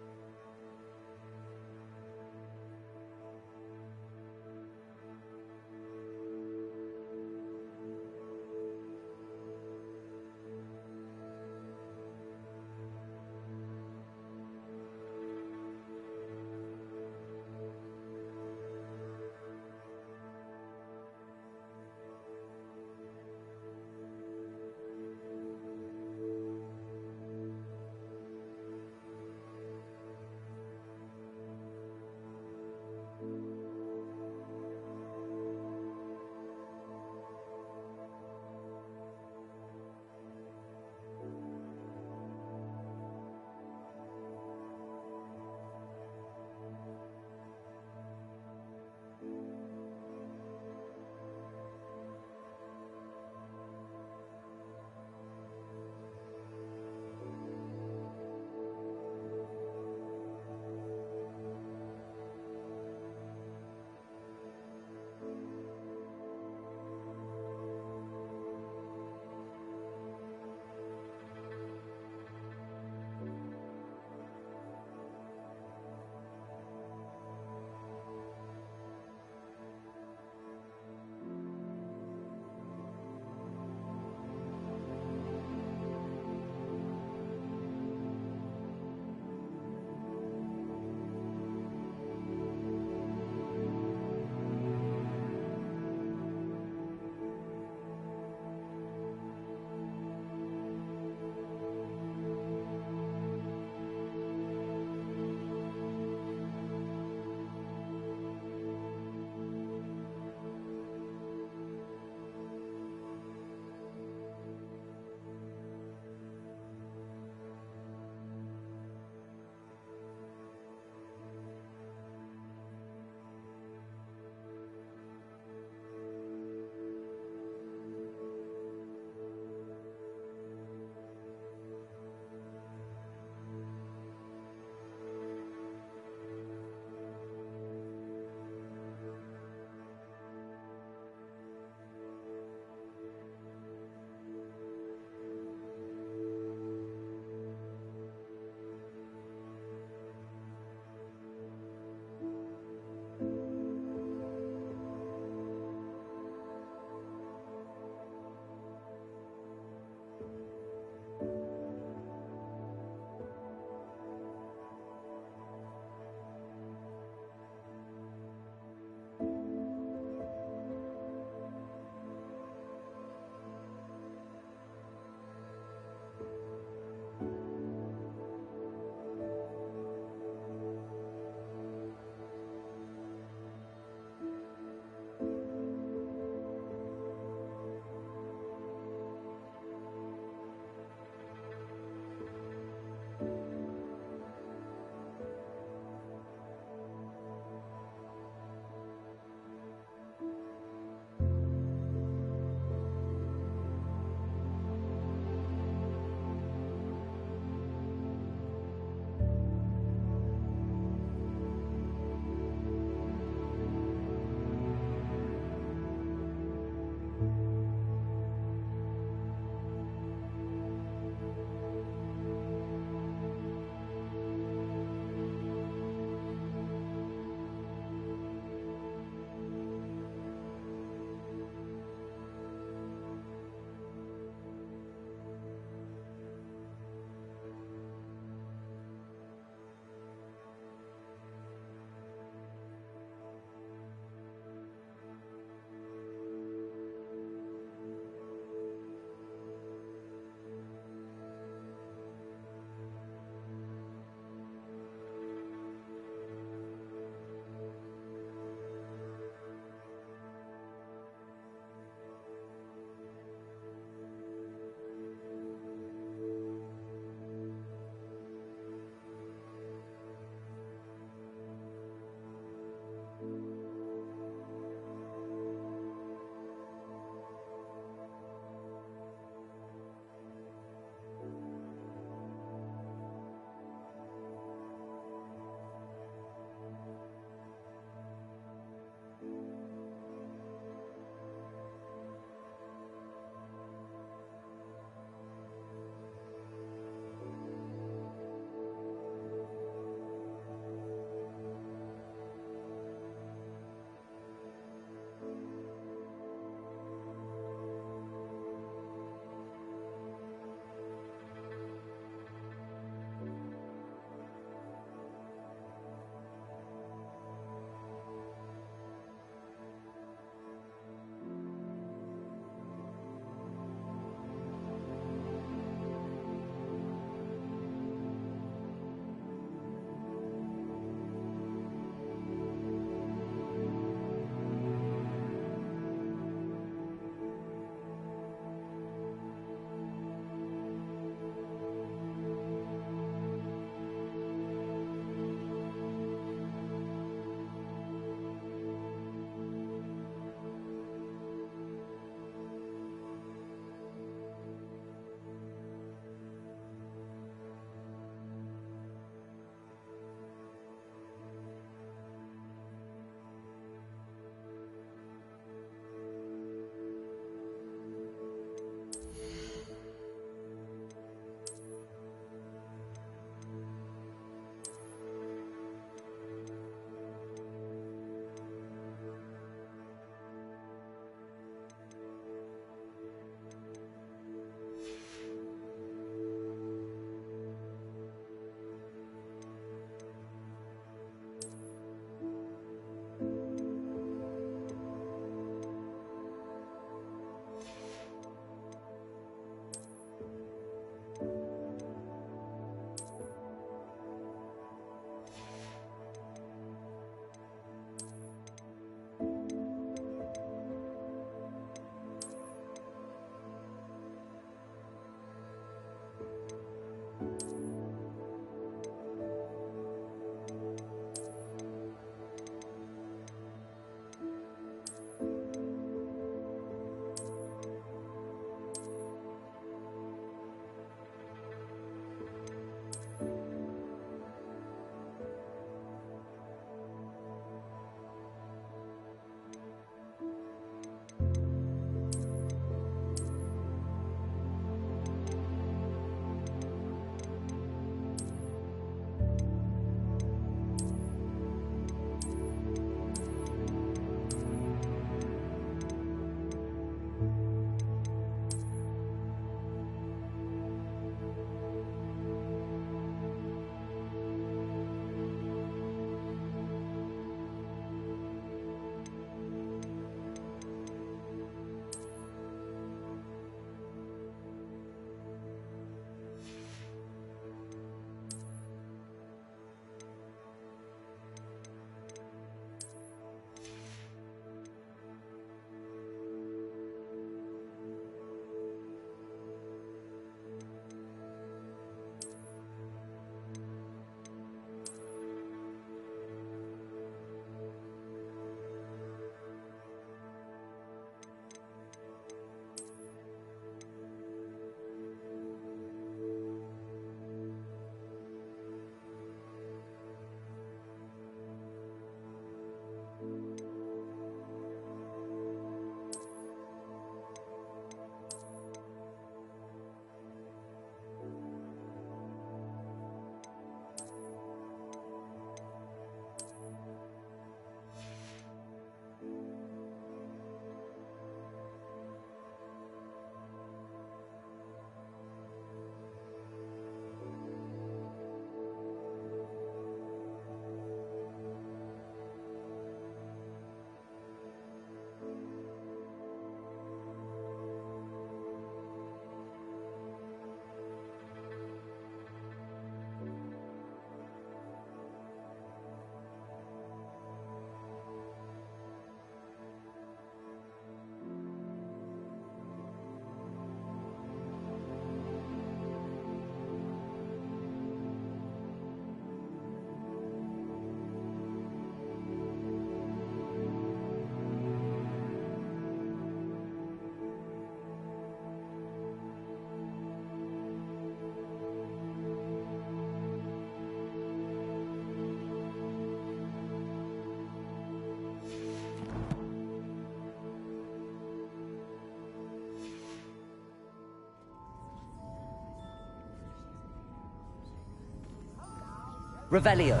A: Revelio.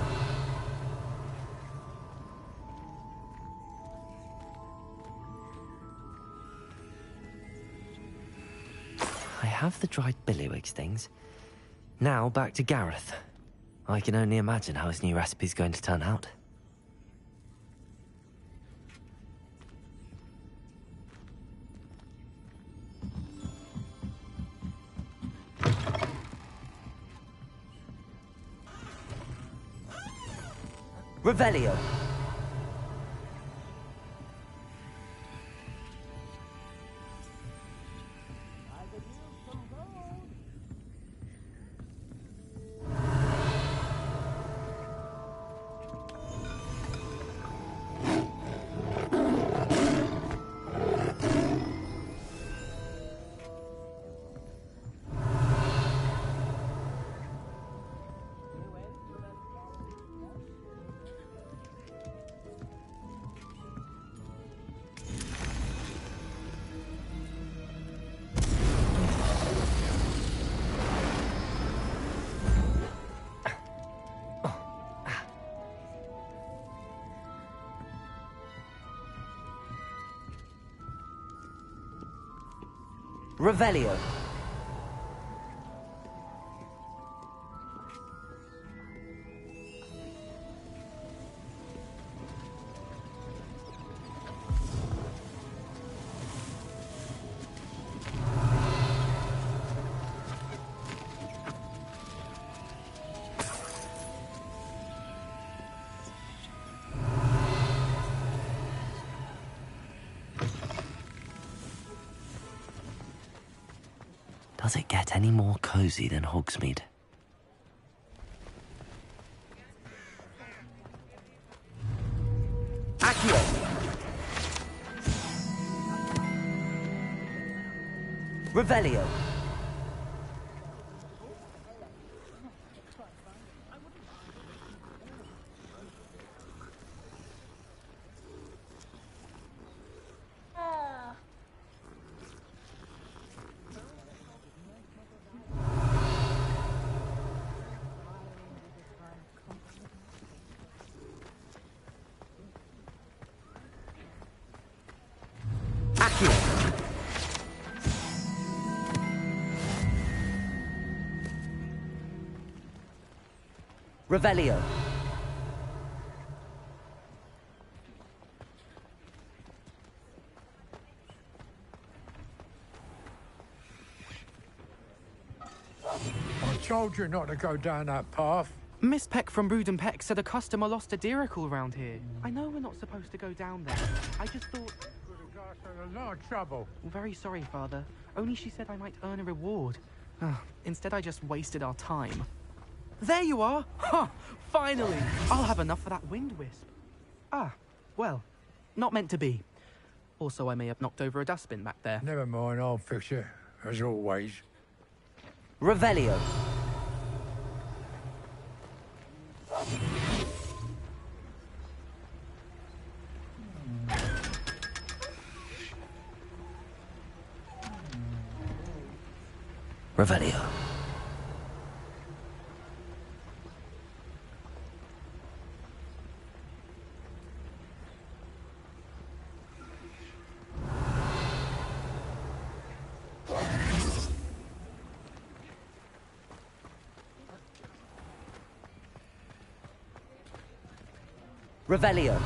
A: I have the dried billywigs things. Now back to Gareth. I can only imagine how his new recipe's going to turn out. Revelio. Revelio. Does it get any more cozy than Hogsmeade? Accio! Revelio! Revelio.
L: I told you not to go down that path.
J: Miss Peck from Brood and Peck said a customer lost a deeracle around here. I know we're not supposed to go down there. I just thought...
L: In a lot of trouble.
J: I'm very sorry, Father. Only she said I might earn a reward. Instead, I just wasted our time. There you are! Ha! Finally! I'll have enough for that wind wisp. Ah, well, not meant to be. Also, I may have knocked over a dustbin back there.
L: Never mind, I'll fix it, as always.
A: Revelio. Revelio. Revelio.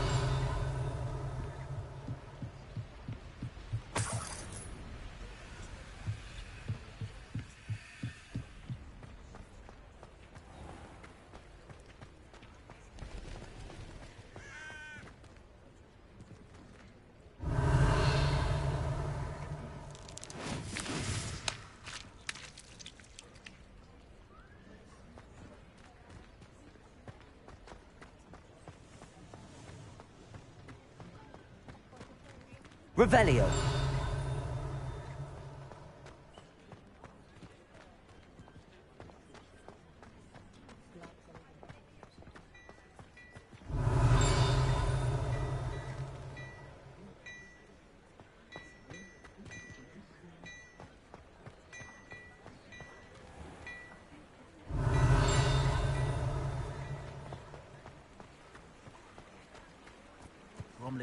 A: Revelio.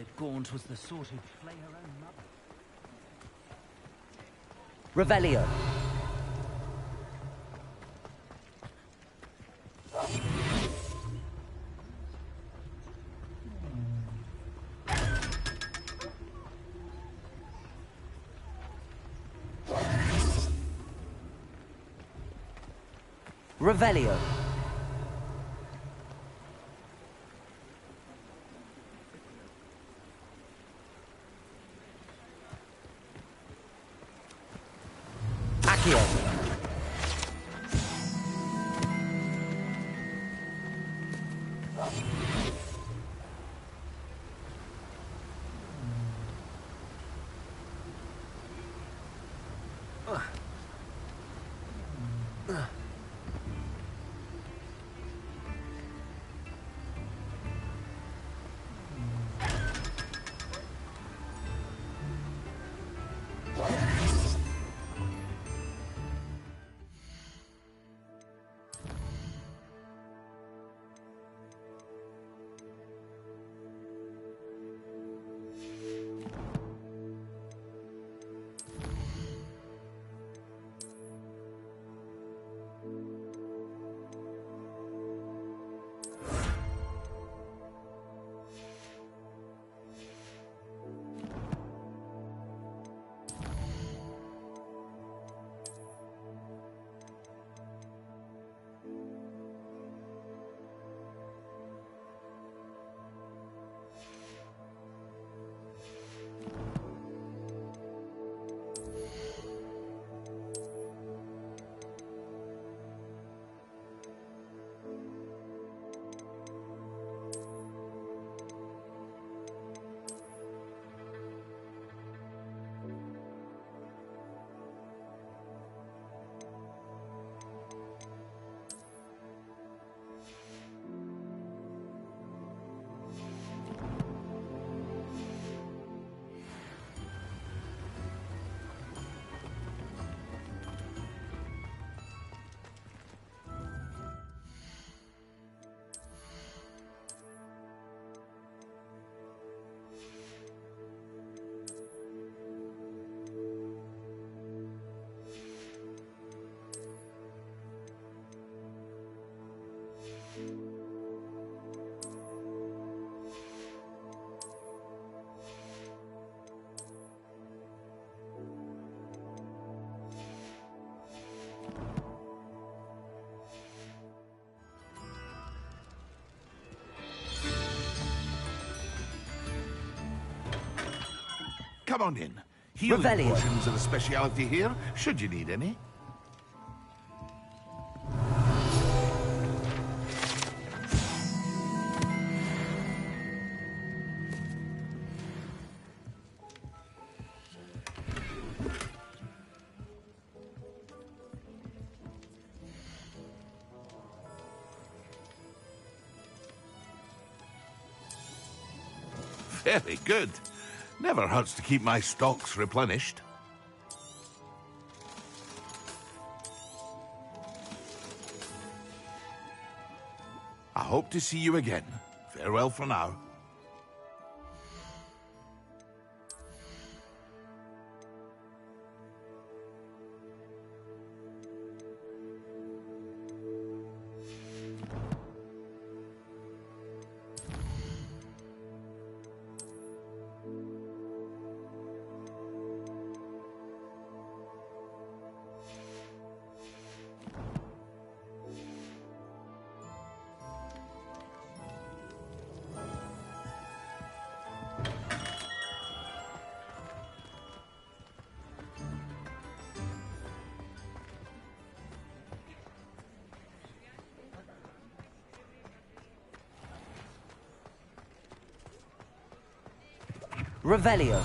P: Violet Gaunt was the sort who'd flay her own mother.
U: Revelio. Revelio. Accio.
T: Come on in. Healing
U: Revelio.
T: potions are a speciality here, should you need any. Very good. Never hurts to keep my stocks replenished. I hope to see you again. Farewell for now.
U: Revelio.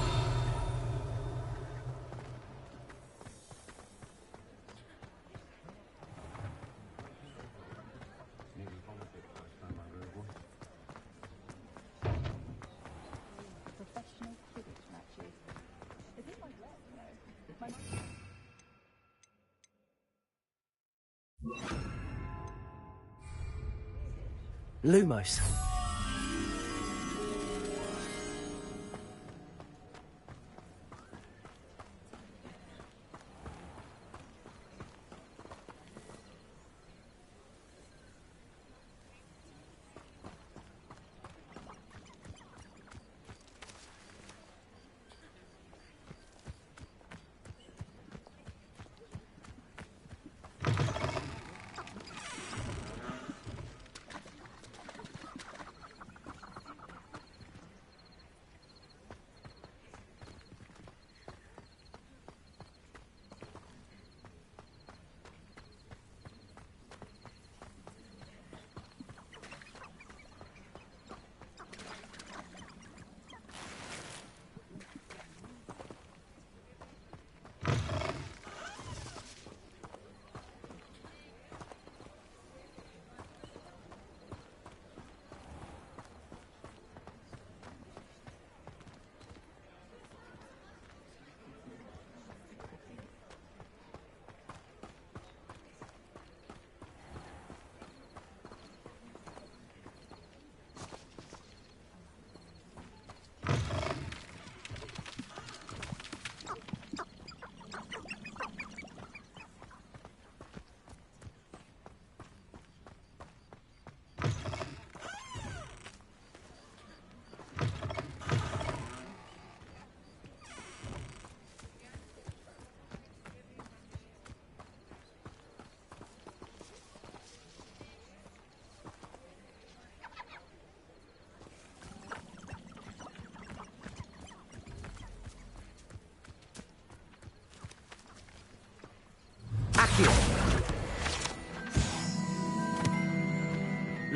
U: Lumos.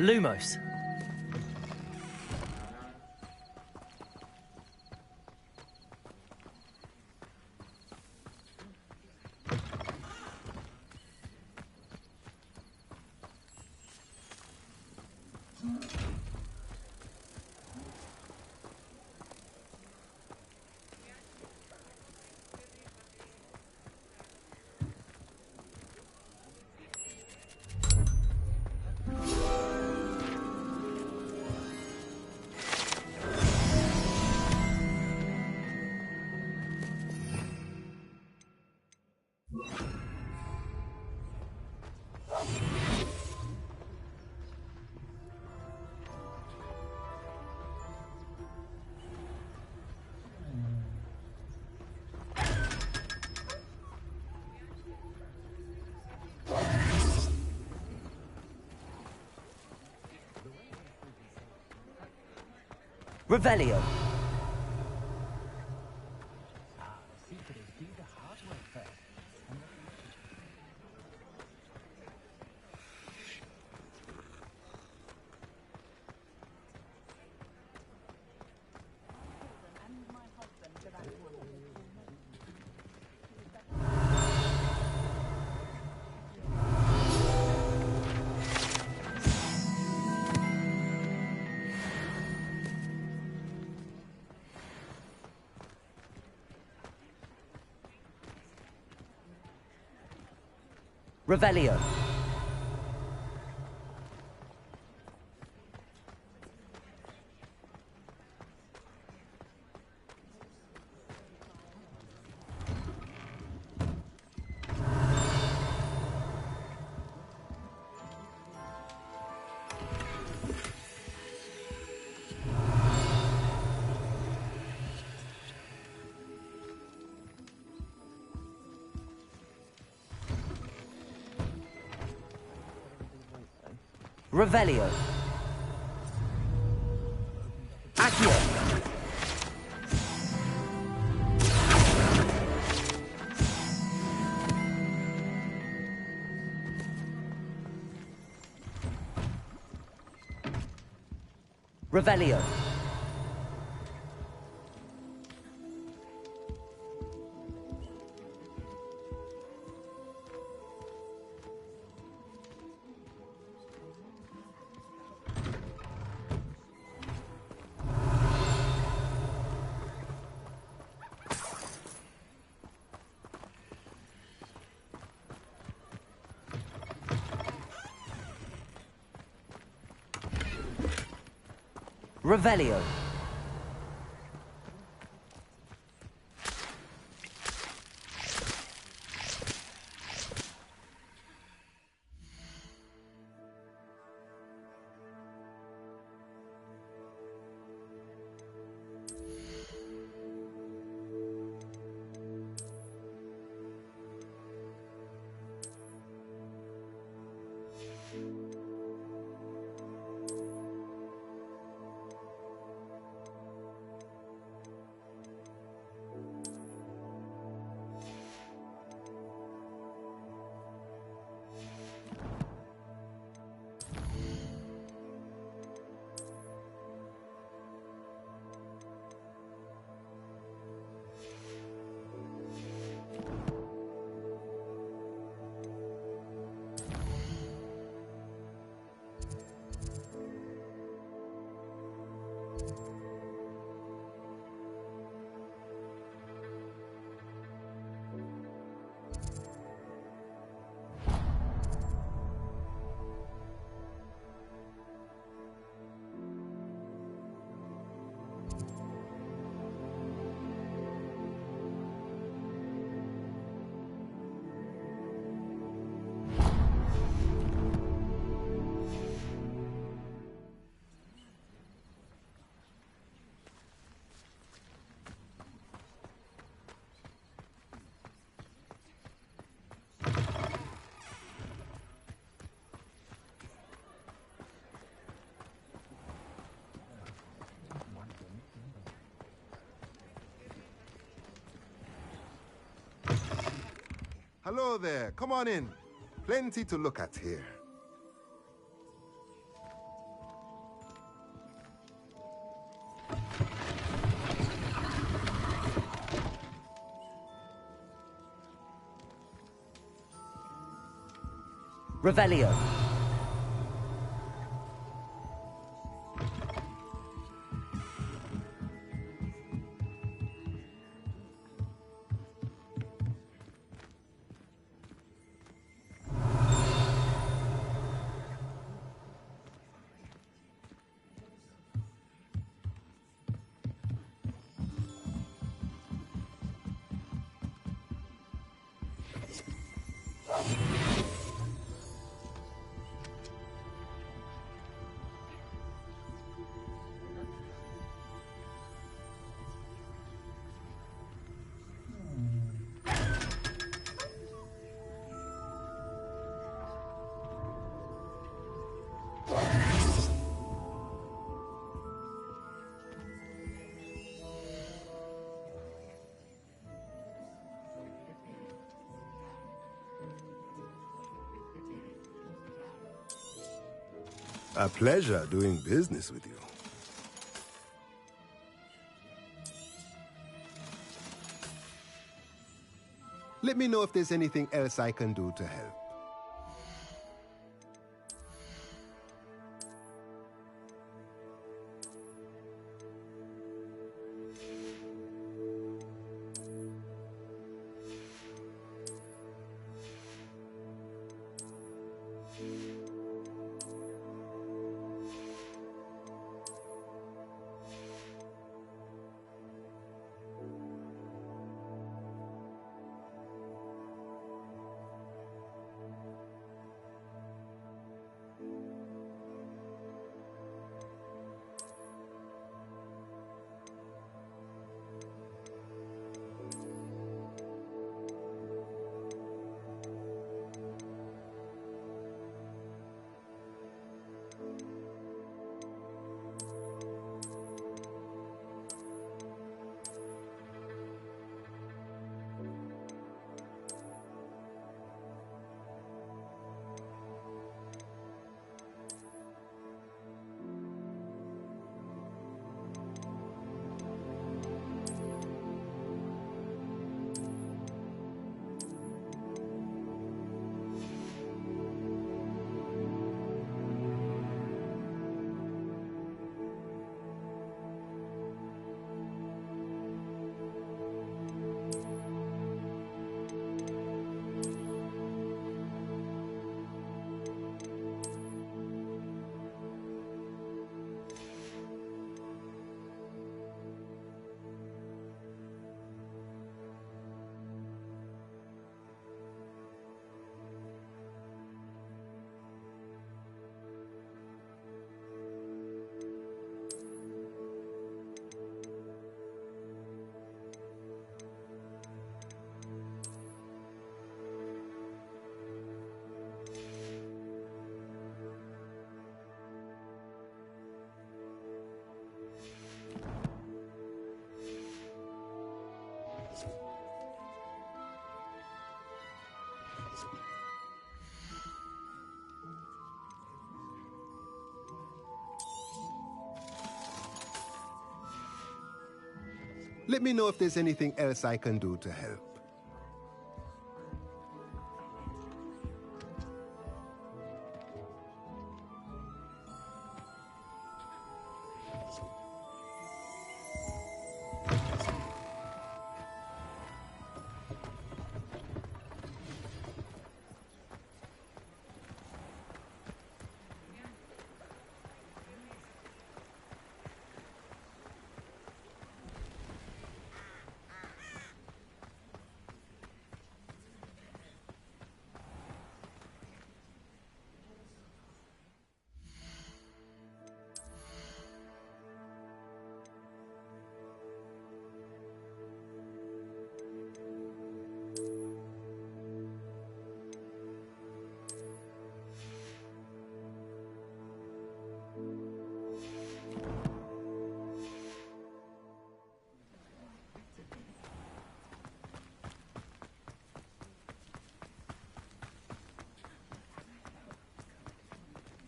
A: Lumos. Revelio. Revelio. Revelio. Accio. Revelio. Revelio.
R: Hello there, come on in. Plenty to look at here.
U: Revelio.
D: A pleasure doing business with you. Let me know if there's anything else I can do to help. Let me know if there's anything else I can do to help.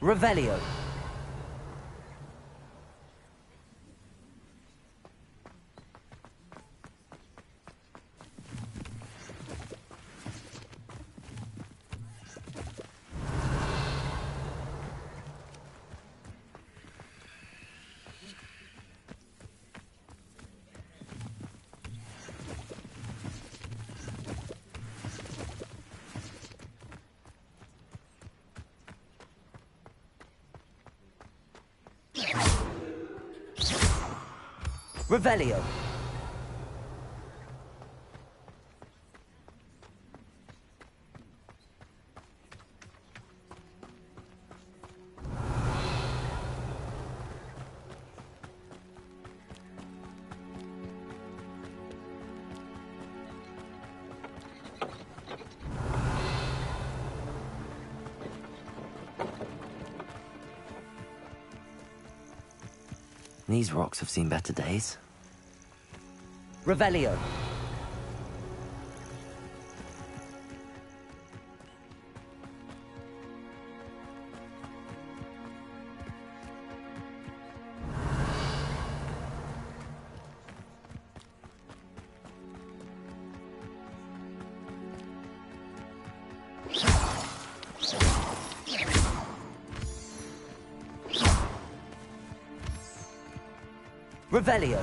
D: Revelio.
U: Revelio.
A: These rocks have seen better days.
U: Revelio. Revelio.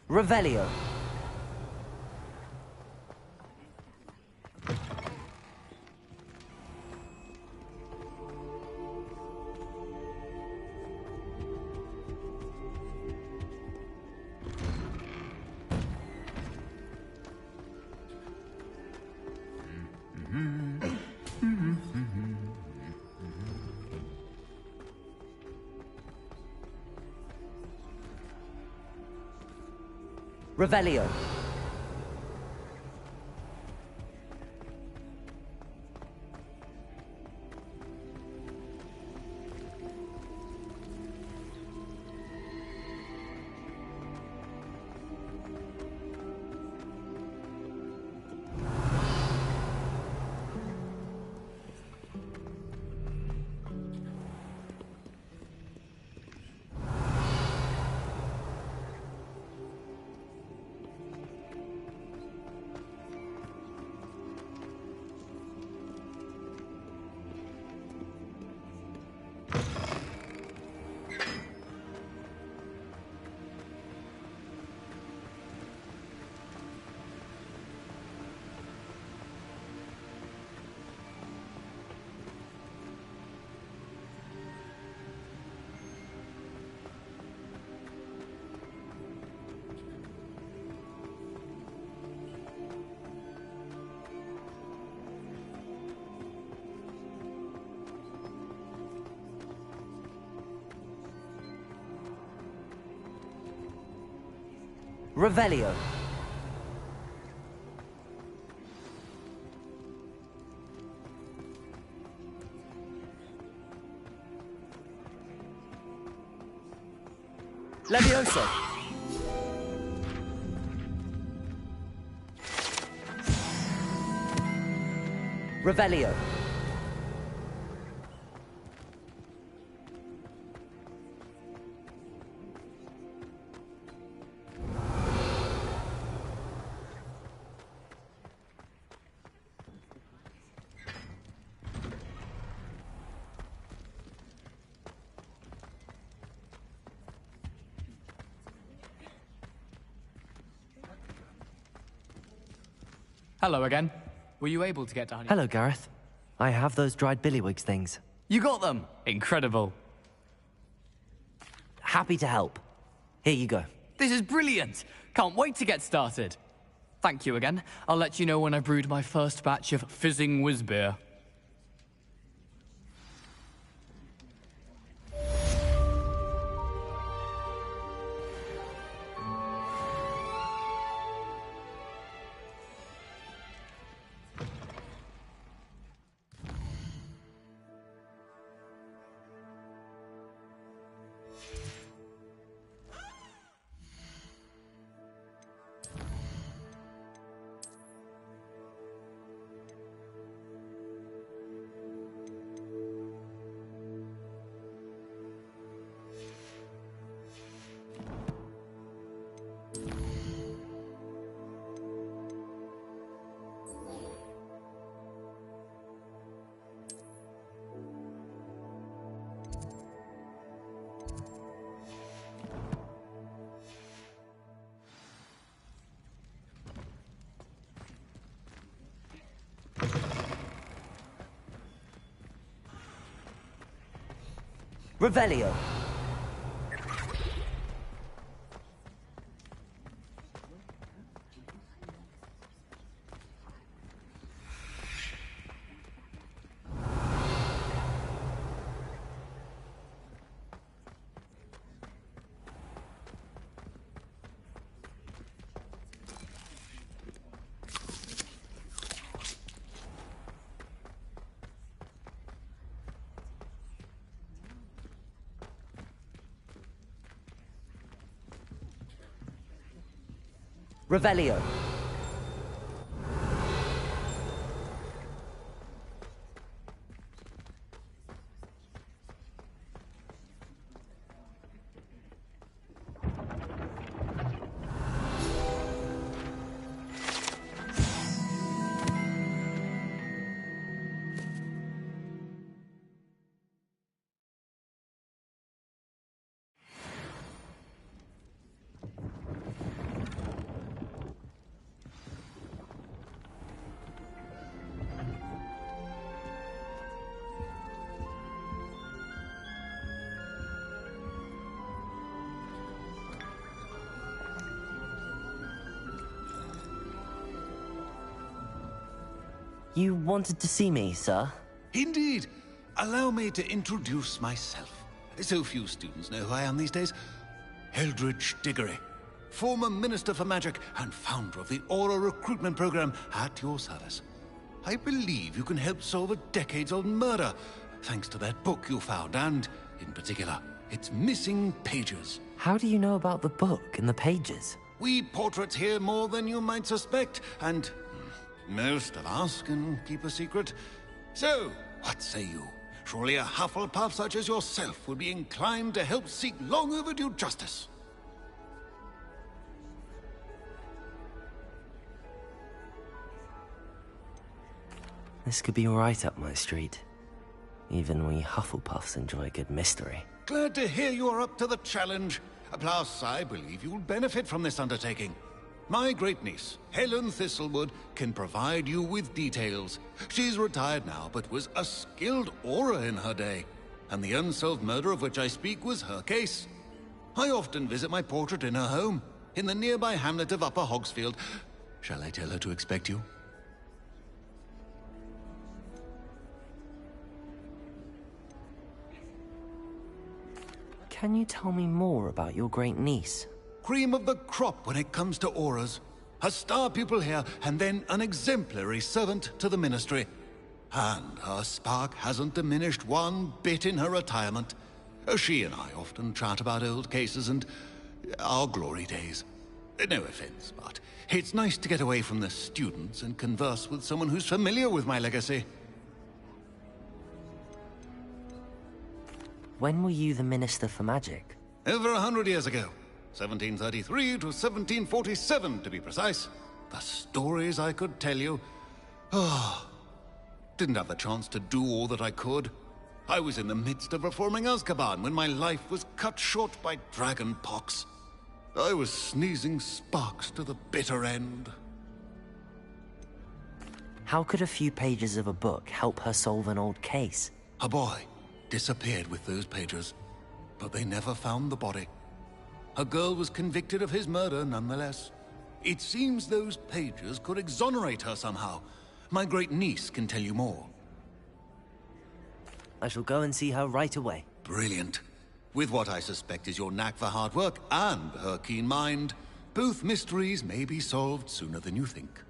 U: Revelio. Revelio. Revelio. Levioso. Revelio.
N: Hello again. Were you able to get down here?
A: Hello, Gareth. I have those dried billywigs things.
N: You got them! Incredible.
A: Happy to help. Here you go.
N: This is brilliant! Can't wait to get started. Thank you again. I'll let you know when I've brewed my first batch of fizzing whiz beer.
U: Revelio. Revelio. You wanted to see me, sir?
C: Indeed. Allow me to introduce myself. So few students know who I am these days. Eldridge Diggory, former Minister for Magic and founder of the Aura recruitment program at your service. I believe you can help solve a decades-old murder, thanks to that book you found, and, in particular, its missing pages.
A: How do you know about the book and the pages?
C: We portraits hear more than you might suspect, and most of us can keep a secret. So, what say you? Surely a Hufflepuff such as yourself would be inclined to help seek long overdue justice.
A: This could be right up my street. Even we Hufflepuffs enjoy a good mystery.
C: Glad to hear you are up to the challenge. Plus, I believe you will benefit from this undertaking. My great-niece, Helen Thistlewood, can provide you with details. She's retired now, but was a skilled aura in her day. And the unsolved murder of which I speak was her case. I often visit my portrait in her home, in the nearby hamlet of Upper Hogsfield. Shall I tell her to expect you?
A: Can you tell me more about your great-niece?
C: Cream of the crop when it comes to auras. A star pupil here, and then an exemplary servant to the Ministry. And her spark hasn't diminished one bit in her retirement. She and I often chat about old cases and our glory days. No offense, but it's nice to get away from the students and converse with someone who's familiar with my legacy.
A: When were you the Minister for Magic?
C: Over 100 years ago. 1733 to 1747, to be precise. The stories I could tell you. Didn't have the chance to do all that I could. I was in the midst of reforming Azkaban when my life was cut short by dragon pox. I was sneezing sparks to the bitter end.
A: How could a few pages of a book help her solve an old case?
C: A boy disappeared with those pages, but they never found the body. A girl was convicted of his murder nonetheless. It seems those pages could exonerate her somehow. My great-niece can tell you more.
A: I shall go and see her right away.
C: Brilliant. With what I suspect is your knack for hard work and her keen mind, both mysteries may be solved sooner than you think.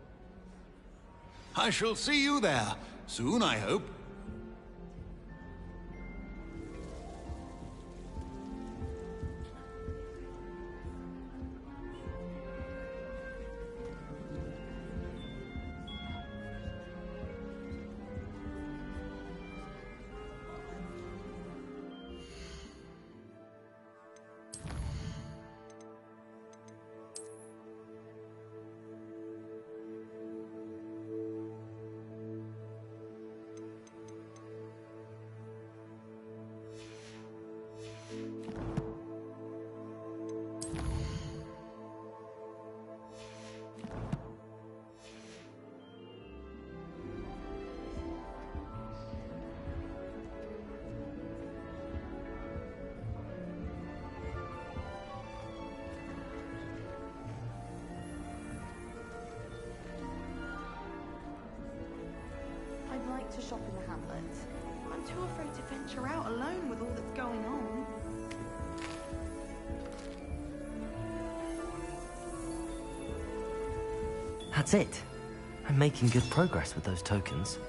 C: I shall see you there, soon I hope.
B: to shop in the hamlet. I'm too afraid to venture out alone with all that's going on.
A: That's it. I'm making good progress with those tokens.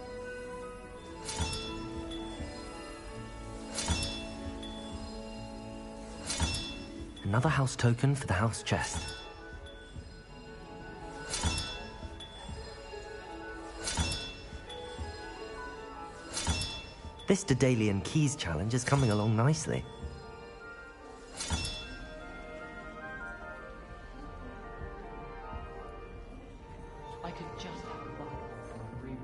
A: Another house token for the house chest. This Daedalian Keys challenge is coming along nicely.
P: I could just have a bubble from a re-rotated.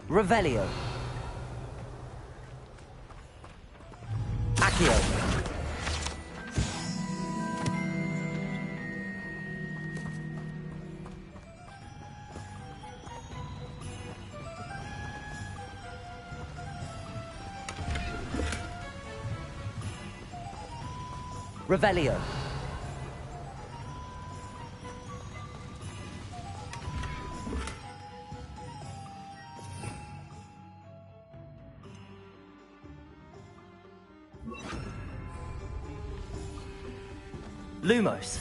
A: Revelio. Accio. Revelio. Lumos.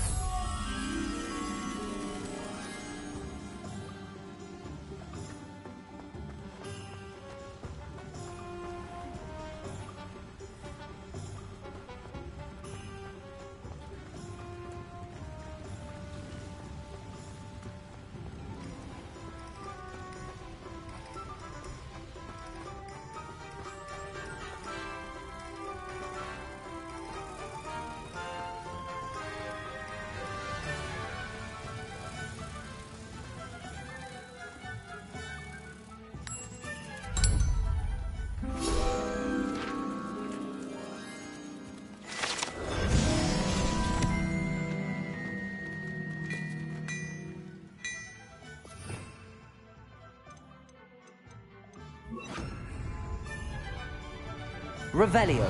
A: Revelio.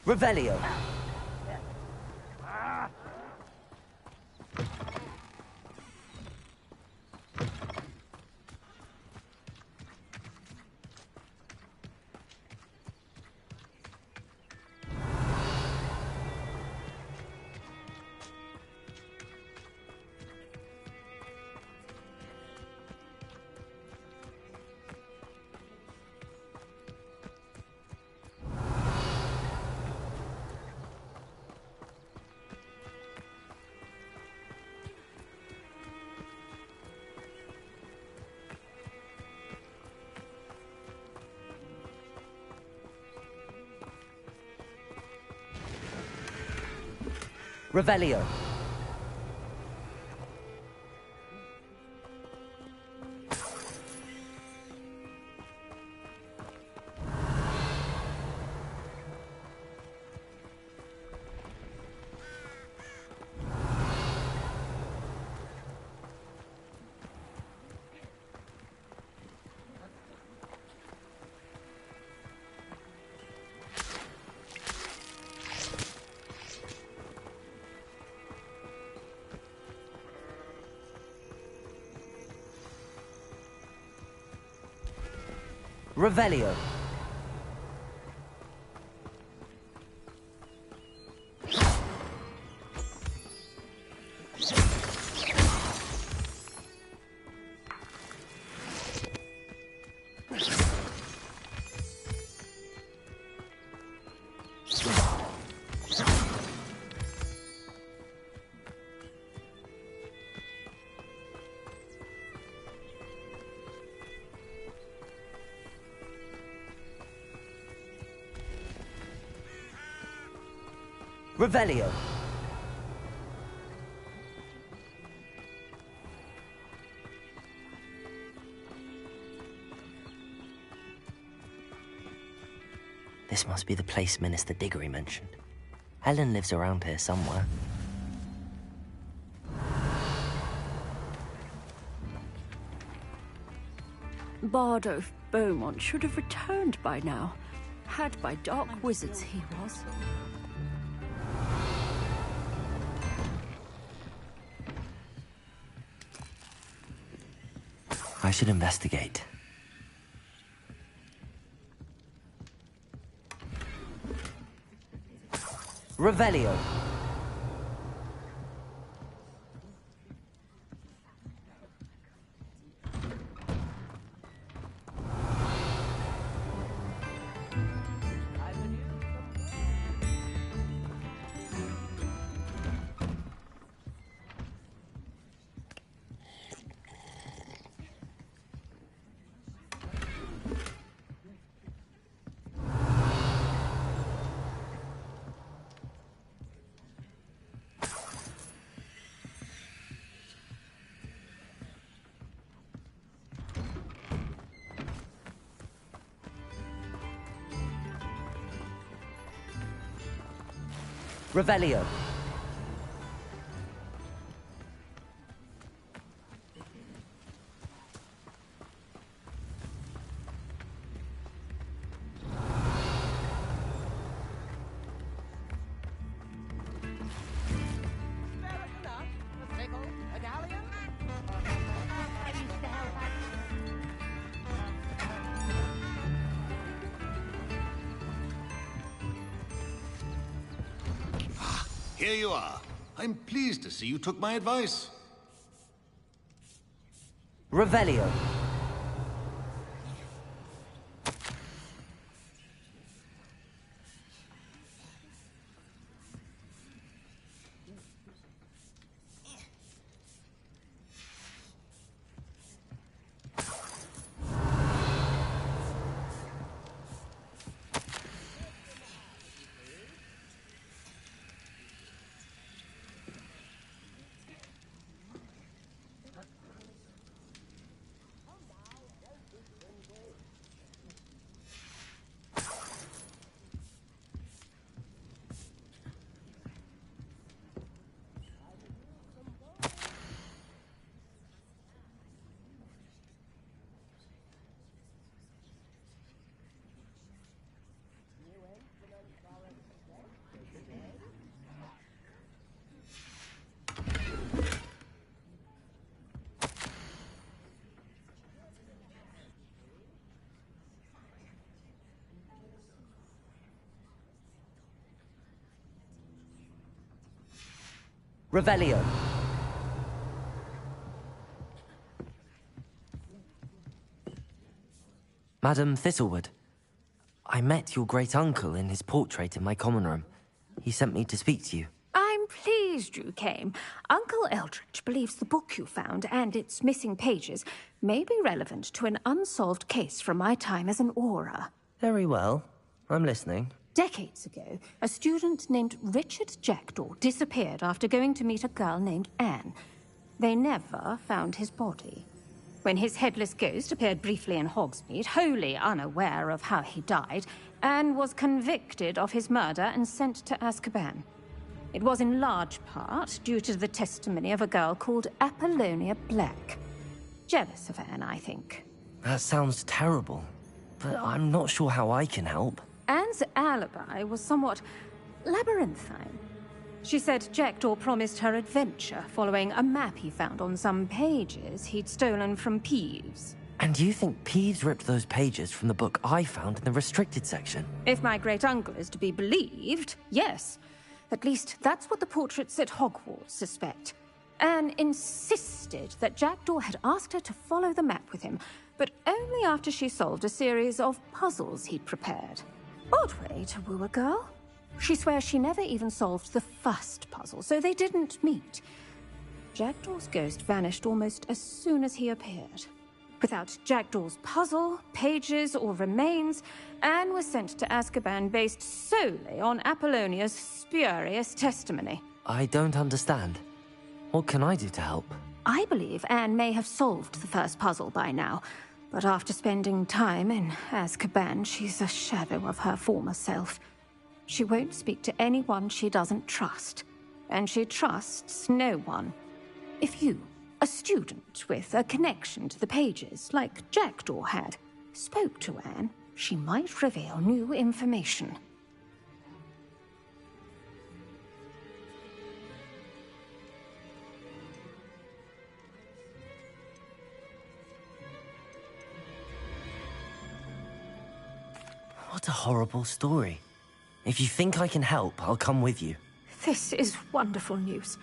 A: Revelio.
U: Revelio. Revelio. Revelio. This must be the place Minister Diggory mentioned. Helen lives around here somewhere.
E: Bardo Beaumont should have returned by now. Had by dark wizards he was.
A: I should investigate.
U: Revelio. Revelio.
C: Here you are. I'm pleased to see you took my advice.
U: Revelio. Revelio.
A: Madam Thistlewood, I met your great-uncle in his portrait in my common room. He sent me to speak to you.
S: I'm pleased you came. Uncle Eldritch believes the book you found and its missing pages may be relevant to an unsolved case from my time as an aura.
A: Very well. I'm listening.
S: Decades ago, a student named Richard Jackdaw disappeared after going to meet a girl named Anne. They never found his body. When his headless ghost appeared briefly in Hogsmeade, wholly unaware of how he died, Anne was convicted of his murder and sent to Azkaban. It was in large part due to the testimony of a girl called Apollonia Black. Jealous of Anne, I think.
A: That sounds terrible, but I'm not sure how I can help.
S: Anne's alibi was somewhat labyrinthine. She said Jackdaw promised her adventure following a map he found on some pages he'd stolen from Peeves.
A: And you think Peeves ripped those pages from the book I found in the restricted section?
S: If my great-uncle is to be believed, yes. At least that's what the portraits at Hogwarts suspect. Anne insisted that Jackdaw had asked her to follow the map with him, but only after she solved a series of puzzles he'd prepared. Odd way to woo a girl. She swears she never even solved the first puzzle, so they didn't meet. Jackdaw's ghost vanished almost as soon as he appeared. Without Jackdaw's puzzle, pages, or remains, Anne was sent to Azkaban based solely on Apollonia's spurious testimony.
A: I don't understand. What can I do to help?
S: I believe Anne may have solved the first puzzle by now, but after spending time in Azkaban, she's a shadow of her former self. She won't speak to anyone she doesn't trust, and she trusts no one. If you, a student with a connection to the pages, like Jackdaw had, spoke to Anne, she might reveal new information.
A: What a horrible story. If you think I can help, I'll come with you.
S: This is wonderful news.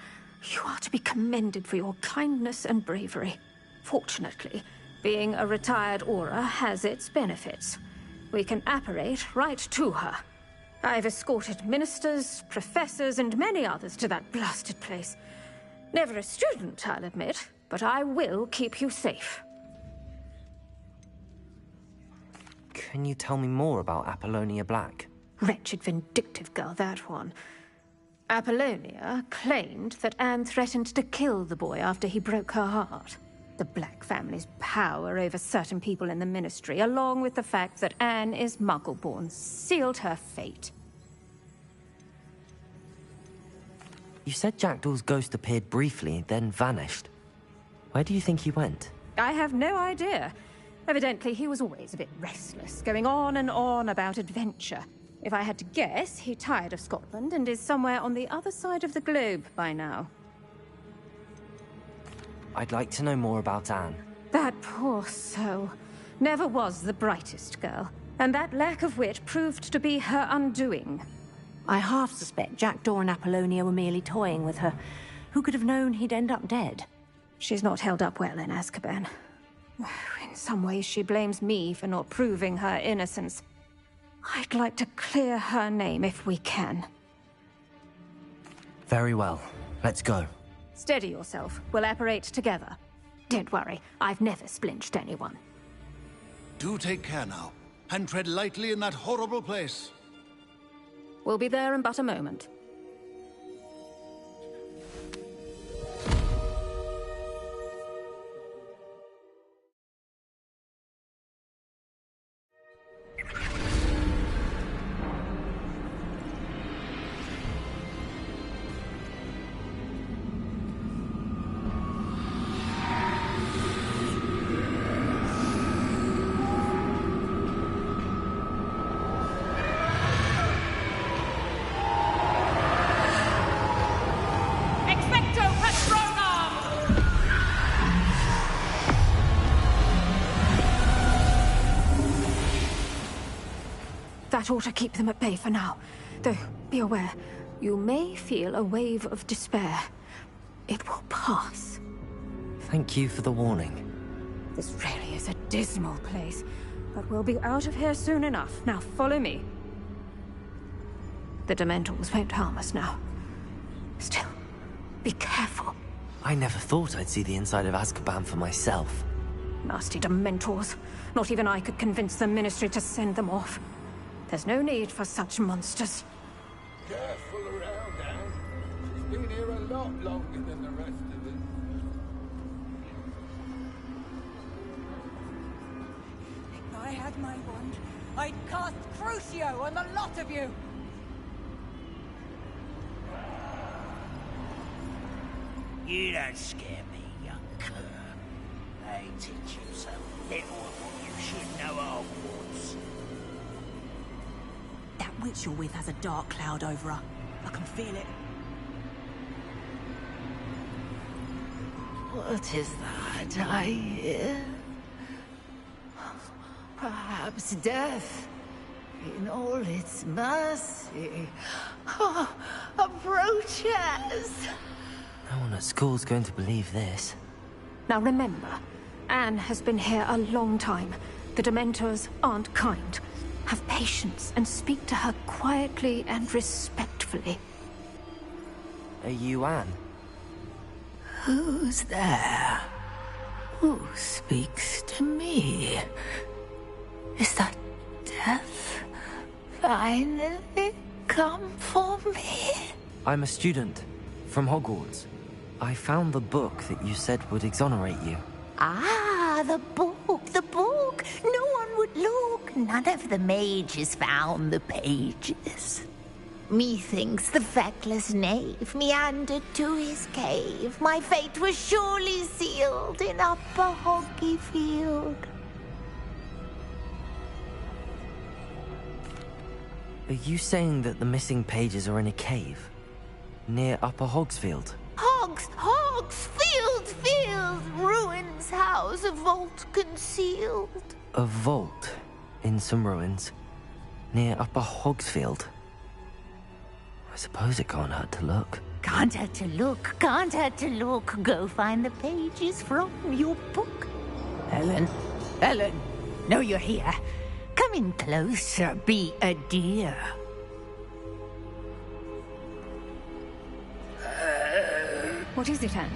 S: You are to be commended for your kindness and bravery. Fortunately, being a retired Auror has its benefits. We can apparate right to her. I've escorted ministers, professors, and many others to that blasted place. Never a student, I'll admit, but I will keep you safe.
A: Can you tell me more about Apollonia Black?
S: Wretched, vindictive girl, that one. Apollonia claimed that Anne threatened to kill the boy after he broke her heart. The Black family's power over certain people in the Ministry, along with the fact that Anne is Muggle-born, sealed her fate.
A: You said Jackdaw's ghost appeared briefly, then vanished. Where do you think he went?
S: I have no idea. Evidently, he was always a bit restless, going on and on about adventure. If I had to guess, he tired of Scotland and is somewhere on the other side of the globe by now.
A: I'd like to know more about Anne.
S: That poor soul. Never was the brightest girl, and that lack of wit proved to be her undoing.
H: I half suspect Jackdaw and Apollonia were merely toying with her. Who could have known he'd end up dead?
S: She's not held up well in Azkaban. In some ways, she blames me for not proving her innocence. I'd like to clear her name if we can.
A: Very well. Let's go.
S: Steady yourself. We'll apparate together. Don't worry, I've never splinched anyone.
C: Do take care now, and tread lightly in that horrible place.
S: We'll be there in but a moment. That ought to keep them at bay for now. Though, be aware, you may feel a wave of despair. It will pass.
A: Thank you for the warning.
S: This really is a dismal place, but we'll be out of here soon enough. Now follow me. The Dementors won't harm us now. Still, be careful.
A: I never thought I'd see the inside of Azkaban for myself.
S: Nasty Dementors. Not even I could convince the Ministry to send them off. There's no need for such monsters.
L: Careful around, Anne. She's been here a lot longer than the rest of us.
Q: If I had my wand, I'd cast Crucio on the lot of you!
M: You don't scare me, young cur. They teach you so little of what you should know at Hogwarts.
V: That witch you're with has a dark cloud over her. I can feel it.
W: What is that I hear? Perhaps death, in all its mercy, approaches.
A: No one at school's going to believe this.
S: Now remember, Anne has been here a long time. The Dementors aren't kind. Have patience and speak to her quietly and respectfully.
A: Are you Anne?
W: Who's there? Who speaks to me? Is that death finally come for me?
A: I'm a student from Hogwarts. I found the book that you said would exonerate you.
W: Ah, the book, the book. No one would look. None of the mages found the pages. Methinks the feckless knave meandered to his cave. My fate was surely sealed in Upper Hoggyfield.
A: Are you saying that the missing pages are in a cave? Near Upper Hogsfield?
W: Field, ruins house, a vault concealed.
A: A vault in some ruins near Upper Hogsfield? I suppose it can't hurt to look.
W: Can't hurt to look, can't hurt to look. Go find the pages from your book. Ellen, know you're here. Come in closer, be a dear.
S: What is it, Anne?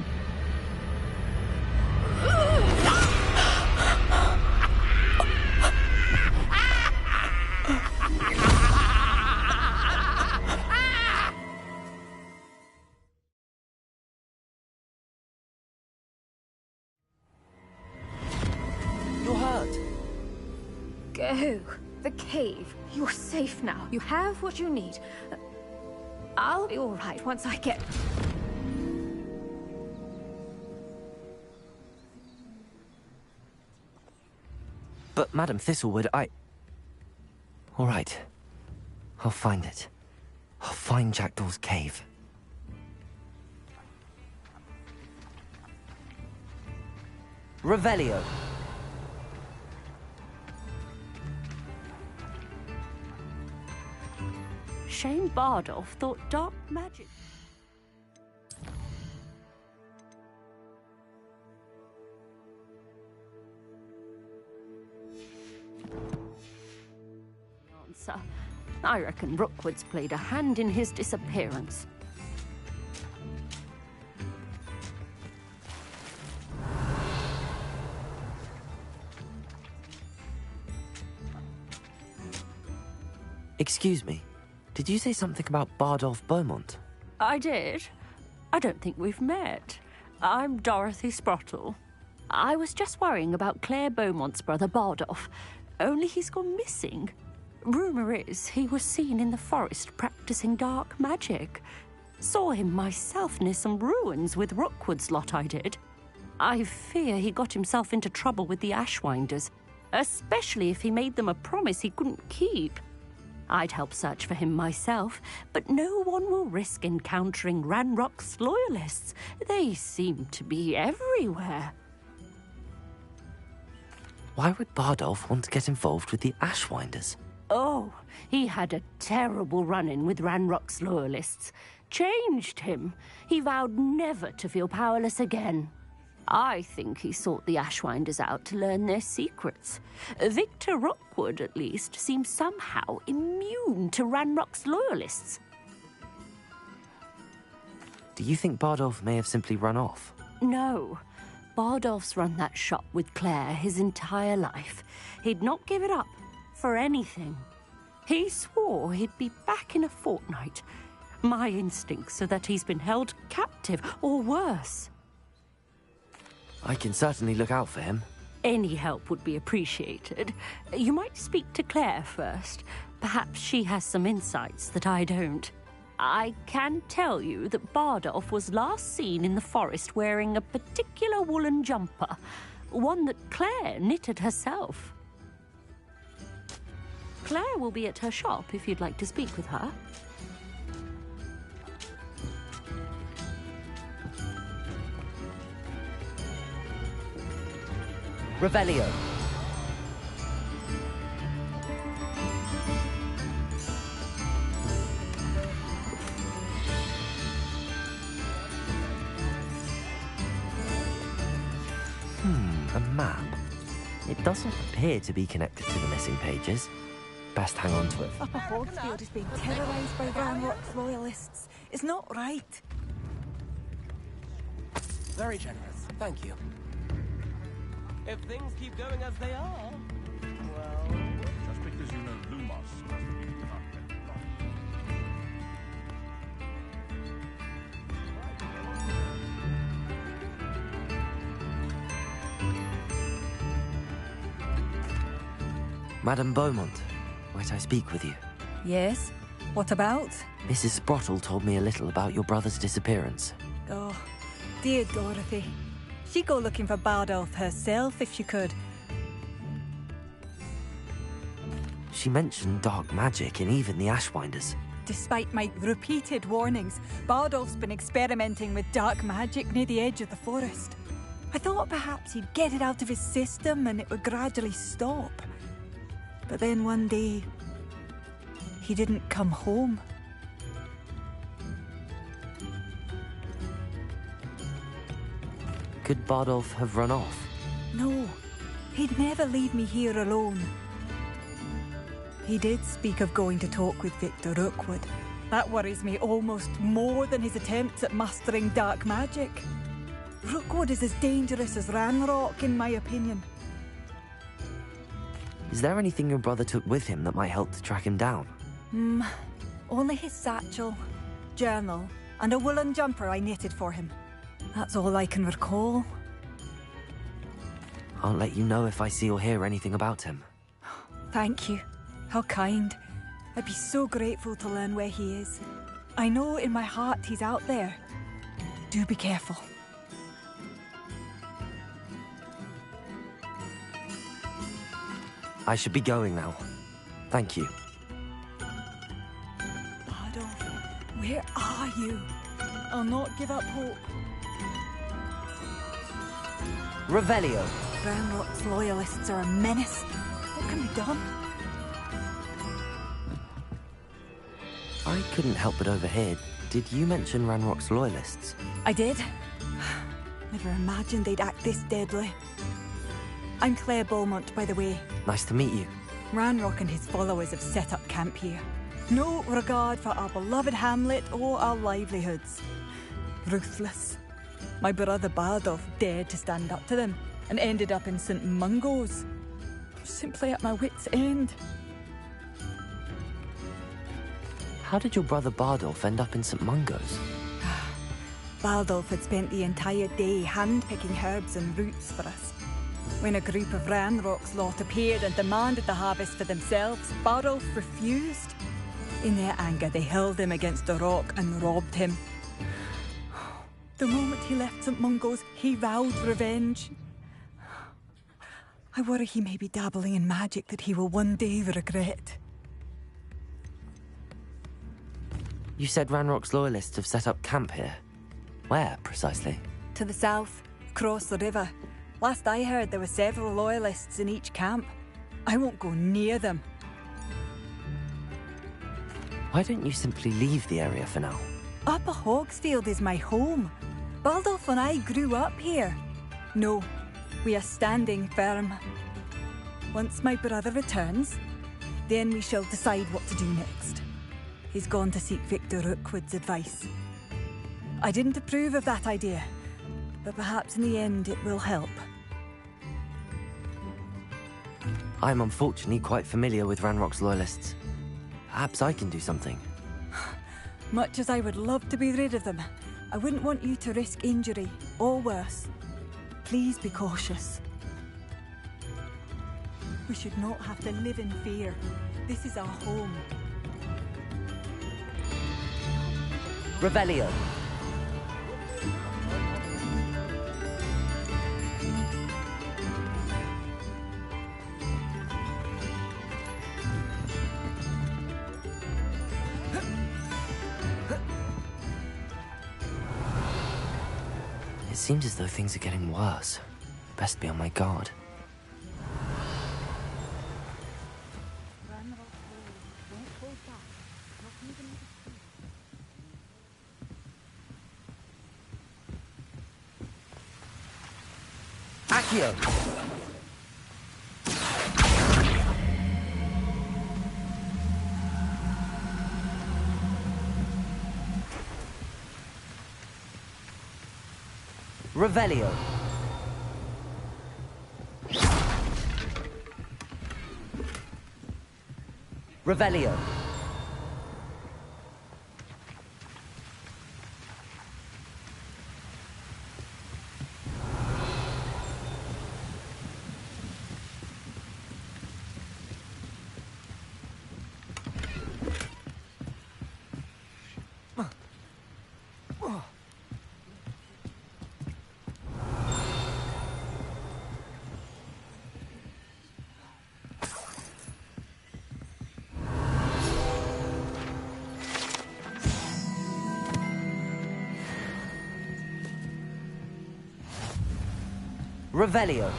A: You're hurt.
S: Go. The cave. You're safe now. You have what you need. I'll be all right once I get...
A: But, Madam Thistlewood, all right. I'll find it. I'll find Jackdaw's cave. Revelio.
X: Shane Bardolph thought dark magic... Answer. I reckon Rookwood's played a hand in his disappearance.
A: Excuse me. Did you say something about Bardolph Beaumont?
X: I did. I don't think we've met. I'm Dorothy Sprottle. I was just worrying about Claire Beaumont's brother Bardolph, only he's gone missing. Rumour is he was seen in the forest practicing dark magic. Saw him myself near some ruins with Rookwood's lot I did. I fear he got himself into trouble with the Ashwinders, especially if he made them a promise he couldn't keep. I'd help search for him myself, but no one will risk encountering Ranrock's loyalists. They seem to be everywhere.
A: Why would Bardolph want to get involved with the Ashwinders?
X: Oh, he had a terrible run-in with Ranrock's loyalists. Changed him. He vowed never to feel powerless again. I think he sought the Ashwinders out to learn their secrets. Victor Rookwood, at least, seems somehow immune to Ranrock's loyalists.
A: Do you think Bardolph may have simply run off?
X: No. Bardolph's run that shop with Claire his entire life. He'd not give it up for anything. He swore he'd be back in a fortnight. My instincts are that he's been held captive, or worse.
A: I can certainly look out for him.
X: Any help would be appreciated. You might speak to Claire first. Perhaps she has some insights that I don't. I can tell you that Bardolph was last seen in the forest wearing a particular woolen jumper, one that Claire knitted herself. Claire will be at her shop if you'd like to speak with her.
A: Revelio. A map. It doesn't appear to be connected to the missing pages. Best hang on to it.
Q: Upper Hogsfield is being terrorised by Ranrock's loyalists. It's not right.
G: Very generous. Thank you. If things keep going as they are, well...
I: Just because you know Lumos doesn't mean you can't get it right.
A: Madame Beaumont, might I speak with you?
Q: Yes? What about?
A: Mrs. Sprottle told me a little about your brother's disappearance.
Q: Oh, dear Dorothy. She'd go looking for Bardolph herself if she could.
A: She mentioned dark magic and even the Ashwinders.
Q: Despite my repeated warnings, Bardolph's been experimenting with dark magic near the edge of the forest. I thought perhaps he'd get it out of his system and it would gradually stop. But then one day, he didn't come home.
A: Could Bardolph have run off?
Q: No, he'd never leave me here alone. He did speak of going to talk with Victor Rookwood. That worries me almost more than his attempts at mastering dark magic. Rookwood is as dangerous as Ranrock, in my opinion.
A: Is there anything your brother took with him that might help to track him down?
Q: Only his satchel, journal, and a woolen jumper I knitted for him. That's all I can recall.
A: I'll let you know if I see or hear anything about him.
Q: Thank you. How kind. I'd be so grateful to learn where he is. I know in my heart he's out there. Do be careful.
A: I should be going now. Thank you.
Q: Bardolph, where are you? I'll not give up hope.
A: Revelio.
Q: Ranrock's loyalists are a menace. What can be done?
A: I couldn't help but overhear. Did you mention Ranrock's loyalists?
Q: I did. Never imagined they'd act this deadly. I'm Claire Beaumont, by the way.
A: Nice to meet you.
Q: Ranrock and his followers have set up camp here. No regard for our beloved hamlet or our livelihoods. Ruthless. My brother Bardolph dared to stand up to them and ended up in St. Mungo's. Simply at my wit's end.
A: How did your brother Bardolph end up in St. Mungo's?
Q: Bardolph had spent the entire day hand-picking herbs and roots for us. When a group of Ranrock's lot appeared and demanded the harvest for themselves, Bardolph refused. In their anger, they hurled him against a rock and robbed him. The moment he left St. Mungo's, he vowed revenge. I worry he may be dabbling in magic that he will one day regret.
A: You said Ranrock's loyalists have set up camp here. Where, precisely?
Q: To the south, across the river. Last I heard, there were several loyalists in each camp. I won't go near them.
A: Why don't you simply leave the area for now?
Q: Upper Hogsfield is my home. Bardolph and I grew up here. No, we are standing firm. Once my brother returns, then we shall decide what to do next. He's gone to seek Victor Rookwood's advice. I didn't approve of that idea, but perhaps in the end it will help.
A: I'm unfortunately quite familiar with Ranrock's loyalists. Perhaps I can do something.
Q: Much as I would love to be rid of them, I wouldn't want you to risk injury, or worse. Please be cautious. We should not have to live in fear. This is our home.
U: Revelio.
A: It seems as though things are getting worse. Best be on my guard.
U: Accio! Revelio. Revelio. Revelio.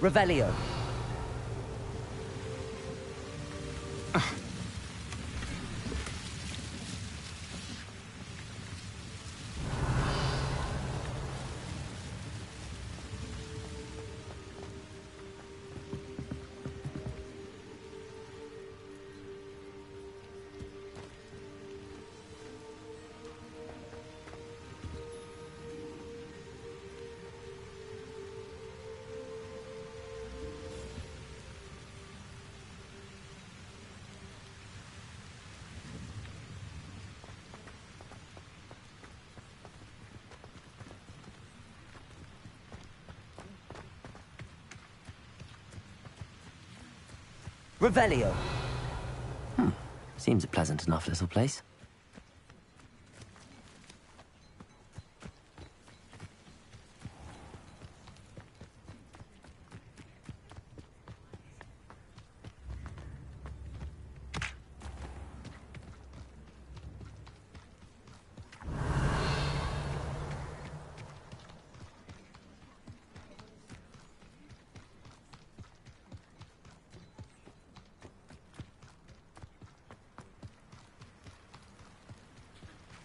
U: Revelio. Revelio.
A: Seems a pleasant enough little place.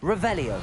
U: Revelio.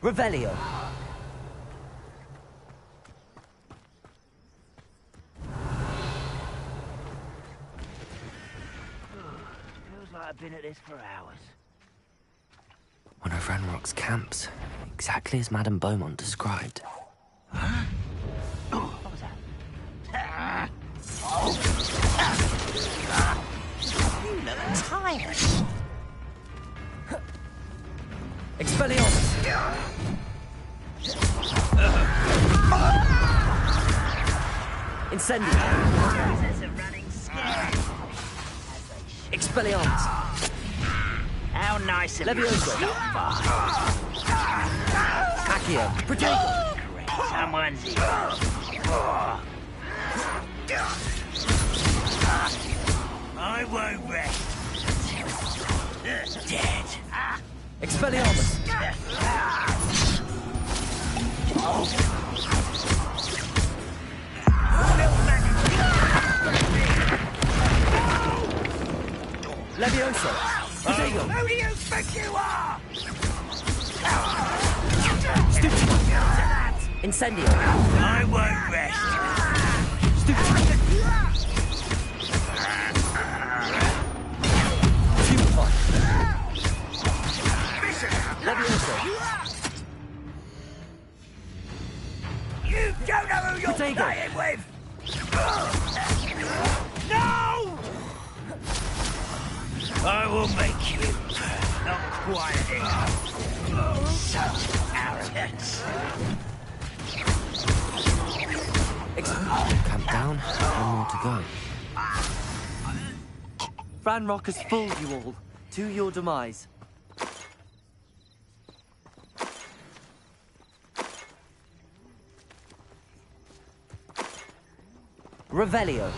A: Revelio.
M: Feels like I've been at this for hours.
A: One of Ranrock's camps, exactly as Madame Beaumont described.
M: What was that? You look tired.
A: Expelliarmus! Incendio!
M: There's a running scare.
A: Expelliarmus!
M: How nice of you to
A: Levioso!
M: stop by.
A: Accio! Protego!
M: Someone's here. I won't rest. Dead.
A: Expelliarmus! Levioso! Protego!
M: Who do you think you are?
A: Incendio!
M: I won't rest.
A: Stupefy! Levioso!
M: You don't know who you're
A: Protego.
M: playing with! No! I will make you not quiet enough. Such arrogance.
A: Camp down, one more to go. Ranrock has fooled you all, to your demise. Revelio.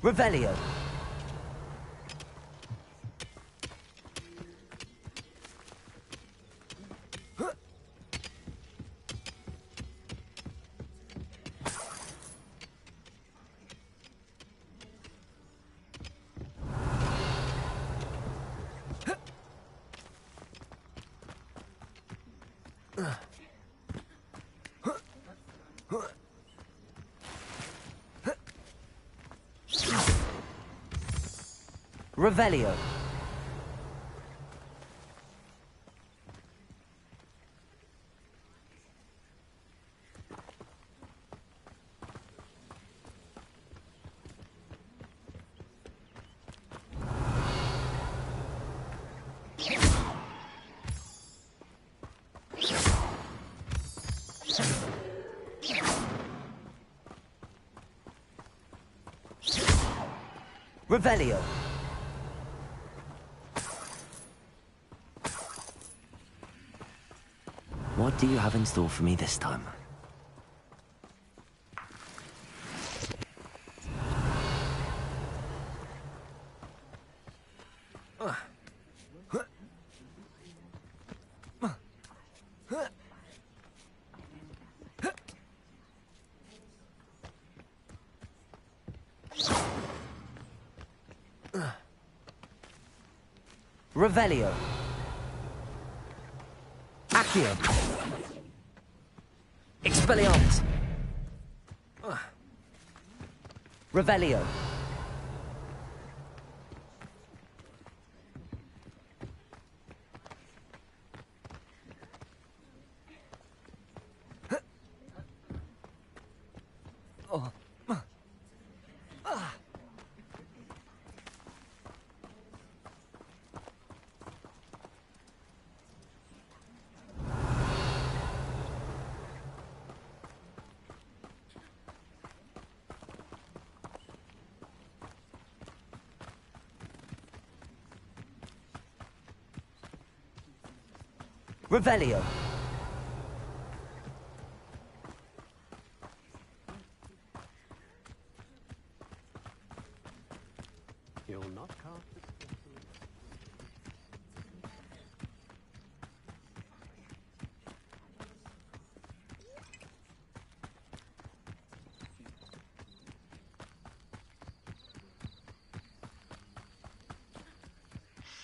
A: Revelio. Revelio. Revelio. What do you have in store for me this time? Revelio. Accio. Expelliarmus. Revelio.
U: Revelio.
F: You'll not cast a spell.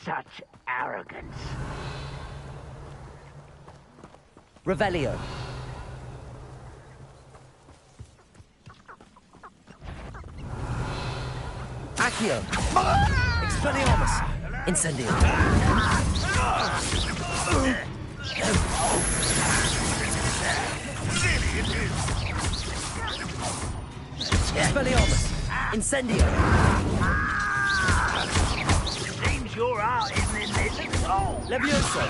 M: Such arrogance.
U: Revelio. Accio. Expelliarmus. Incendio. Expelliarmus. Incendio.
M: Seems your art isn't in this at all.
U: Levioso.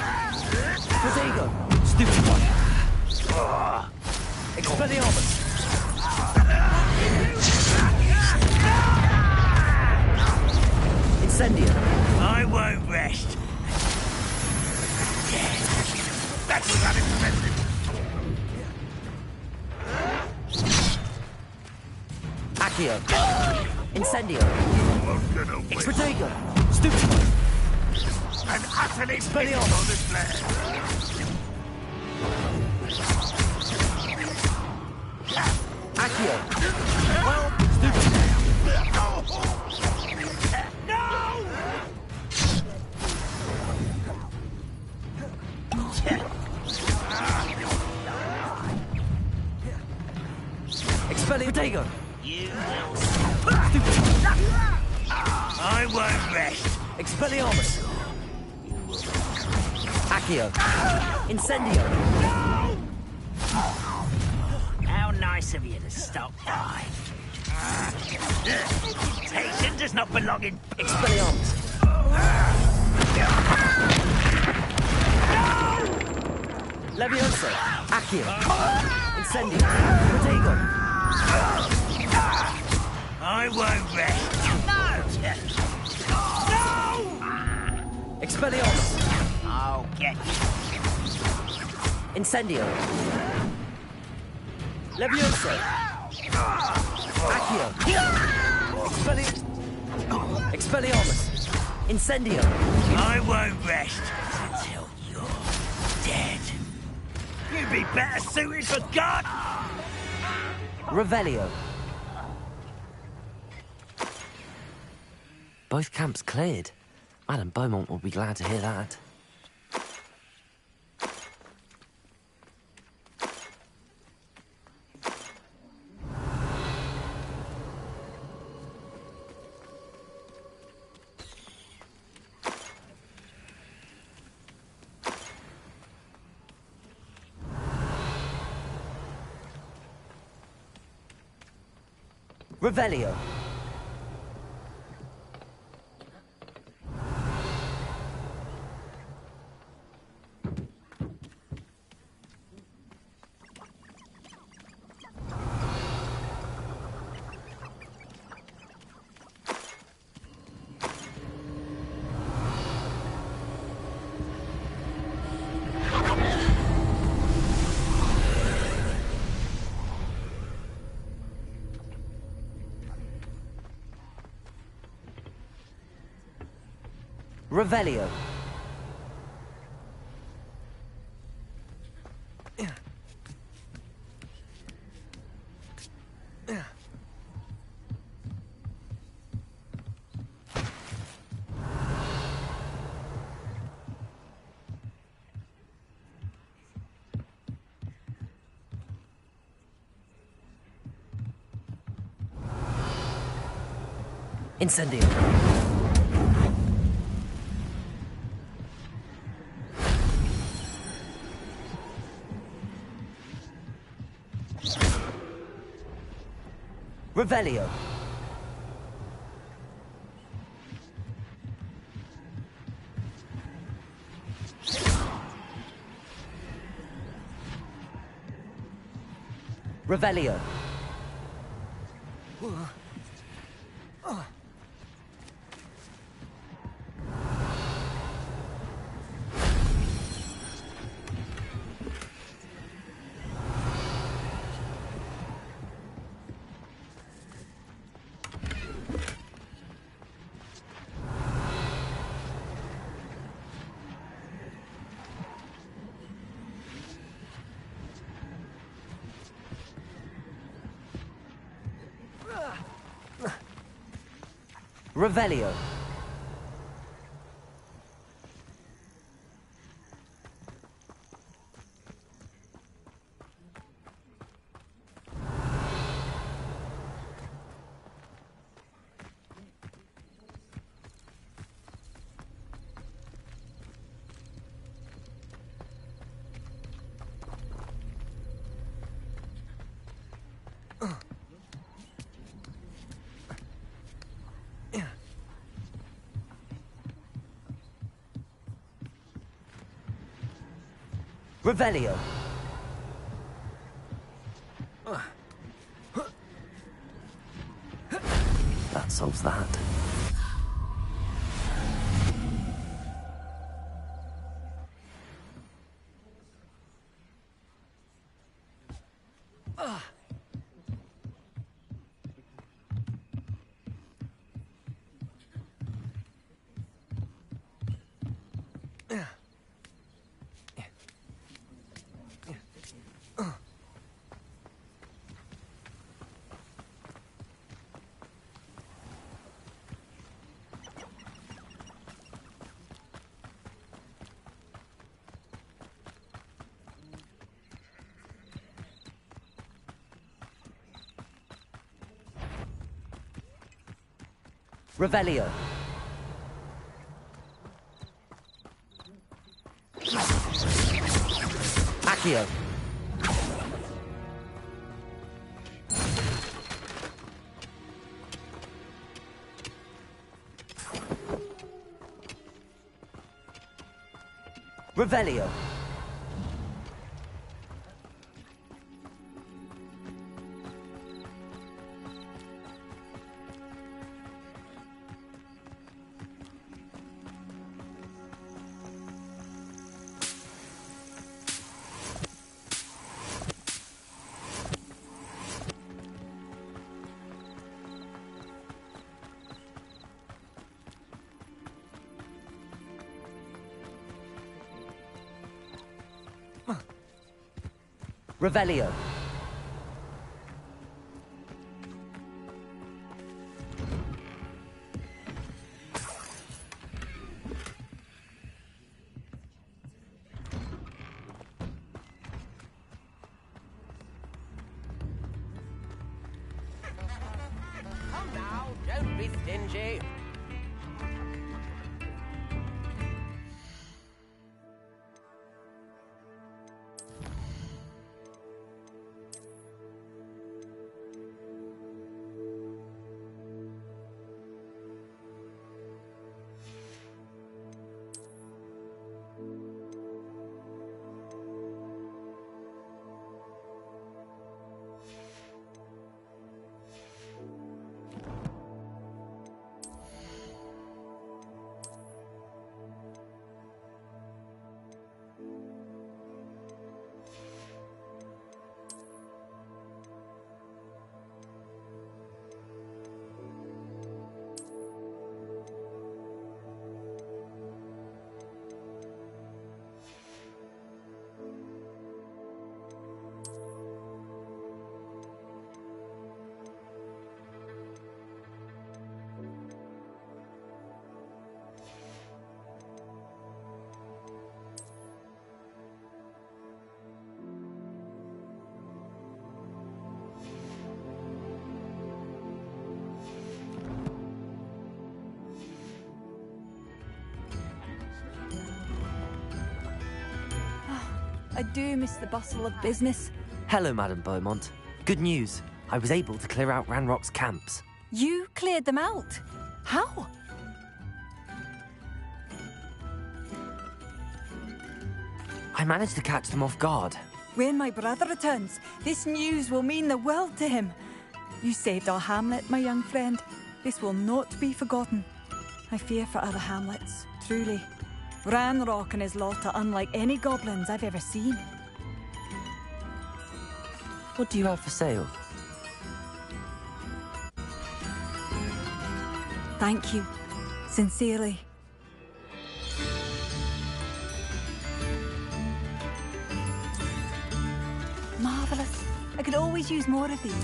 U: Protego. Stupid one. Expelliarmus. Incendio.
M: I won't rest. That was unexpected.
U: Accio. Incendio. Protego. Stupid one.
M: An utterly pitiful display.
U: Accio. Well, stupid. Protego.
M: You will.
U: Stupid.
M: I won't rest.
U: Expelliarmus. Accio. Incendio.
M: How nice of you to stop by. Reputation does not belong in...
U: Expelliarmus. Levioso. Accio. Incendio. Protego.
M: I won't rest. No!
U: Expelliarmus.
M: I'll get you.
U: Incendio. Levioso. Accio. Expelliarmus. Incendio.
M: I won't rest until you're dead. You'd be better suited for God.
U: Revelio. Both camps cleared. Madame Beaumont will be glad to hear that. Revelio. Revelio. Incendio. Revelio. Revelio. Revelio. Revelio. That solves that. Revelio. Accio. Revelio. Revelio.
G: Come now, don't be stingy.
Q: I do miss the bustle of business.
A: Hello, Madame Beaumont. Good news. I was able to clear out Ranrock's camps.
Q: You cleared them out? How?
A: I managed to catch them off guard.
Q: When my brother returns, this news will mean the world to him. You saved our hamlet, my young friend. This will not be forgotten. I fear for other hamlets, truly. Ranrock and his lot are unlike any goblins I've ever seen.
A: What do you have for sale?
Q: Thank you. Sincerely. Marvellous. I could always use more of these.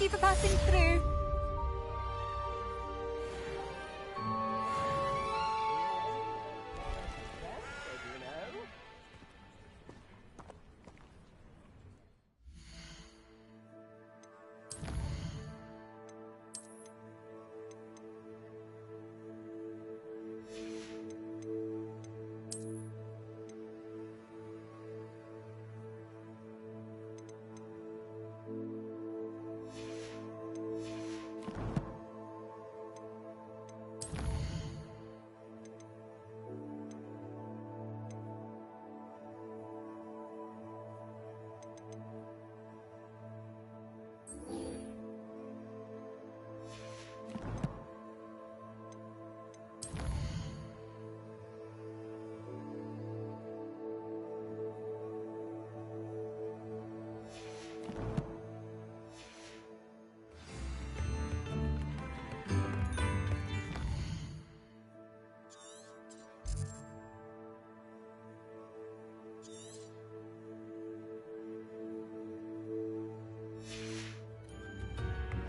Q: you for passing through.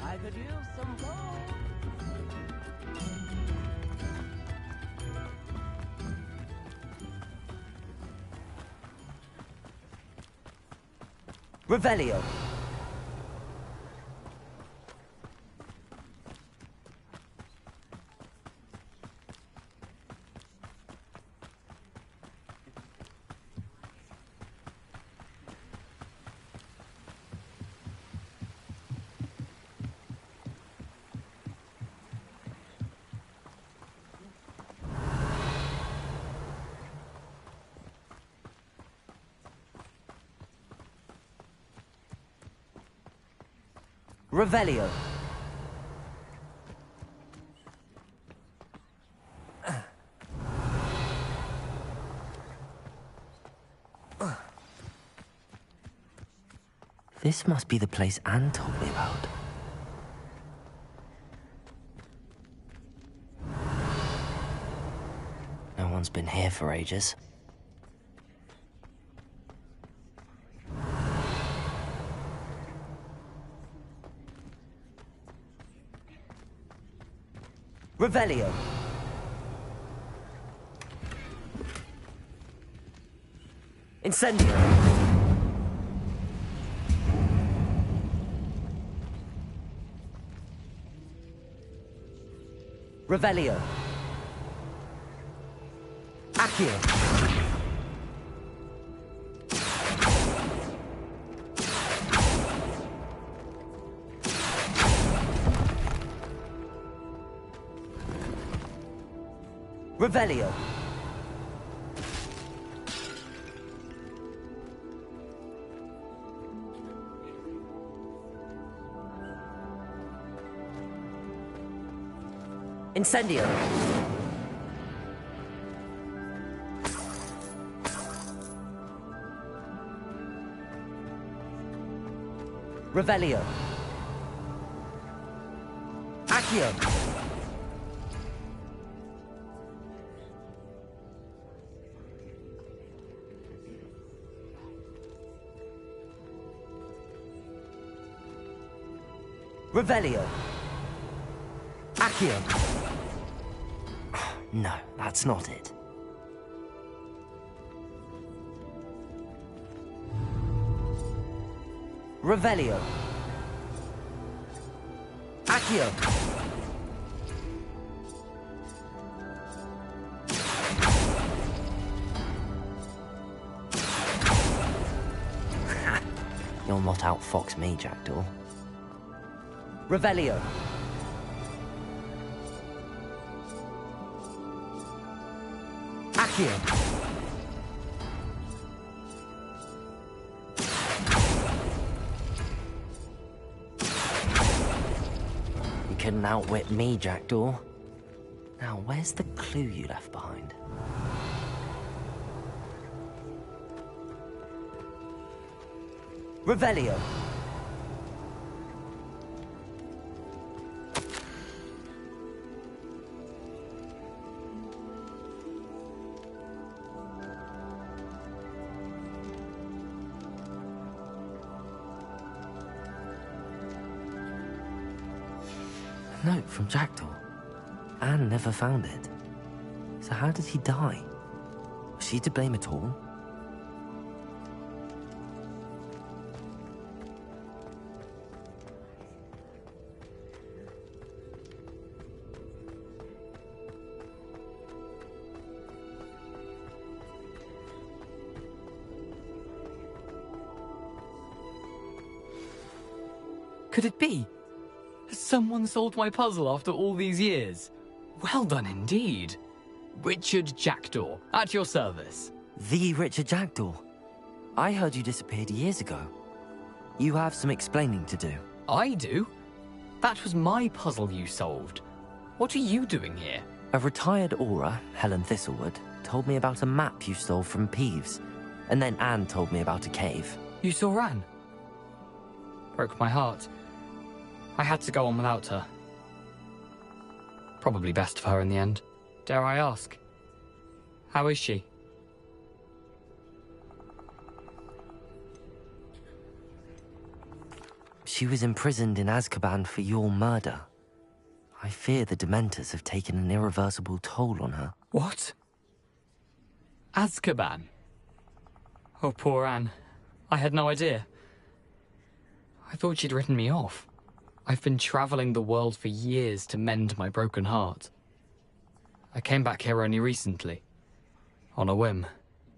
G: I could use some gold.
U: Revelio. Revelio. This must be the place Anne told me about. No one's been here for ages. Revelio. Incendio. Revelio. Accio. Revelio. Incendio. Revelio. Accio. Revelio. Accio. No, that's not it. Revelio. Accio. You'll not outfox me, Jackdaw. Revelio. Accio. You couldn't outwit me, Jackdaw. Now, where's the clue you left behind? Revelio.
A: note from Jackdaw. Anne never found it. So how did he die? Was she to blame at all?
N: Could it be? Has someone solved my puzzle after all these years? Well done indeed. Richard Jackdaw, at your service.
A: The Richard Jackdaw. I heard you disappeared years ago. You have some explaining to do.
N: I do? That was my puzzle you solved. What are you doing here?
A: A retired aura, Helen Thistlewood, told me about a map you stole from Peeves. And then Anne told me about a cave.
N: You saw Anne? Broke my heart. I had to go on without her. Probably best for her in the end. Dare I ask? How is she?
A: She was imprisoned in Azkaban for your murder. I fear the Dementors have taken an irreversible toll on her.
N: What? Azkaban? Oh, poor Anne. I had no idea. I thought she'd written me off. I've been traveling the world for years to mend my broken heart. I came back here only recently. On a whim.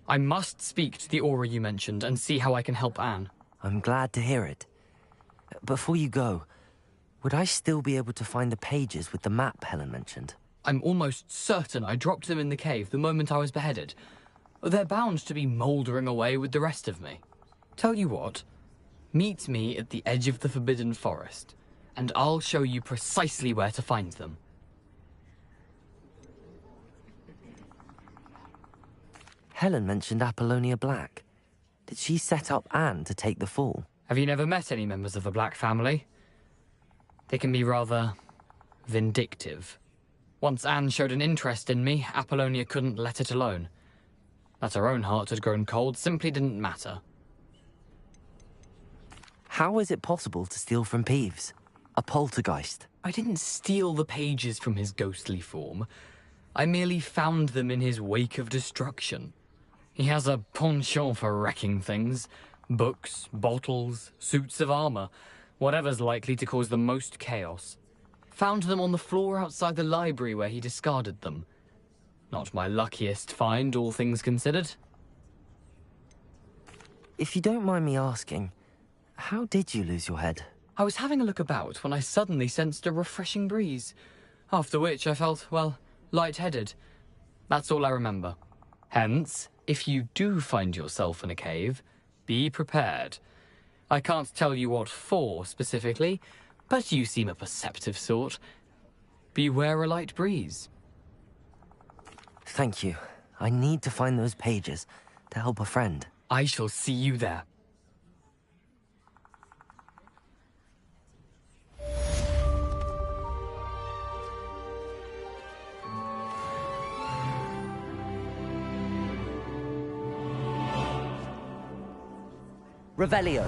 N: I must speak to the aura you mentioned and see how I can help Anne.
A: I'm glad to hear it. Before you go, would I still be able to find the pages with the map Helen mentioned?
N: I'm almost certain I dropped them in the cave the moment I was beheaded. They're bound to be mouldering away with the rest of me. Tell you what, meet me at the edge of the Forbidden Forest, and I'll show you precisely where to find them.
A: Helen mentioned Apollonia Black. Did she set up Anne to take the fall?
N: Have you never met any members of the Black family? They can be rather vindictive. Once Anne showed an interest in me, Apollonia couldn't let it alone. That her own heart had grown cold simply didn't matter.
A: How is it possible to steal from Peeves? A poltergeist?
N: I didn't steal the pages from his ghostly form. I merely found them in his wake of destruction. He has a penchant for wrecking things. Books, bottles, suits of armor, whatever's likely to cause the most chaos. Found them on the floor outside the library where he discarded them. Not my luckiest find, all things considered.
A: If you don't mind me asking, how did you lose your head?
N: I was having a look about when I suddenly sensed a refreshing breeze. After which I felt, well, lightheaded. That's all I remember. Hence, if you do find yourself in a cave, be prepared. I can't tell you what for specifically, but you seem a perceptive sort. Beware a light breeze.
A: Thank you. I need to find those pages to help a friend.
N: I shall see you there.
A: Revelio.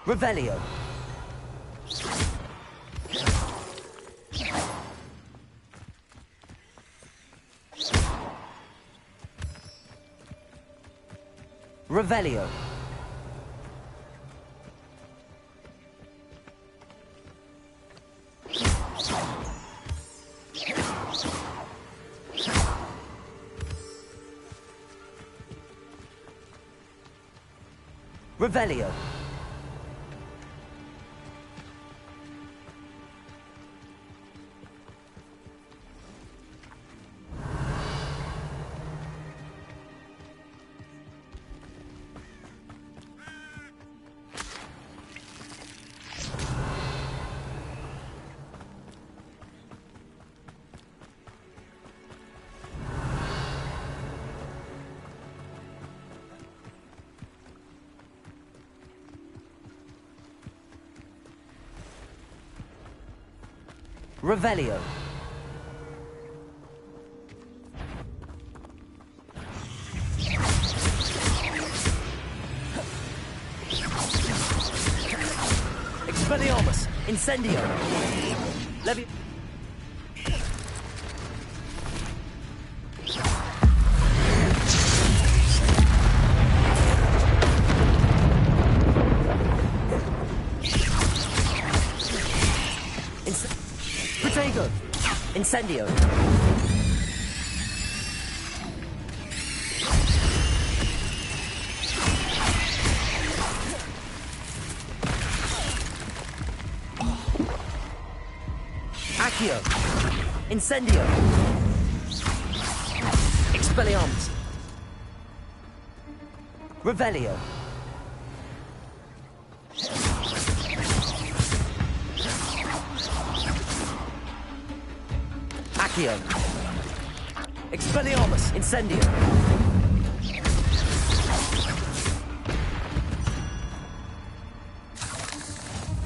U: Revelio. Revelio. Revelio. Revelio. Expelliarmus. Incendio. Levi... Protego. Incendio. Accio. Incendio. Expelliarmus. Revelio. Accio. Expelliarmus. Incendio.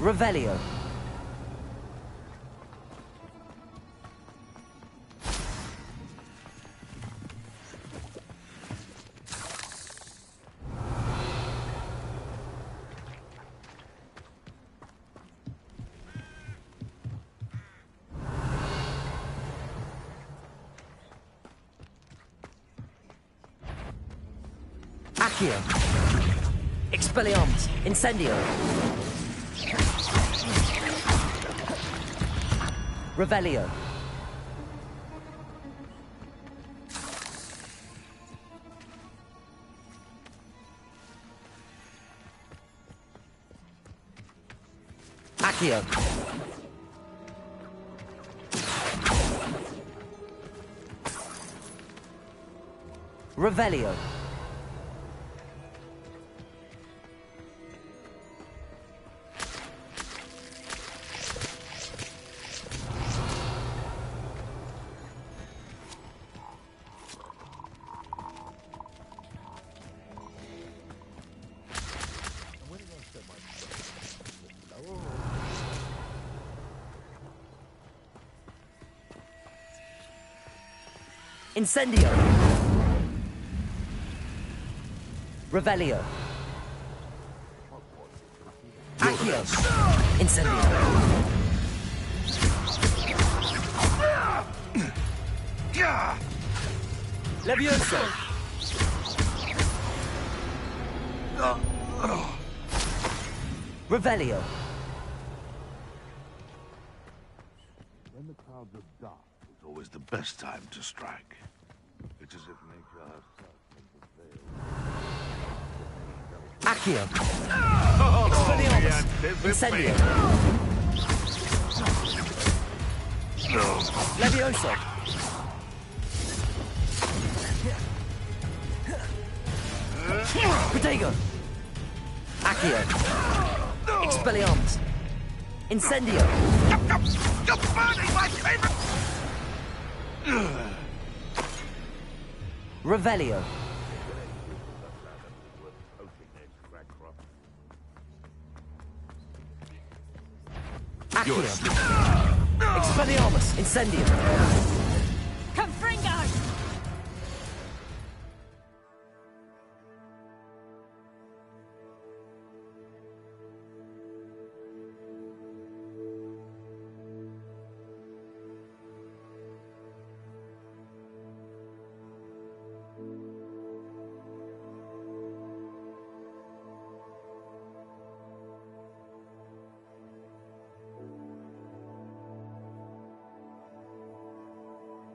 U: Revelio. Accio. Expelliarmus. Incendio. Revelio. Accio. Revelio. Incendio. Revelio. Accio. Incendio. Levioso. Revelio.
I: When the clouds are dark, it's always the best time to strike. It's as if nature herself
U: Accio. Expelliarmus. Incendio. Levioso. Protego. Accio. Expelliarmus. Incendio.
L: You're burning my favorite!
U: Revelio. Accio. Expelliarmus. Incendio.